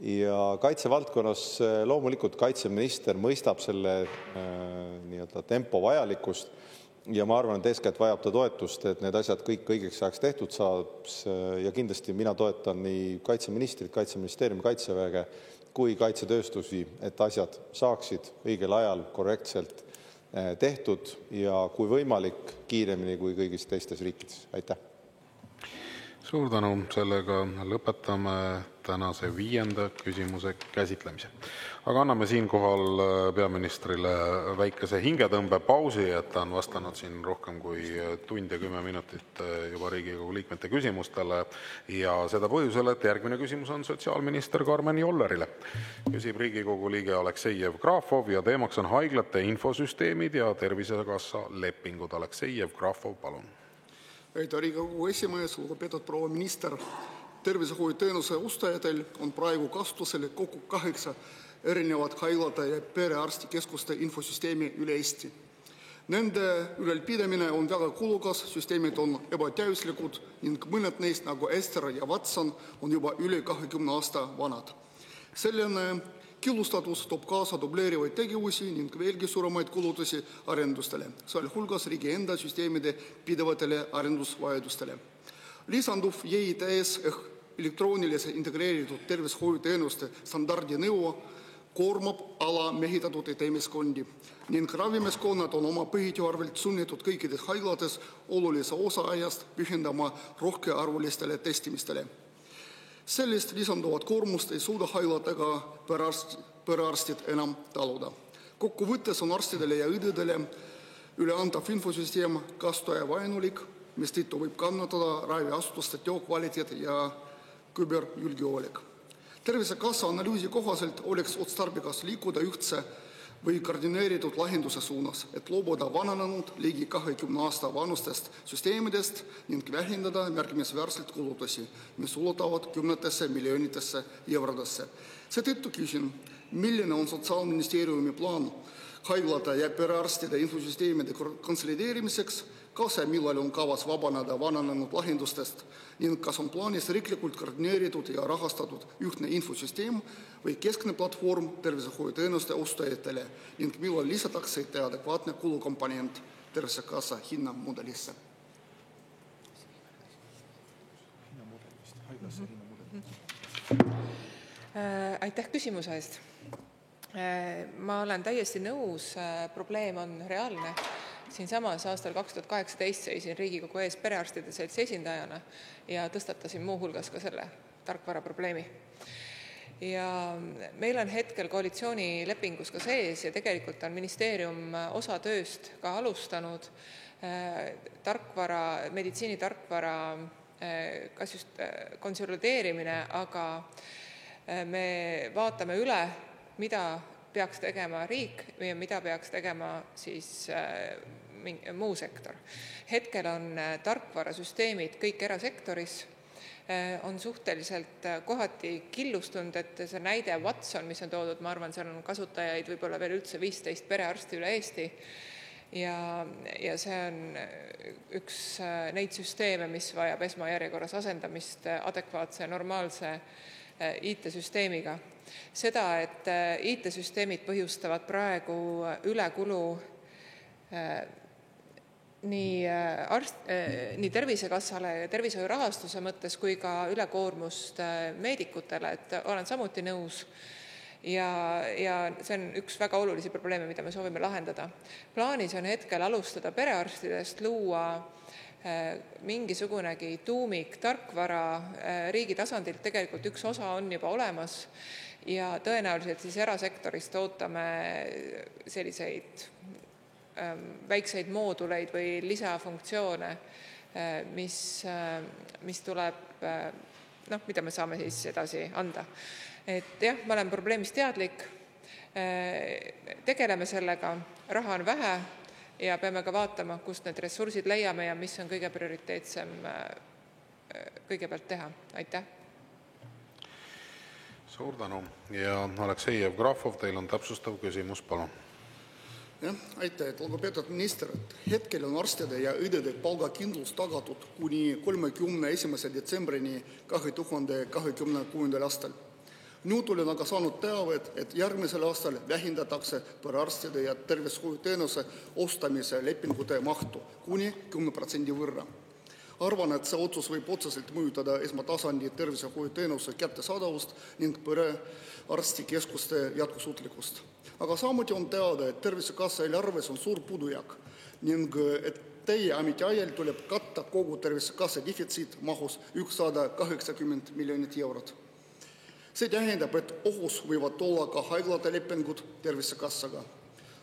Ja kaitsevaldkonnas loomulikult kaitseminister mõistab selle nii-öelda tempo vajalikkust ja ma arvan, et eeskätt vajab ta toetust, et need asjad kõik õigeks ajaks tehtud saab ja kindlasti mina toetan nii kaitseministrit, kaitseministeeriumi, kaitseväge kui kaitsetööstusi, et asjad saaksid õigel ajal korrektselt tehtud ja kui võimalik kiiremini kui kõigis teistes riikides. Aitäh! Suur tänu, sellega lõpetame tänase 5. küsimuse käsitlemise. Aga anname siinkohal peaministrile väikese hingetõmbepausi, et ta on vastanud siin rohkem kui tund ja 10 minutit juba Riigikogu liikmete küsimustele ja seda põhjusel, et järgmine küsimus on sotsiaalminister Karmen Jollerile. Küsib Riigikogu liige Aleksei Jevgrafov ja teemaks on haiglate infosüsteemid ja Tervisekassa lepingud. Aleksei Jevgrafov, palun. Aitäh, Riigikogu esimees, lugupeetud proua minister. Tervishoiuteenuse ostajatel on praegu kasutusel kokku 8 erinevat haiglate ja perearstikeskuste infosüsteemi üle Eesti. Nende ülalpidamine on väga kulukas, süsteemid on ebatäiuslikud ning mõned neist nagu Ester ja Watson on juba üle 20 aasta vanad. Selline killustatus toob kaasa dubleerivaid tegevusi ning veelgi suuremaid kulutusi arendustele, sealhulgas riigi enda süsteemide pidevatele arendusvajadustele. Lisanduv EITS ehk elektroonilise integreeritud tervishoiuteenuste standardi nõue koormab alamehitatud IT-meeskondi ning ravimeeskonnad on oma põhitöö arvelt sunnitud kõikides haiglates olulise osa ajast pühendama rohkearvulistele testimistele. Sellist lisanduvat koormust ei suuda haiglad ega perearstid enam taluda. Kokkuvõttes on arstidele ja õdedele üleantav infosüsteem kasutajavaenulik, mistõttu võib kannatada raviasutuste töökvaliteet ja küberjulgeolek. Tervisekassa analüüsi kohaselt oleks otstarbekas liikuda ühtse või koordineeritud lahenduse suunas, et loobuda vananenud ligi 20 aasta vanustest süsteemidest ning vähendada märkimisväärselt kulutusi, mis ulatuvad 10 miljonitesse eurodesse. Seetõttu küsin, milline on Sotsiaalministeeriumi plaan haiglate ja perearstide infosüsteemide konsolideerimiseks, kas ja millal on kavas vabaneda vananenud lahendustest ning kas on plaanis riiklikult koordineeritud ja rahastatud ühtne infosüsteem või keskne platvorm tervishoiuteenuste ostajatele ning millal lisatakse adekvaatne kulukomponent Tervisekassa hinnamudelisse. Aitäh küsimuse eest. Ma olen täiesti nõus, probleem on reaalne. Siinsamas aastal 2018 seisin Riigikogu ees perearstide seltsi esindajana ja tõstatasin muu hulgas ka selle tarkvara probleemi. Ja meil on hetkel koalitsioonilepingus ka sees ja tegelikult on ministeerium osa tööst ka alustanud tarkvara, meditsiinitarkvara kas just konsolideerimine, aga me vaatame üle, mida peaks tegema riik ja mida peaks tegema siis muu sektor. Hetkel on tarkvarasüsteemid kõik erasektoris, on suhteliselt kohati killustunud, et see näide Watson, mis on toodud, ma arvan, seal on kasutajaid võib-olla veel üldse 15 perearsti üle Eesti ja see on üks neid süsteeme, mis vajab esmajärjekorras asendamist adekvaatse normaalse IT-süsteemiga. Seda, et IT-süsteemid põhjustavad praegu ülekulu nii Tervisekassale ja tervishoiu rahastuse mõttes kui ka ülekoormust meedikutele, et olen samuti nõus. Ja see on üks väga olulisi probleeme, mida me soovime lahendada. Plaanis on hetkel alustada perearstidest, luua mingisugunegi tuumik tarkvara riigi tasandilt, tegelikult üks osa on juba olemas ja tõenäoliselt siis erasektorist ootame selliseid väikseid mooduleid või lisafunktsioone, mis tuleb, mida me saame siis edasi anda. Et jah, ma olen probleemist teadlik, tegeleme sellega, raha on vähe ja peame ka vaatama, kust need ressursid leiame ja mis on kõige prioriteetsem kõigepealt teha. Aitäh! Suur tänu. Ja Aleksei Jevgrafov, teil on täpsustav küsimus, palun. Aitäh, lugupeetud minister. Hetkel on arstide ja õdede palgakindlus tagatud kuni 31. detsembrini 2026. aastal. Nüüd olen aga saanud teavet, et järgmisel aastal vähendatakse perearstide ja tervishoiuteenuse ostamise lepingute mahtu kuni 10% võrra. Arvan, et see otsus võib otseselt mõjutada esmatasandi tervishoiuteenuse kättesaadavust ning perearstikeskuste jätkusuutlikkust. Aga samuti on teada, et Tervisekassa eelarves on suur puudujääk ning et teie ametiajal tuleb katta kogu Tervisekassa defitsiit mahus 180 miljonit eurot. See tähendab, et ohus võivad olla ka haiglate lepingud Tervisekassaga.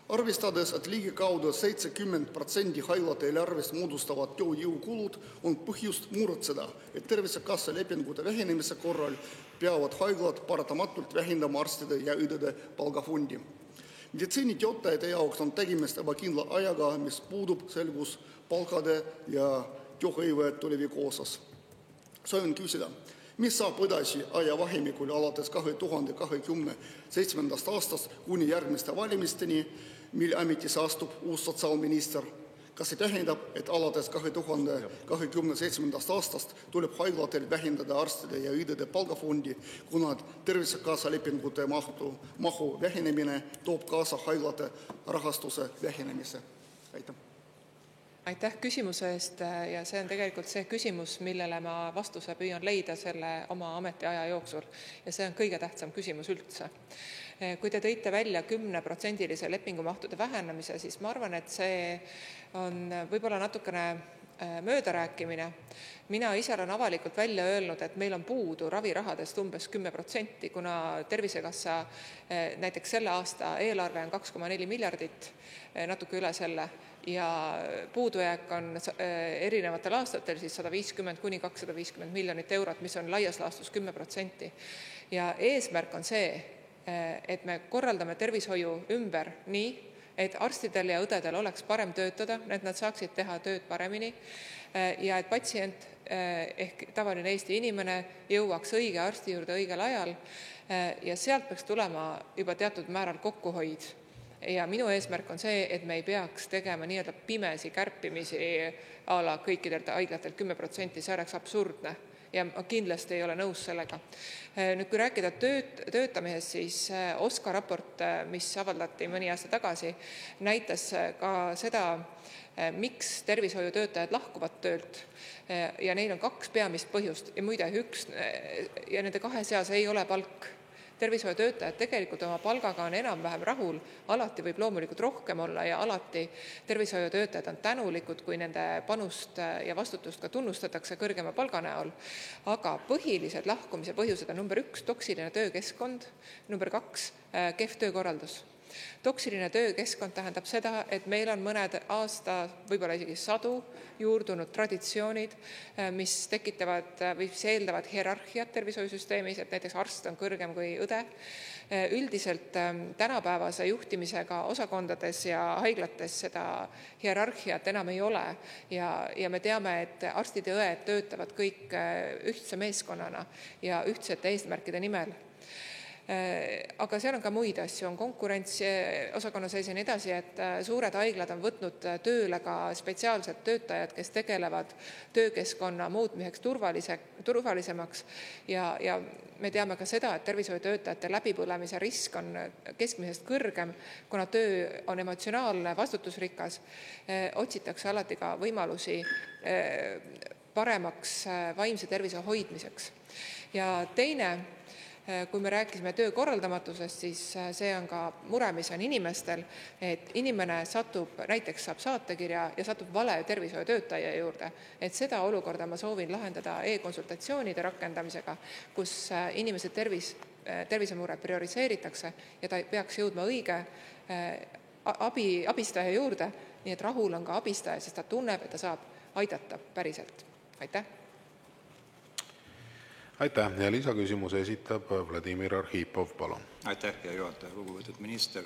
Arvestades, et ligikaudu 70% haiglate eelarvest moodustavad tööjõukulud, on põhjust muretseda, et Tervisekassa lepingute vähenemise korral peavad haiglad paratamatult vähendama arstide ja õdede palgafondi. Meditsiinitöötajate jaoks on tegemist ebakindla ajaga, mis puudub selgus palkade ja tööhõive tuleviku osas. Soovin küsida, mis saab edasi ajavahemikul alates 2027. aastast kuni järgmiste valimisteni, mil ametisse astub uus sotsiaalminister? Kas see tähendab, et alates 2027. aastast tuleb haiglatel vähendada arstide ja õdede palgafondi, kuna Tervisekassa lepingute mahu vähenemine toob kaasa haiglate rahastuse vähenemise? Aitäh küsimuse eest ja see on tegelikult see küsimus, millele ma vastuse püüan leida selle oma ametiaja jooksul ja see on kõige tähtsam küsimus üldse. Kui te tõite välja 10% lepingumahtude vähenemise, siis ma arvan, et see on võib-olla natukene möödarääkimine. Mina ise olen avalikult välja öelnud, et meil on puudu ravirahadest umbes 10%, kuna Tervisekassa näiteks selle aasta eelarve on 2,4 miljardit, natuke üle selle, ja puudujääk on erinevatel aastatel siis 150 kuni 250 miljonit eurot, mis on laias laastus 10%. Ja eesmärk on see, et me korraldame tervishoiu ümber nii, et arstidel ja õdedel oleks parem töötada, et nad saaksid teha tööd paremini ja et patsient ehk tavaline Eesti inimene jõuaks õige arsti juurde õigel ajal ja sealt peaks tulema juba teatud määral kokkuhoid. Ja minu eesmärk on see, et me ei peaks tegema nii-öelda pimesi kärpimisi a la kõikidelt haiglatelt 10%, see oleks absurdne. Ja ma kindlasti ei ole nõus sellega. Nüüd, kui rääkida töötamisest, siis OSKA raport, mis avaldati mõni aasta tagasi, näitas ka seda, miks tervishoiutöötajad lahkuvad töölt ja neil on 2 peamist põhjust ja muide ja nende 2 seas ei ole palk. Tervishoiutöötajad tegelikult oma palgaga on enam-vähem rahul, alati võib loomulikult rohkem olla ja alati tervishoiutöötajad on tänulikud, kui nende panust ja vastutust ka tunnustatakse kõrgema palga näol. Aga põhilised lahkumise põhjused on number 1, toksiline töökeskkond, number 2, kehv töökorraldus. Toksiline töökeskkond tähendab seda, et meil on mõned aasta, võib-olla isegi 100 juurdunud traditsioonid, mis tekitavad või eeldavad hierarhiat tervishoiusüsteemis, et näiteks arst on kõrgem kui õde. Üldiselt tänapäevase juhtimisega osakondades ja haiglates seda hierarhiat enam ei ole ja me teame, et arstid ja õed töötavad kõik ühtse meeskonnana ja ühtsete eesmärkide nimel. Aga seal on ka muid asju, on konkurents osakonna sees ja nii edasi, et suured haiglad on võtnud tööle ka spetsiaalsed töötajad, kes tegelevad töökeskkonna muutmiseks turvalisemaks ja me teame ka seda, et tervishoiutöötajate läbipõlemise risk on keskmisest kõrgem, kuna töö on emotsionaalne, vastutusrikas, otsitakse alati ka võimalusi paremaks vaimse tervise hoidmiseks. Ja teine Kui me rääkisime töö korraldamatusest, siis see on ka mure, mis on inimestel, et inimene näiteks saab saatekirja ja satub vale tervishoiutöötaja juurde. Et seda olukorda ma soovin lahendada e-konsultatsioonide rakendamisega, kus inimese tervisemure prioriseeritakse ja ta peaks jõudma õige abistaja juurde, nii et rahul on ka abistaja, sest ta tunneb, et ta saab aidata päriselt. Aitäh! Aitäh ja lisaküsimuse esitab Vladimir Arhipov, palun. Aitäh, hea juhataja, lugupeetud minister.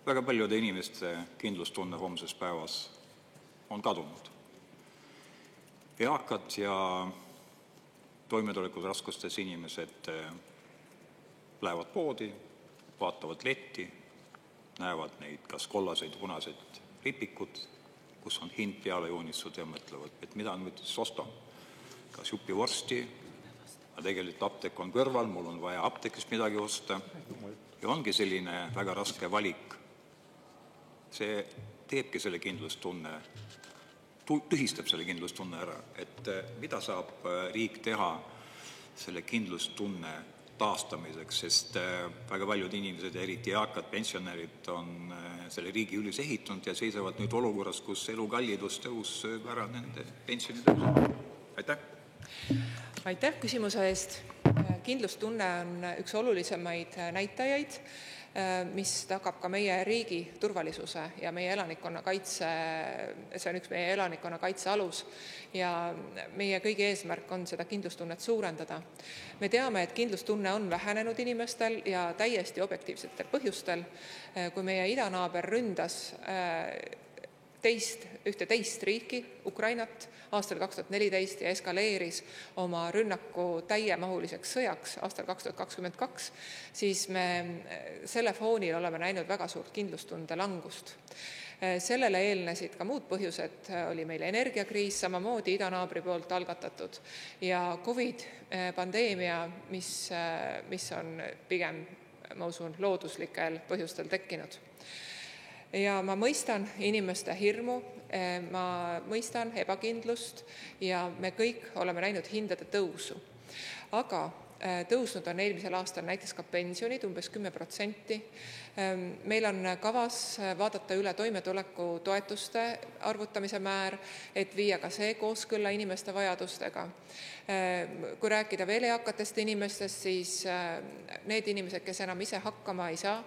Väga paljude inimeste kindlustunne homses päevas on kadunud. Eakad ja toimetulekud raskustes inimesed lähevad poodi, vaatavad letti, näevad neid kas kollaseid, punaseid ripikud, kus on hind peale joonistatud ja mõtlevad, et mida nüüd siis ostan. Kas jupi vorsti, aga tegelikult apteek on kõrval, mul on vaja apteekist midagi osta. Ja ongi selline väga raske valik. See teebki selle kindlustunne, tühistab selle kindlustunne ära, et mida saab riik teha selle kindlustunne taastamiseks, sest väga paljud inimesed, eriti eakad pensionärid, on selle riigi üles ehitunud ja seisavad nüüd olukorras, kus elukallidus tõus sööb ära nende pensionitõusu. Aitäh! Aitäh küsimuse eest. Kindlustunne on üks olulisemaid näitajaid, mis tagab ka meie riigi turvalisuse ja meie elanikkonna kaitse, see on üks meie elanikkonna kaitse alus ja meie kõigi eesmärk on seda kindlustunnet suurendada. Me teame, et kindlustunne on vähenenud inimestel ja täiesti objektiivsetel põhjustel. Kui meie idanaaber ründas ühte teist riiki, Ukrainat, aastal 2014 ja eskaleeris oma rünnaku täiemahuliseks sõjaks aastal 2022, siis me selle foonil oleme näinud väga suurt kindlustunde langust. Sellele eelnesid ka muud põhjused, oli meil energiakriis, samamoodi idanaabri poolt algatatud ja COVID-pandeemia, mis on pigem, ma usun, looduslikel põhjustel tekkinud. Ja ma mõistan inimeste hirmu, ma mõistan ebakindlust ja me kõik oleme näinud hindade tõusu. Aga tõusnud on eelmisel aastal näiteks ka pensionid umbes 10%. Meil on kavas vaadata üle toimetuleku toetuste arvutamise määr, et viia ka see kooskõlla inimeste vajadustega. Kui rääkida veel eakatest inimestest, siis need inimesed, kes enam ise hakkama ei saa,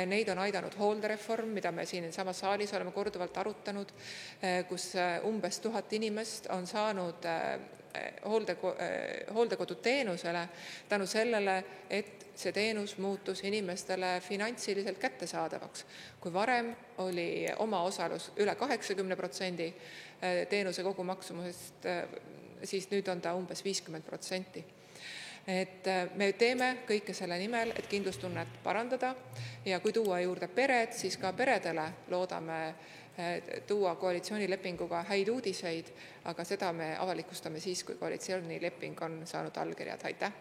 neid on aidanud hooldereform, mida me siin samas saalis oleme korduvalt arutanud, kus umbes 1000 inimest on saanud hooldekodu teenusele tänu sellele, et see teenus muutus inimestele finantsiliselt kättesaadavaks. Kui varem oli oma osalus üle 80% teenuse kogumaksumusest, siis nüüd on ta umbes 50%. Et me teeme kõike selle nimel, et kindlustunnet parandada ja kui tuua juurde pered, siis ka peredele loodame tuua koalitsioonilepinguga häid uudiseid, aga seda me avalikustame siis, kui koalitsioonileping on saanud allkirjad. Aitäh!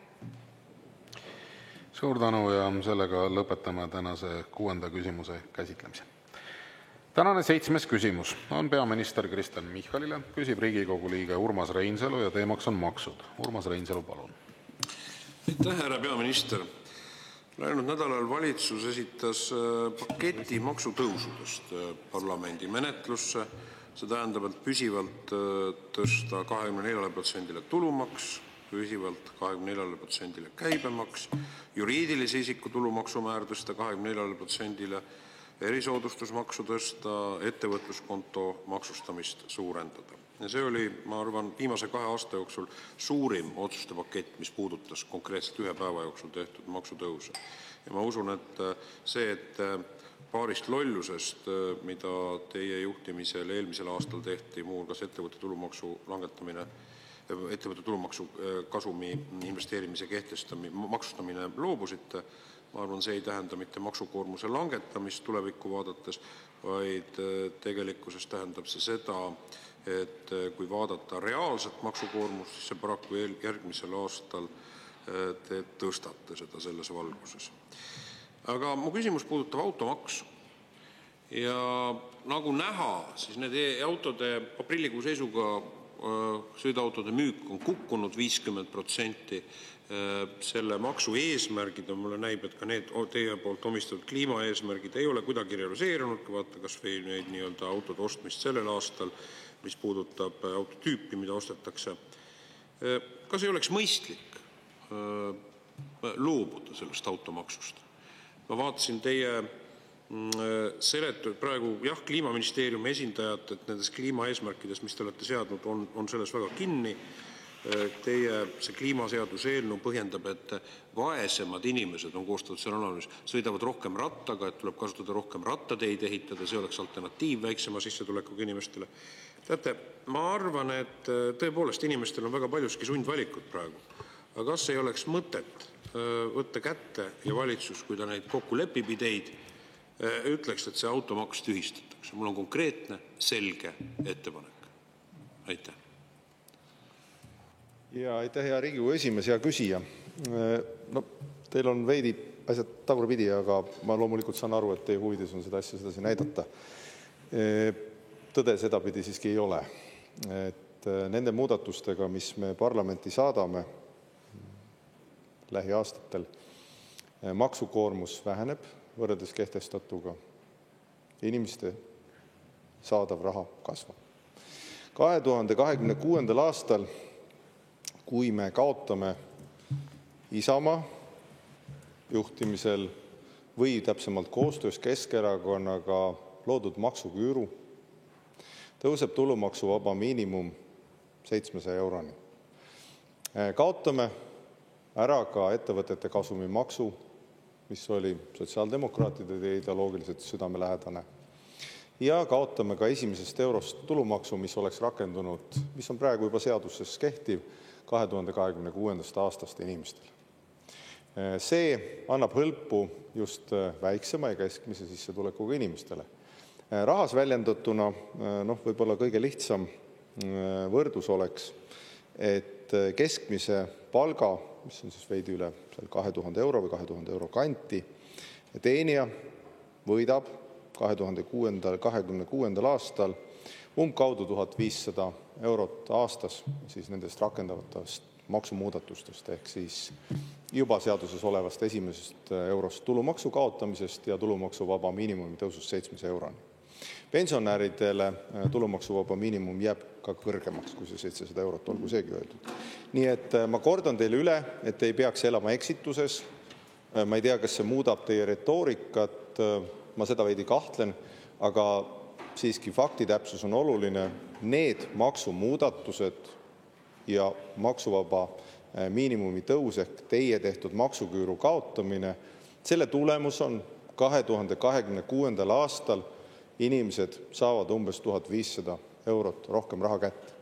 Suur tänu ja sellega lõpetame tänase 6. küsimuse käsitlemise. Tänane 7. küsimus on peaminister Kristen Michalile, küsib Riigikogu liige Urmas Reinsalu ja teemaks on maksud. Urmas Reinsalu, palun. Aitäh, härra peaminister! Läinud nädalal valitsus esitas paketi maksutõusudest parlamendi menetlusse. See tähendab, et püsivalt tõsta 24% tulumaks, püsivalt 24% käibemaks, juriidilise isiku tulumaksumäär tõsta 24%, erisoodustusmaksu tõsta, ettevõtluskonto maksustamist suurendada. Ja see oli, ma arvan, viimase 2 aasta jooksul suurim otsuste pakett, mis puudutas konkreetselt 1 päeva jooksul tehtud maksutõuse. Ja ma usun, et see, et paarist lollusest, mida teie juhtimisel eelmisel aastal tehti, muu hulgas ettevõtte tulumaksu langetamine, ettevõtte tulumaksu kasumi investeerimise maksustamine loobusite, ma arvan, see ei tähenda mitte maksukoormuse langetamist tulevikku vaadates, vaid tegelikkuses tähendab see seda, et kui vaadata reaalset maksukoormust, siis see paraku järgmisel aastal te tõstate seda selles valguses. Aga mu küsimus puudutab automaksu. Ja nagu näha, siis need autode aprillikuu seisuga sõiduautode müük on kukkunud 50%. Selle maksu eesmärgid on, mulle näib, et ka need teie poolt omistatud kliimaeesmärgid ei ole kuidagi realiseerunud, kui vaata kas või neid nii-öelda autode ostmist sellel aastal, mis puudutab autotüüpi, mida ostetakse. Kas ei oleks mõistlik loobuda sellest automaksust? Ma vaatasin teie praegu kliimaministeeriumi esindajad, et nendes kliimaeesmärkides, mis te olete seadnud, on selles väga kinni. Teie see kliimaseaduse eelnõu põhjendab, et vaesemad inimesed on koostatud selle analüüs, sõidavad rohkem rattaga, et tuleb kasutada rohkem rattateid ehitada, see oleks alternatiiv väiksema sissetulekuga inimestele. Teate, ma arvan, et tõepoolest inimestel on väga paljuski sundvalikud praegu. Aga kas ei oleks mõtet võtta kätte ja valitsus, kui ta neid kokku lepib ideid, ütleks, et see automaks tühistatakse? Mul on konkreetne, selge ettepanek. Aitäh. Ja aitäh, hea Riigikogu esimees, hea küsija. No, teil on veidi asjad tagurpidi, aga ma loomulikult saan aru, et teie huvides on seda asja sedasi näidata. Tõde sedapidi siiski ei ole. Et nende muudatustega, mis me parlamenti saadame lähiaastatel, maksukoormus väheneb võrreldes kehtestatuga. Inimeste saadav raha kasvab. 2026. aastal, kui me kaotame Isamaa juhtimisel või täpsemalt koostöös Keskerakonnaga loodud maksuküüru, tõuseb tulumaksuvaba miinimum 700 euroni. Kaotame ära ka ettevõtete kasumimaksu, mis oli sotsiaaldemokraatide ideoloogiliselt südamelähedane. Ja kaotame ka esimesest eurost tulumaksu, mis oleks rakendunud, mis on praegu juba seaduses kehtiv 2026. aastast inimestele. See annab hõlpu just väiksema ja keskmise sissetulekuga inimestele. Rahas väljendatuna, võib-olla kõige lihtsam võrdlus oleks, et keskmise palga, mis on siis veidi üle 2000 euro või 2000 euro kanti, teenija võidab 2026. aastal umbkaudu 1500 eurot aastas siis nendest rakendavatavast maksumuudatustest ehk siis juba seaduses olevast esimesest eurost tulumaksu kaotamisest ja tulumaksuvaba miinimumi tõusust 700 euroni. Pensionäridele tulumaksuvaba miinimum jääb ka kõrgemaks kui see 700 eurot, olgu seegi öeldud. Nii et ma kordan teile üle, et ei peaks elama eksituses. Ma ei tea, kas see muudab teie retoorikat, ma seda veidi kahtlen, aga siiski faktitäpsus on oluline. Need maksumuudatused ja maksuvaba miinimumi tõus ehk teie tehtud maksuküüru kaotamine, selle tulemus on 2026. aastal inimesed saavad umbes 1500 eurot rohkem raha kätte.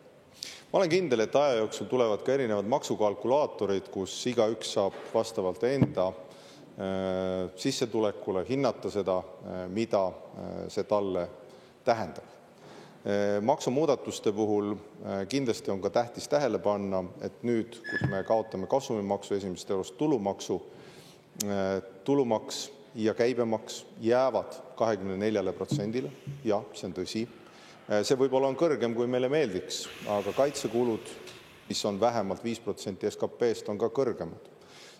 Ma olen kindel, et aja jooksul tulevad ka erinevad maksukalkulaatorid, kus igaüks saab vastavalt enda sissetulekule hinnata seda, mida see talle tähendab. Maksumuudatuste puhul kindlasti on ka tähtis tähele panna, et nüüd, kus me kaotame kasumimaksu esimesest eurost tulumaksu, tulumaks ja käibemaks jäävad 24%-le. Ja, see on tõsi. See võib-olla on kõrgem, kui meile meeldiks, aga kaitsekulud, mis on vähemalt 5% SKP-st, on ka kõrgemad.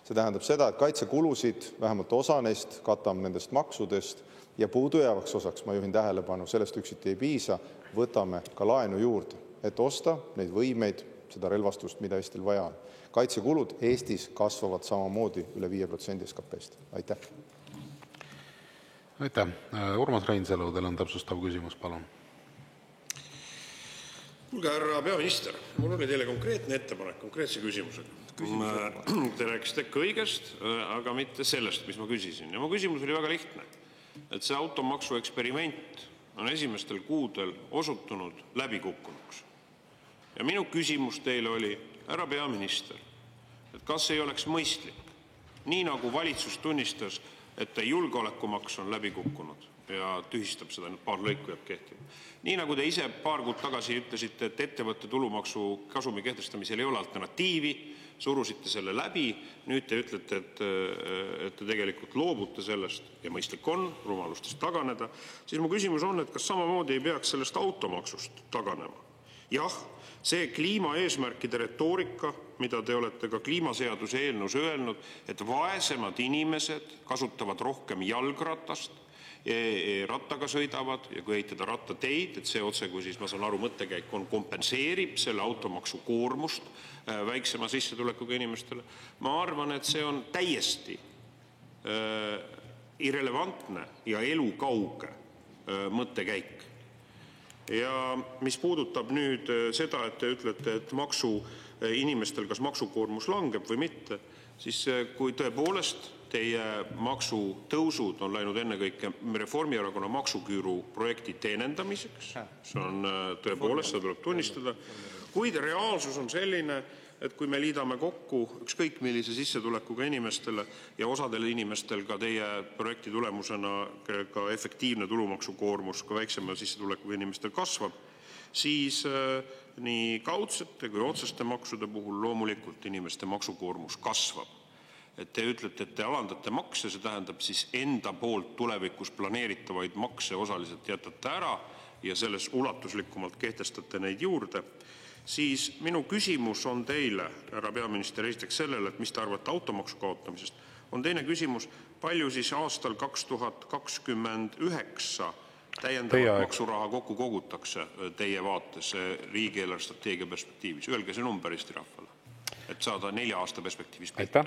See tähendab seda, et kaitsekulusid, vähemalt osa neist, katame nendest maksudest ja puudujäävaks osaks, ma juhin tähelepanu, sellest üksiti ei piisa, võtame ka laenu juurde, et osta neid võimeid, seda relvastust, mida Eestil vaja on. Kaitsekulud Eestis kasvavad samamoodi üle 5% SKP-st. Aitäh. Aitäh. Urmas Reinsalu, teil on täpsustav küsimus, palun. Kuulge, härra peaminister, mul oli teile konkreetne ettepanek, konkreetse küsimusega. Te rääkisite kõigest, aga mitte sellest, mis ma küsisin. Ja mu küsimus oli väga lihtne, et see automaksu eksperiment on esimestel kuudel osutunud läbikukkunuks. Ja minu küsimus teile oli, härra peaminister, et kas ei oleks mõistlik, nii nagu valitsus tunnistas, et julgeolekumaks on läbikukkunud ja tühistab seda, nüüd paar lõiku jääb kehtima. Nii nagu te ise paar kuud tagasi ütlesite, et ettevõtte tulumaksu kasumi kehtestamisel ei ole alternatiivi, surusite selle läbi, nüüd te ütlete, et te tegelikult loobute sellest ja mõistlik on rumalustest taganeda, siis mu küsimus on, et kas samamoodi ei peaks sellest automaksust taganema. Jah, see kliimaeesmärkide retoorika, mida te olete ka kliimaseaduse eelnõus öelnud, et vaesemad inimesed kasutavad rohkem jalgratast, rattaga sõidavad ja kui ehitada rattateid, et see otse, kui siis ma saan aru, mõttekäik on, kompenseerib selle automaksu koormust väiksema sissetulekuga inimestele. Ma arvan, et see on täiesti irrelevantne ja elukauge mõttekäik. Ja mis puudutab nüüd seda, et te ütlete, et inimestel kas maksukoormus langeb või mitte, siis kui tõepoolest teie maksutõusud on läinud ennekõike Reformierakonna maksuküüru projekti teenendamiseks, see on tõepoolest, seda tuleb tunnistada, kuid reaalsus on selline, et kui me liidame kokku ükskõik millise sissetulekuga inimestele ja osadel inimestel ka teie projekti tulemusena ka efektiivne tulumaksukoormus ka väiksema sissetulekuga inimestel kasvab, siis nii kaudsete kui otseste maksude puhul loomulikult inimeste maksukoormus kasvab. Et te ütlete, et te alandate makse, see tähendab siis enda poolt tulevikus planeeritavaid makse osaliselt jätate ära ja selles ulatuslikumalt kehtestate neid juurde. Siis minu küsimus on teile, härra peaminister, esiteks sellele, et mis te arvate automaksu kaotamisest, on teine küsimus, palju siis aastal 2029 täiendavat maksuraha kokku kogutakse teie vaates riigieelarve strateegia perspektiivis? Öelge see number Eesti rahvale, et saada 4 aasta perspektiivis. Aitäh.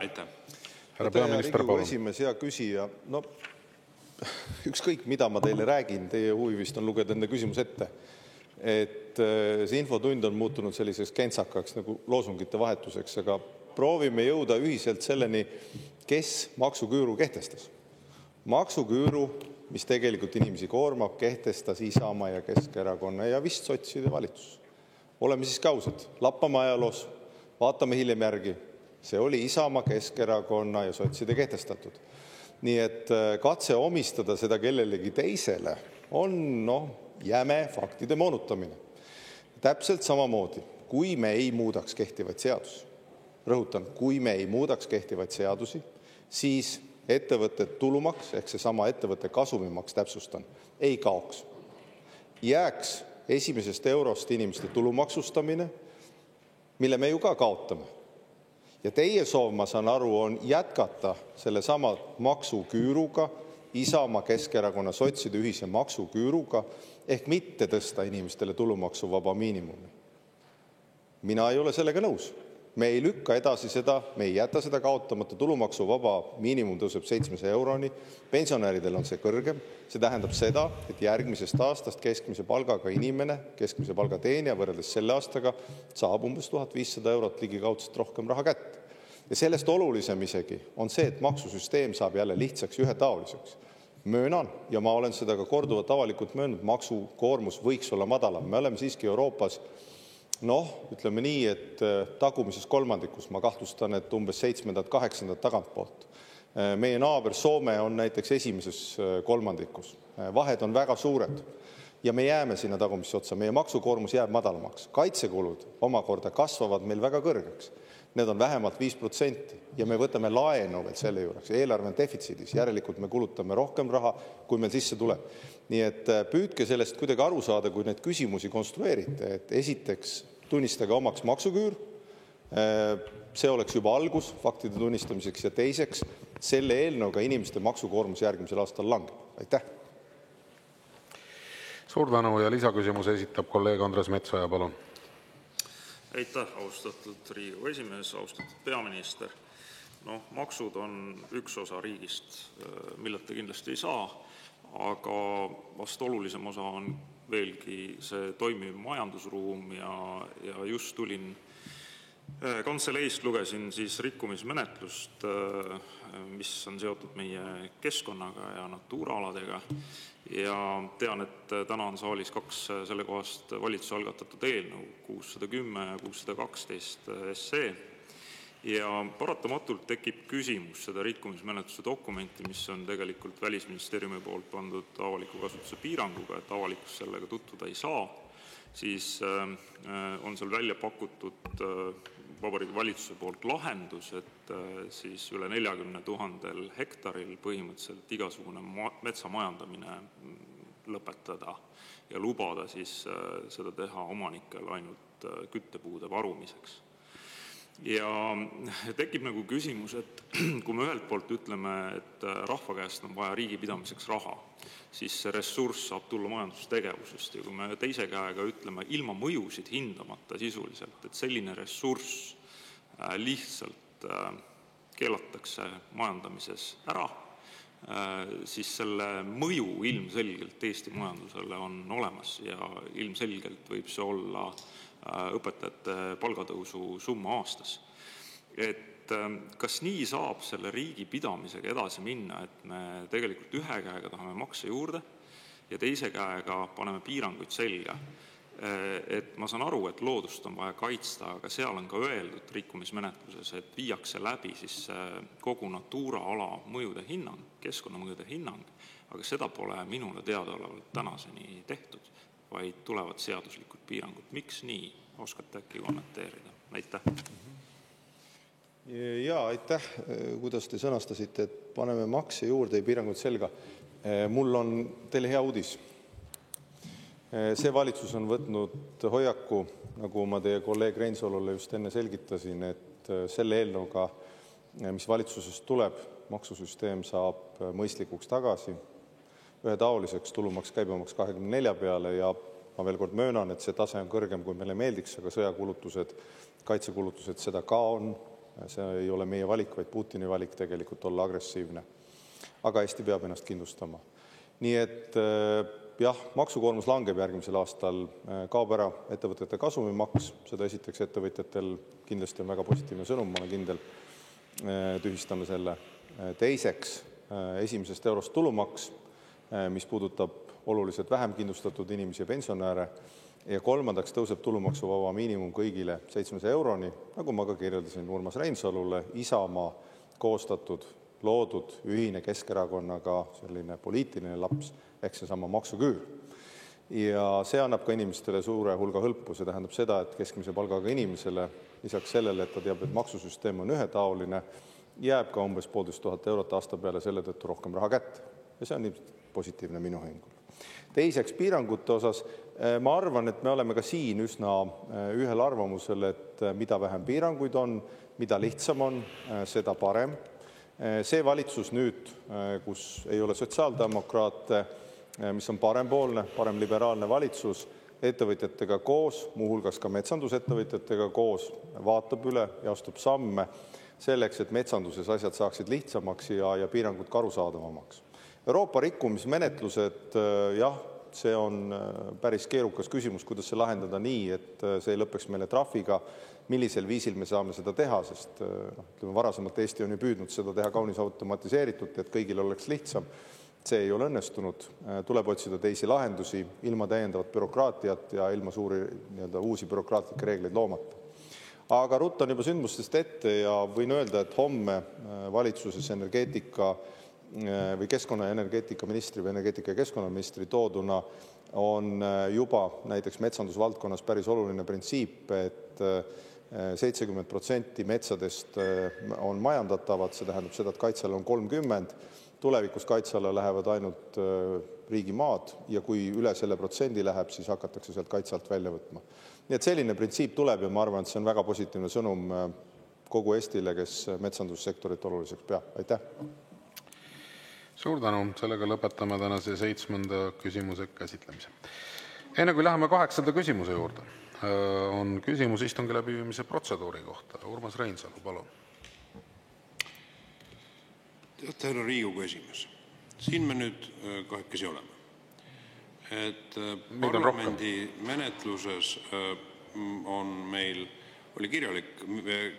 Härra peaminister, palun. Esimees, hea küsija. No, ükskõik, mida ma teile räägin, teie huvi vist on lugeda enda küsimus ette. Et see infotund on muutunud selliseks kentsakaks nagu loosungite vahetuseks, aga proovime jõuda ühiselt selleni, kes maksuküüru kehtestas. Maksuküüru, mis tegelikult inimesi koormab, kehtestas Isamaa ja Keskerakonna ja vist sotside valitsus. Oleme siis kausad, lappame ajaloos, vaatame hiljem järgi. See oli Isamaa, Keskerakonna ja sotside kehtestatud. Nii et katse omistada seda kellelegi teisele on jäme faktide moonutamine. Täpselt samamoodi, kui me ei muudaks kehtivaid seadusi, rõhutan, kui me ei muudaks kehtivaid seadusi, siis ettevõtte tulumaks ehk seesama ettevõtte kasumimaks, täpsustan, ei kaoks. Jääks esimesest eurost inimeste tulumaksustamine, mille me ju ka kaotame. Ja teie soov, ma saan aru, on jätkata selle sama maksuküüruga, Isamaa, Keskerakonna, sotside ühise maksuküüruga, ehk mitte tõsta inimestele tulumaksuvaba miinimumi. Mina ei ole sellega nõus. Me ei lükka edasi seda, me ei jäta seda kaotamata, tulumaksuvaba miinimum tõuseb 700 euroni, pensionäridel on see kõrgem, see tähendab seda, et järgmisest aastast keskmise palgaga inimene, keskmise palga teenija võrreldes selle aastaga saab umbes 1500 eurot ligikaudselt rohkem raha kätte. Ja sellest olulisem isegi on see, et maksusüsteem saab jälle lihtsaks ühetaoliseks. Möönan, ja ma olen seda ka korduvalt avalikult möönud, maksukoormus võiks olla madalam. Me oleme siiski Euroopas ütleme nii, et tagumises kolmandikus, ma kahtlustan, et umbes 7.–8. tagantpoolt. Meie naaber Soome on näiteks esimeses kolmandikus. Vahed on väga suured ja me jääme sinna tagumisse otsa. Meie maksukoormus jääb madalamaks. Kaitsekulud omakorda kasvavad meil väga kõrgeks. Need on vähemalt 5% ja me võtame laenu veel selle juures. Eelarve on defitsiidis, järelikult me kulutame rohkem raha, kui meil sisse tuleb. Nii et püüdke sellest kuidagi aru saada, kui neid küsimusi konstrueerite, et esiteks tunnistage omaks maksuküür, see oleks juba algus faktide tunnistamiseks ja teiseks selle eelnõuga inimeste maksukoormus järgmisel aastal langeb. Aitäh! Suur tänu ja lisaküsimuse esitab kolleeg Andres Metsoja, palun. Aitäh, austatud Riigikogu esimees, austatud peaminister. Maksud on üks osa riigist, milleta kindlasti ei saa, aga vast olulisem osa on veelgi see toimiv majandusruum ja just tulin kantseleist, lugesin siis rikkumismenetlust, mis on seotud meie keskkonnaga ja natuuraaladega ja tean, et täna on saalis 2 sellekohast valitsuse algatatud eelnõu 610 ja 612 SE ja paratamatult tekib küsimus seda rikkumismenetluse dokumenti, mis on tegelikult Välisministeeriumi poolt pandud avaliku kasutuse piiranguga, et avalikkus sellega tutvuda ei saa, siis on seal välja pakutud Vabariigi Valitsuse poolt lahendus, et siis üle 40 000 hektaril põhimõtteliselt igasugune metsamajandamine lõpetada ja lubada siis seda teha omanikel ainult küttepuude varumiseks. Ja tekib nagu küsimus, et kui me ühelt poolt ütleme, et rahva käest on vaja riigi pidamiseks raha, siis see ressurss saab tulla majandustegevusest ja kui me teise käega ütleme ilma mõjusid hindamata sisuliselt, et selline ressurss lihtsalt keelatakse majandamises ära, siis selle mõju ilmselgelt Eesti majandusele on olemas ja ilmselgelt võib see olla õpetajate palgatõusu summa aastas. Et kas nii saab selle riigi pidamisega edasi minna, et me tegelikult ühe käega tahame makse juurde ja teise käega paneme piiranguid selga? Et ma saan aru, et loodust on vaja kaitsta, aga seal on ka öeldud rikkumismenetluses, et viiakse läbi siis kogu Natura ala mõjude hinnang, keskkonnamõjude hinnang, aga seda pole minule teadaolevalt tänaseni tehtud, vaid tulevad seaduslikud piirangud. Miks nii? Oskate äkki kommenteerida? Aitäh! Jaa, aitäh! Kuidas te sõnastasite, et paneme makse juurde ja piirangud selga? Mul on teile hea uudis. See valitsus on võtnud hoiaku, nagu ma teie kolleeg Reinsalule just enne selgitasin, et selle eelnõuga, mis valitsusest tuleb, maksusüsteem saab mõistlikuks tagasi, ühetaoliseks tulumaks käibemaks 24 peale ja ma veel kord möönan, et see tase on kõrgem, kui meile meeldiks, aga sõjakulutused, kaitsekulutused seda ka on. See ei ole meie valik, vaid Putini valik tegelikult olla agressiivne. Aga Eesti peab ennast kindlustama. Nii et jah, maksukoormus langeb järgmisel aastal, kaob ära ettevõtete kasumimaks, seda esiteks ettevõtjatel kindlasti on väga positiivne sõnum, ma olen kindel, tühistame selle. Teiseks, esimesest eurost tulumaks, mis puudutab oluliselt vähem kindlustatud inimesi ja pensionääre, ja kolmandaks tõuseb tulumaksuvaba miinimum kõigile 700 euroni, nagu ma ka kirjeldasin Urmas Reinsalule, Isamaa koostatud, loodud ühine Keskerakonnaga selline poliitiline laps, ehk seesama maksuküür. Ja see annab ka inimestele suure hulga hõlpu, see tähendab seda, et keskmise palgaga inimesele, lisaks sellele, et ta teab, et maksusüsteem on ühetaoline, jääb ka umbes 1500 eurot aasta peale selle tõttu rohkem raha kätte. Ja see on positiivne minu hingul. Teiseks piirangute osas, ma arvan, et me oleme ka siin üsna ühel arvamusel, et mida vähem piiranguid on, mida lihtsam on, seda parem. See valitsus nüüd, kus ei ole sotsiaaldemokraate, mis on parempoolne, paremliberaalne valitsus, ettevõtjatega koos, muuhulgas ka metsandusettevõtjatega koos, vaatab üle ja astub samme selleks, et metsanduses asjad saaksid lihtsamaks ja piirangud ka arusaadavamaks. Euroopa rikkumismenetlused, jah, see on päris keerukas küsimus, kuidas see lahendada nii, et see ei lõpeks meile trahviga, millisel viisil me saame seda teha, sest varasemalt Eesti on ju püüdnud seda teha kaunis automatiseeritult, et kõigil oleks lihtsam. See ei ole õnnestunud, tuleb otsida teisi lahendusi, ilma täiendavat bürokraatiat ja ilma suuri uusi bürokraatlikke reegleid loomata. Aga ruttan juba sündmustest ette ja võin öelda, et homme valitsuses energeetika või keskkonna- ja energeetikaministri või energeetika- ja keskkonnaministri tooduna on juba näiteks metsandusvaldkonnas päris oluline printsiip, et 70% metsadest on majandatavad, see tähendab seda, et kaitseala on 30, tulevikus kaitseala lähevad ainult riigimaad ja kui üle selle protsendi läheb, siis hakatakse sealt kaitsealt välja võtma. Nii et selline printsiip tuleb ja ma arvan, et see on väga positiivne sõnum kogu Eestile, kes metsandussektorit oluliseks peab. Aitäh! Suur tänu, sellega lõpetame tänase 7. küsimuse käsitlemise. Enne kui läheme 8. küsimuse juurde, on küsimus istungi läbiviimise protseduuri kohta. Urmas Reinsalu, palun. Teate, härra Riigikogu esimees, siin me nüüd kahekesi oleme. Et parlamendi menetluses on meil, oli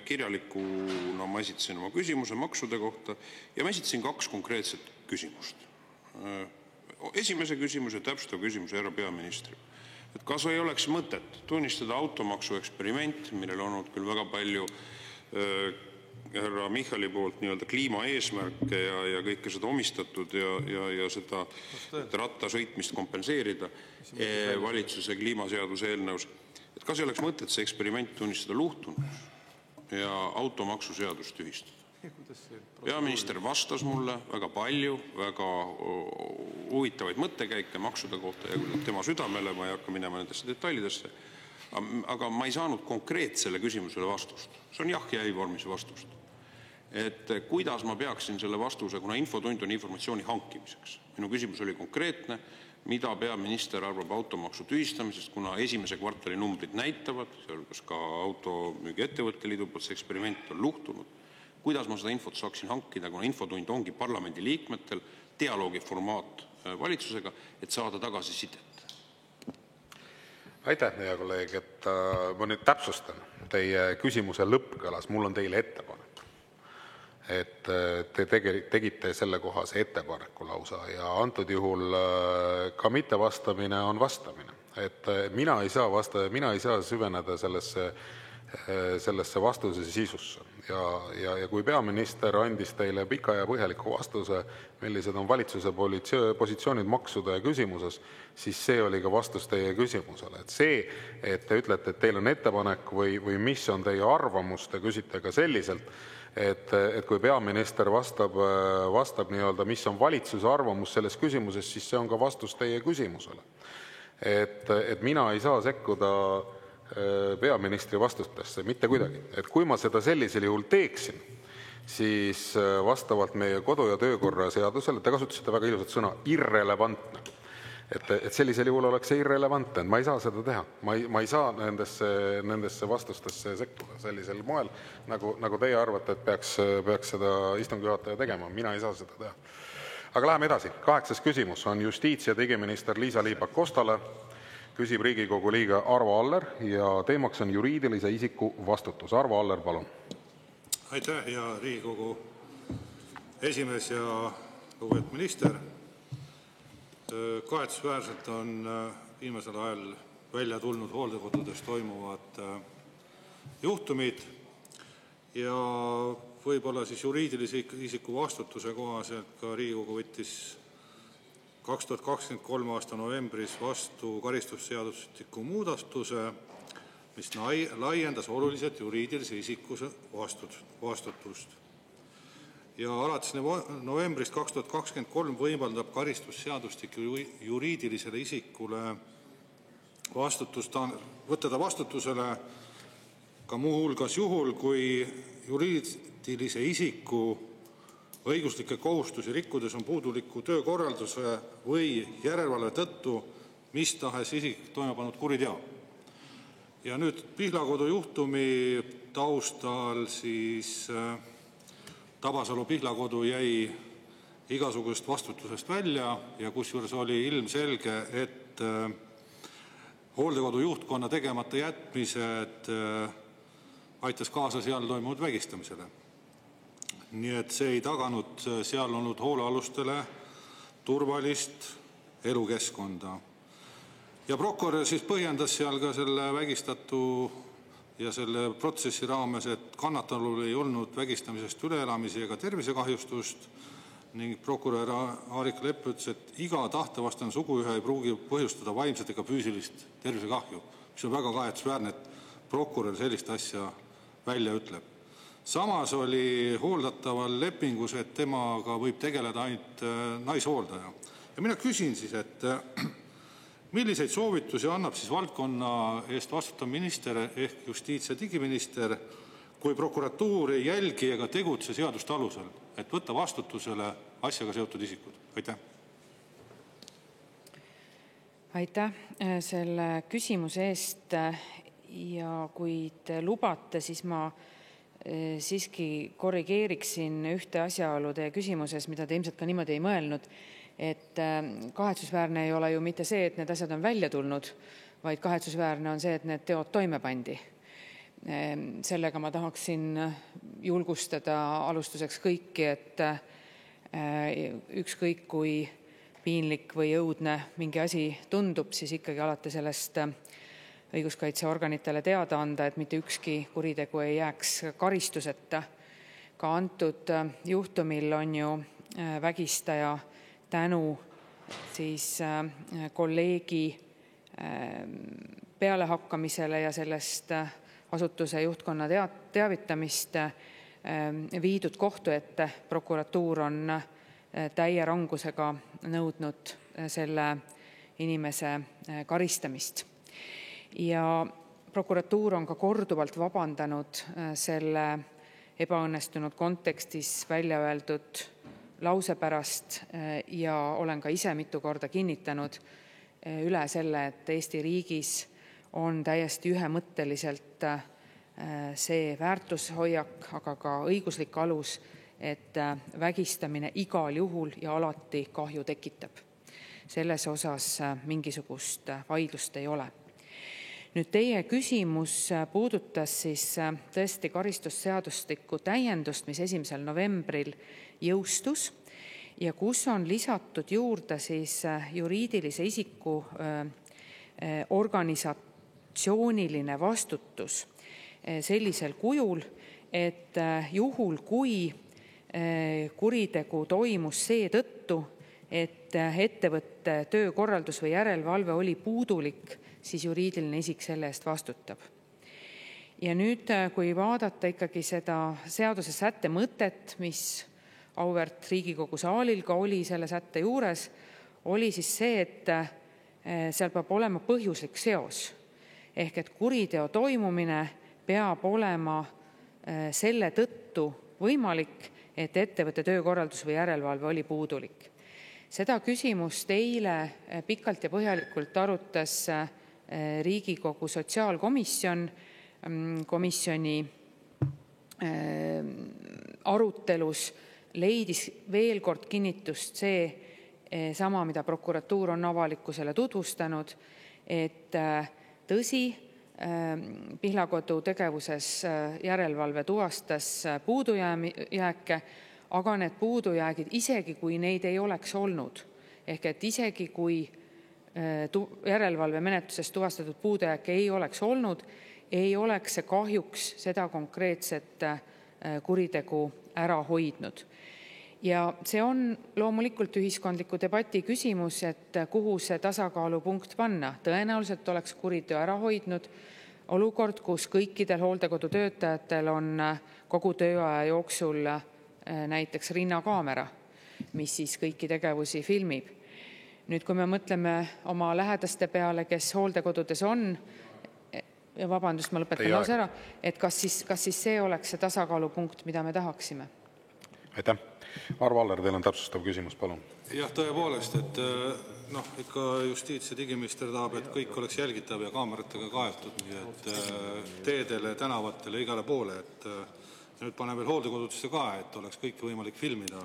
kirjalikuna ma esitasin oma küsimuse maksude kohta ja ma esitasin 2 konkreetset küsimust. Esimese küsimuse, täpsustav küsimus härra peaministrile. Et kas ei oleks mõtet tunnistada automaksu eksperiment, millel on olnud küll väga palju härra Michali poolt nii-öelda kliimaeesmärke ja kõike seda omistatud ja seda rattasõitmist kompenseerida valitsuse kliimaseaduse eelnõus. Et kas ei oleks mõtet see eksperiment tunnistada luhtunuks ja automaksuseadust tühistada? Peaminister vastas mulle väga palju, väga huvitavaid mõttekäike maksude kohta ja küll tema südamele, ma ei hakka minema nendesse detailidesse. Aga ma ei saanud konkreetsele küsimusele vastust. See on jah ja ei vormis vastust. Et kuidas ma peaksin selle vastuse, kuna infotund on informatsiooni hankimiseks. Minu küsimus oli konkreetne, mida peaminister arvab automaksu tühistamisest, kuna esimese kvartali numbrid näitavad, sealhulgas ka automüügiettevõtte liidu poolt see eksperiment on luhtunud. Kuidas ma seda infot saaksin hankida, kuna infotund ongi parlamendi liikmetel dialoogi formaat valitsusega, et saada tagasisidet? Aitäh, hea kolleeg, et ma nüüd täpsustan. Teie küsimuse lõpp kõlas, mul on teile ettepanek. Et te tegite selle kohase ettepaneku lausa ja antud juhul ka mittevastamine on vastamine. Et mina ei saa süveneda sellesse vastuse sisusse. Ja kui peaminister andis teile pika ja põhjaliku vastuse, millised on valitsuse positsioonid maksude küsimuses, siis see oli ka vastus teie küsimusele. Et see, et te ütlete, et teil on ettepanek või mis on teie arvamus, te küsite ka selliselt, et kui peaminister vastab nii-öelda, mis on valitsuse arvamus selles küsimuses, siis see on ka vastus teie küsimusele. Et mina ei saa sekkuda peaministri vastustesse mitte kuidagi. Et kui ma seda sellisel juhul teeksin, siis vastavalt meie kodu- ja töökorra seadusele, te kasutasite väga ilusat sõna, irrelevantne. Et sellisel juhul oleks see irrelevantne, ma ei saa seda teha. Ma ei saa nendesse vastustesse sekkuda sellisel moel, nagu teie arvate, et peaks seda istungi juhataja tegema. Mina ei saa seda teha. Aga läheme edasi. 8. küsimus on justiits- ja digiminister Liisa-Ly Pakostale. Küsib Riigikogu liige Arvo Aller ja teemaks on juriidilise isiku vastutus. Arvo Aller, palun. Aitäh, hea Riigikogu esimees ja lugupeetud minister. Kahetsusväärselt on viimasel ajal välja tulnud hooldekodudes toimuvad juhtumid ja võib-olla siis juriidilise isiku vastutuse kohaselt ka Riigikogu võttis 2023. aasta novembris vastu karistusseadustiku muudatuse, mis laiendas oluliselt juriidilise isiku vastutust. Ja alates novembrist 2023 võimaldab karistusseadustik juriidilisele isikule võtta vastutusele ka muuhulgas juhul, kui juriidilise isiku õiguslikke kohustusi rikkudes on puuduliku töökorralduse või järelevalve tõttu mis tahes isik toime pannud kuriteo. Ja nüüd Pihlakodu juhtumi taustal siis Tabasalu Pihlakodu jäi igasugusest vastutusest välja ja kusjuures oli ilmselge, et hooldekodu juhtkonna tegemata jätmised aitas kaasa seal toimunud vägistamisele. Nii et see ei taganud seal olnud hoolealustele turvalist elukeskkonda. Ja prokurör siis põhjendas seal ka selle vägistatu ja selle protsessi raames, et kannatanul ei olnud vägistamisest üleelamisi ega tervisekahjustust ning prokurör Aarik Lepp ütles, et iga tahtevastane suguühe ei pruugi põhjustada vaimset ega füüsilist tervisekahju, mis on väga kahetsusväärne, et prokurör sellist asja välja ütleb. Samas oli hooldataval lepingus, et temaga võib tegeleda ainult naishooldaja. Ja mina küsin siis, et milliseid soovitusi annab siis valdkonna eest vastutav minister ehk justiits- ja digiminister, kui prokuratuur ei jälgi ega tegutse seaduste alusel, et võtta vastutusele asjaga seotud isikud? Aitäh. Aitäh selle küsimuse eest ja kui te lubate, siis ma siiski korrigeeriksin ühte asjaolu teie küsimuses, mida te ilmselt ka niimoodi ei mõelnud, et kahetsusväärne ei ole ju mitte see, et need asjad on välja tulnud, vaid kahetsusväärne on see, et need teod toime pandi. Sellega ma tahaksin julgustada alustuseks kõiki, et ükskõik kui piinlik või õudne mingi asi tundub, siis ikkagi alati sellest õiguskaitseorganitele teada anda, et mitte ükski kuritegu ei jääks karistuseta. Ka antud juhtumil on ju vägistaja tänu siis kolleegi pealehakkamisele ja sellest asutuse juhtkonna teavitamist viidud kohtu ette. Prokuratuur on täie rangusega nõudnud selle inimese karistamist. Ja prokuratuur on ka korduvalt vabandanud selle ebaõnnestunud kontekstis välja öeldud lause pärast ja olen ka ise mitu korda kinnitanud üle selle, et Eesti riigis on täiesti ühemõtteliselt see väärtushoiak, aga ka õiguslik alus, et vägistamine igal juhul ja alati kahju tekitab. Selles osas mingisugust vaidlust ei ole. Nüüd teie küsimus puudutas siis tõesti karistusseadustiku täiendust, mis 1. novembril jõustus ja kus on lisatud juurde siis juriidilise isiku organisatsiooniline vastutus sellisel kujul, et juhul kui kuritegu toimus seetõttu, et ettevõtte töökorraldus või järelevalve oli puudulik, siis juriidiline isik selle eest vastutab. Ja nüüd, kui vaadata ikkagi seda seaduse sätte mõtet, mis auväärt Riigikogu saalil ka oli selle sätte juures, oli siis see, et seal peab olema põhjuslik seos. Ehk et kuriteo toimumine peab olema selle tõttu võimalik, et ettevõtte töökorraldus või järelevalve oli puudulik. Seda küsimust eile pikalt ja põhjalikult arutas Riigikogu sotsiaalkomisjon. Komisjoni arutelus leidis veel kord kinnitust see sama, mida prokuratuur on avalikkusele tutvustanud, et tõsi, Pihlakodu tegevuses järelevalve tuvastas puudujääke, aga need puudujäägid, isegi kui neid ei oleks olnud, ehk et isegi kui järelevalve menetluses tuvastatud puudujääke ei oleks olnud, ei oleks see kahjuks seda konkreetset kuritegu ära hoidnud. Ja see on loomulikult ühiskondliku debati küsimus, et kuhu see tasakaalupunkt panna. Tõenäoliselt oleks kuriteo ära hoidnud olukord, kus kõikidel hooldekodu töötajatel on kogu tööaja jooksul näiteks rinnakaamera, mis siis kõiki tegevusi filmib. Nüüd, kui me mõtleme oma lähedaste peale, kes hooldekodudes on, ja vabandust, ma lõpetan lause ära, et kas siis see oleks see tasakaalupunkt, mida me tahaksime? Aitäh. Arvo Aller, teil on täpsustav küsimus, palun. Jah, tõepoolest, et ikka justiits- ja digiminister tahab, et kõik oleks jälgitav ja kaameratega kaetud, nii et teedele, tänavatele, igale poole, et nüüd paneme veel hooldekodudesse ka, et oleks kõike võimalik filmida.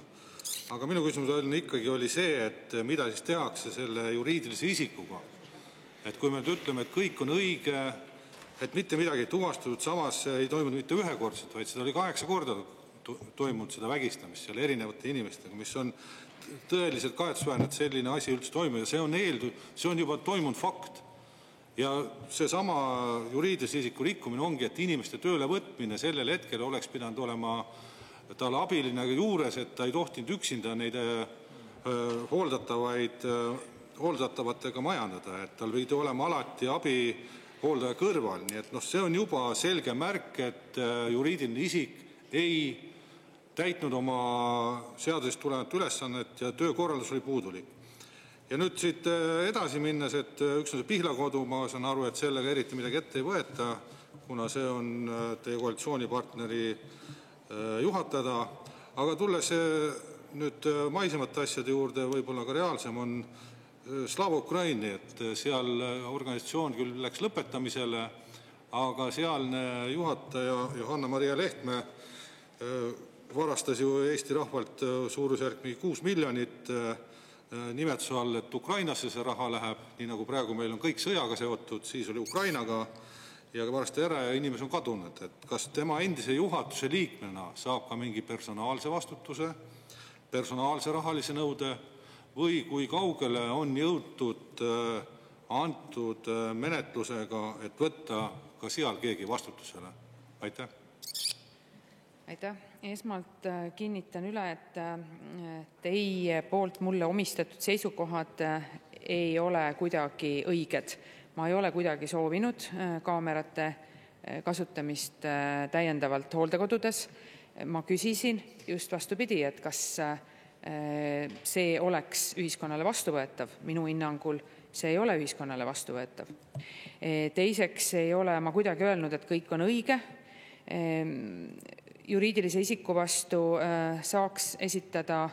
Aga minu küsimus ikkagi oli see, et mida siis tehakse selle juriidilise isikuga. Et kui me nüüd ütleme, et kõik on õige, et mitte midagi ei tuvastatud, samas ei toimunud mitte ühekordselt, vaid seda oli 8 korda toimunud seda vägistamist seal erinevate inimestega, mis on tõeliselt kahetsusväärne, et selline asi üldse toimub ja see on juba toimunud fakt. Ja seesama juriidilise isiku rikkumine ongi, et inimeste tööle võtmine sellel hetkel oleks pidanud olema tal abiline juures, et ta ei tohtinud üksinda neid hooldatavatega majandada, et tal pidi olema alati abi hooldaja kõrval. Nii et see on juba selge märk, et juriidiline isik ei täitnud oma seadusest tulevat ülesannet ja töökorraldus oli puudulik. Ja nüüd siit edasi minnes, et üks on see Pihlakodu, ma saan aru, et sellega eriti midagi ette ei võeta, kuna see on teie koalitsioonipartneri juhatada. Aga tulles nüüd maisemate asjade juurde, võib-olla ka reaalsem on Slava Ukraini, et seal organisatsioon küll läks lõpetamisele, aga sealne juhataja Johanna-Maria Lehtme varastas ju Eesti rahvalt suurusjärk 6 miljonit nimetuse all, et Ukrainasse see raha läheb, nii nagu praegu meil on kõik sõjaga seotud, siis oli Ukrainaga ja varasti ära ja inimesi on kadunud. Et kas tema endise juhatuse liikmena saab ka mingi personaalse vastutuse, personaalse rahalise nõude või kui kaugele on jõutud antud menetlusega, et võtta ka seal keegi vastutusele? Aitäh. Aitäh. Esmalt kinnitan üle, et teie poolt mulle omistatud seisukohad ei ole kuidagi õiged. Ma ei ole kuidagi soovinud kaamerate kasutamist täiendavalt hooldekodudes. Ma küsisin just vastupidi, et kas see oleks ühiskonnale vastuvõetav. Minu hinnangul see ei ole ühiskonnale vastuvõetav. Teiseks ei ole ma kuidagi öelnud, et kõik on õige. Juriidilise isiku vastu saaks esitada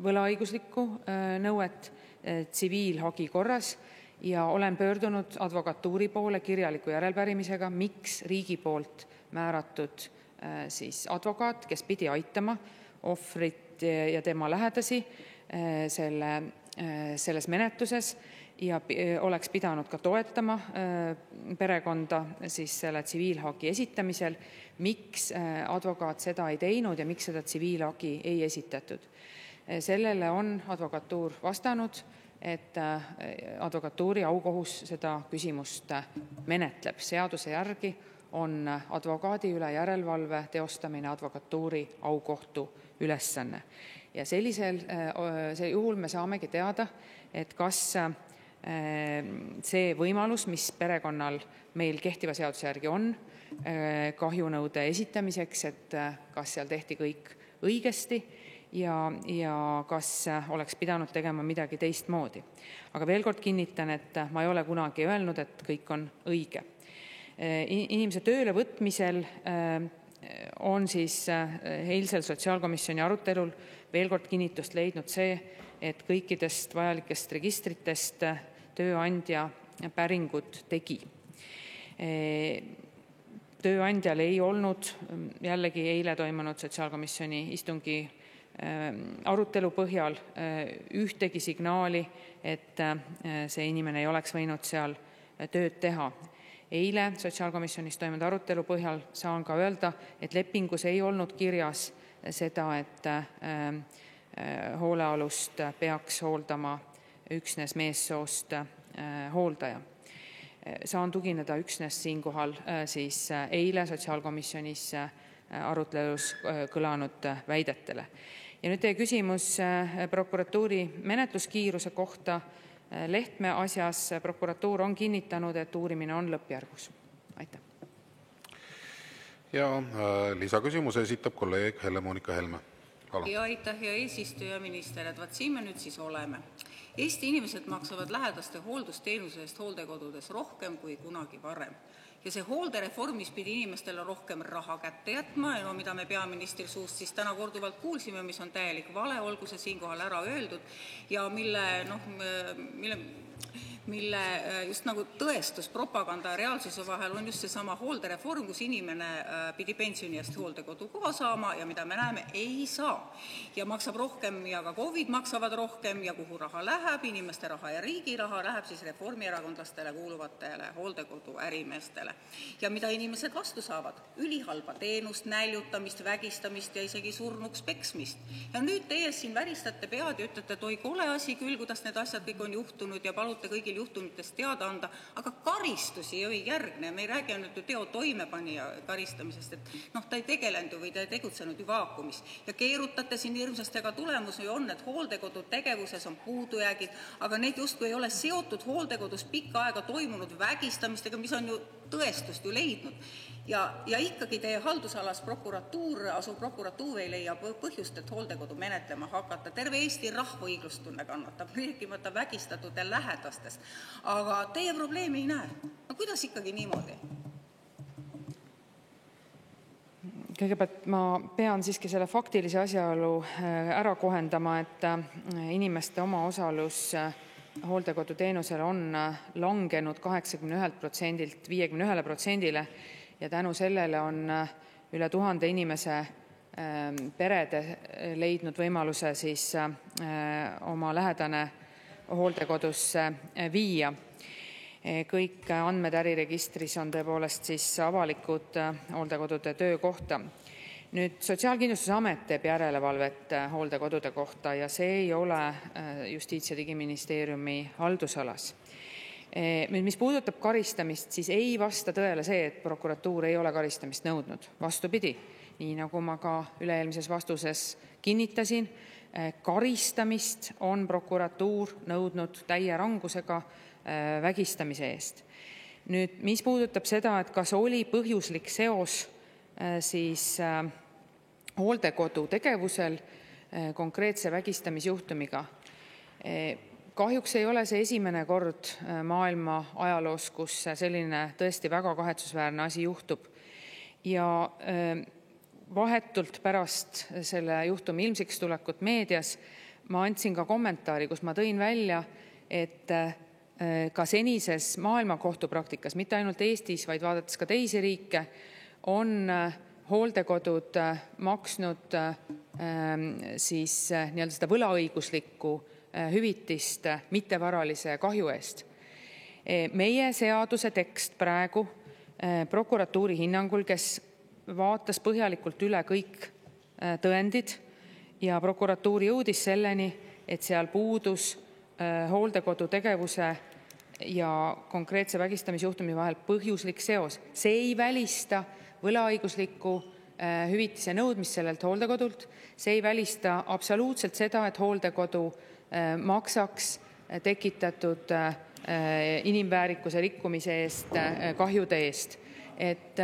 võlaõiguslikku nõuet tsiviilhagi korras ja olen pöördunud advokatuuri poole kirjaliku järelpärimisega, miks riigi poolt määratud siis advokaat, kes pidi aitama ohvrit ja tema lähedasi selles menetluses ja oleks pidanud ka toetama perekonda siis selle tsiviilhagi esitamisel, miks advokaat seda ei teinud ja miks seda tsiviilhagi ei esitatud. Sellele on advokatuur vastanud, et advokatuuri aukohus seda küsimust menetleb. Seaduse järgi on advokaadi üle järelevalve teostamine advokatuuri aukohtu ülesanne. Ja sellisel juhul me saamegi teada, et kas see võimalus, mis perekonnal meil kehtiva seaduse järgi on kahjunõude esitamiseks, et kas seal tehti kõik õigesti ja kas oleks pidanud tegema midagi teistmoodi. Aga veel kord kinnitan, et ma ei ole kunagi öelnud, et kõik on õige. Inimese tööle võtmisel on siis eilsel sotsiaalkomisjoni arutelul veel kord kinnitust leidnud see, et kõikidest vajalikest registritest tööandja päringud tegi. Tööandjal ei olnud jällegi eile toimunud sotsiaalkomisjoni istungi arutelu põhjal ühtegi signaali, et see inimene ei oleks võinud seal tööd teha. Eile sotsiaalkomisjonis toimunud arutelu põhjal saan ka öelda, et lepingus ei olnud kirjas seda, et hoolealust peaks hooldama üksnes meessoost hooldaja. Saan tugineda üksnes siinkohal siis eile sotsiaalkomisjonis arutelus kõlanud väidetele. Ja nüüd teie küsimus prokuratuuri menetluskiiruse kohta. Lehtme asjas prokuratuur on kinnitanud, et uurimine on lõppjärgus. Aitäh. Ja lisaküsimuse esitab kolleeg Helle-Moonika Helme. Ja aitäh, hea eesistuja, minister, et vaat siin me nüüd siis oleme. Eesti inimesed maksavad lähedaste hooldusteenuse eest hooldekodudes rohkem kui kunagi varem. Ja see hooldereform, mis pidi inimestele rohkem raha kätte jätma, ja mida me peaministri suust siis täna korduvalt kuulsime, mis on täielik vale, olgu see siinkohal ära öeldud, ja mille just nagu tõestus propaganda ja reaalsuse vahel on just seesama hooldereform, kus inimene pidi pensioni eest hooldekodukoha saama ja mida me näeme, ei saa. Ja maksab rohkem ja ka COVID maksavad rohkem ja kuhu raha läheb, inimeste raha ja riigi raha läheb siis reformierakondlastele kuuluvatele hooldekodu ärimeestele. Ja mida inimesed vastu saavad? Ülihalba teenust, näljutamist, vägistamist ja isegi surnuks peksmist. Ja nüüd teie siin väristate pead ja ütlete, et oi kole asi küll, kuidas need asjad kõik on juhtunud ja palute kõigil juhtumitest teada anda, aga karistusi ei järgne. Me ei räägi nüüd teo toimepanija karistamisest, et ta ei tegelenud või ta ei tegutsenud ju vaakumis. Ja keerutate siin hirmsasti, aga tulemus on, et hooldekodu tegevuses on puudujäägid, aga need justkui ei ole seotud hooldekodus pikka aega toimunud vägistamistega, mis on ju tõestust ju leidnud. Ja ikkagi teie haldusalas prokuratuur ei leia põhjust, et hooldekodu menetlema hakata. Terve Eesti rahva õiglustunne kannatab, rääkimata vägistatud ja lähedastest. Aga teie probleemi ei näe. No kuidas ikkagi niimoodi? Kõigepealt ma pean siiski selle faktilise asjaolu ära kohendama, et inimeste omaosalus hooldekodu teenusel on langenud 81%-lt 51%-le ja tänu sellele on üle 1000 inimese perede leidnud võimaluse siis oma lähedane hooldekodusse viia. Kõik andmed äriregistris on tõepoolest siis avalikud hooldekodude töö kohta. Nüüd Sotsiaalkindlustusamet teeb järelevalvet hooldekodude kohta ja see ei ole Justiits- ja Digiministeeriumi haldusalas. Mis puudutab karistamist, siis ei vasta tõele see, et prokuratuur ei ole karistamist nõudnud. Vastupidi, nii nagu ma ka üle-eelmises vastuses kinnitasin, karistamist on prokuratuur nõudnud täie rangusega vägistamise eest. Nüüd, mis puudutab seda, et kas oli põhjuslik seos siis hooldekodu tegevusel konkreetse vägistamisjuhtumiga. Kahjuks ei ole see esimene kord maailma ajaloos, kus selline tõesti väga kahetsusväärne asi juhtub. Ja vahetult pärast selle juhtumi ilmsiks tulekut meedias ma andsin ka kommentaari, kus ma tõin välja, et ka senises maailmakohtupraktikas, mitte ainult Eestis, vaid vaadates ka teisi riike, on hooldekodud maksnud siis nii-öelda seda võlaõiguslikku hüvitist mittevaralise kahju eest. Meie seaduse tekst praegu prokuratuuri hinnangul, kes vaatas põhjalikult üle kõik tõendid ja prokuratuur jõudis selleni, et seal puudus hooldekodu tegevuse ja konkreetse vägistamisjuhtumi vahel põhjuslik seos. See ei välista võlaõigusliku hüvitise nõudmist sellelt hooldekodult. See ei välista absoluutselt seda, et hooldekodu maksaks tekitatud inimväärikuse rikkumise eest, kahjude eest. Et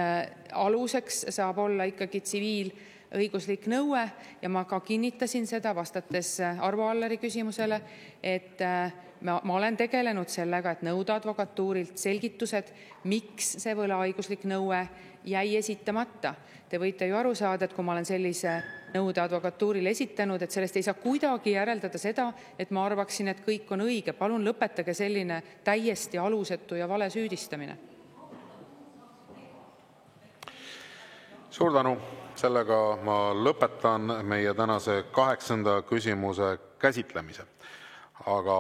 aluseks saab olla ikkagi tsiviilõiguslik nõue ja ma ka kinnitasin seda vastates Arvo Alleri küsimusele, et ma olen tegelenud sellega, et nõuda advokatuurilt selgitused, miks see võlaõiguslik nõue jäi esitamata. Te võite ju aru saada, et kui ma olen sellise nõude advokatuurile esitanud, et sellest ei saa kuidagi järeldada seda, et ma arvaksin, et kõik on õige. Palun lõpetage selline täiesti alusetu ja vale süüdistamine. Suur tänu. Sellega ma lõpetan meie tänase 8. küsimuse käsitlemise. Aga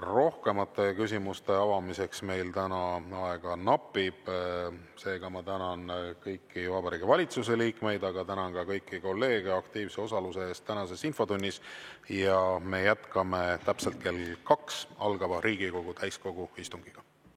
rohkemate küsimuste avamiseks meil täna aega napib. Seega ma tänan kõiki Vabariigi Valitsuse liikmeid, aga tänan ka kõiki kolleege aktiivse osaluse eest tänases infotunnis. Ja me jätkame täpselt kell 2 algava Riigikogu täiskogu istungiga.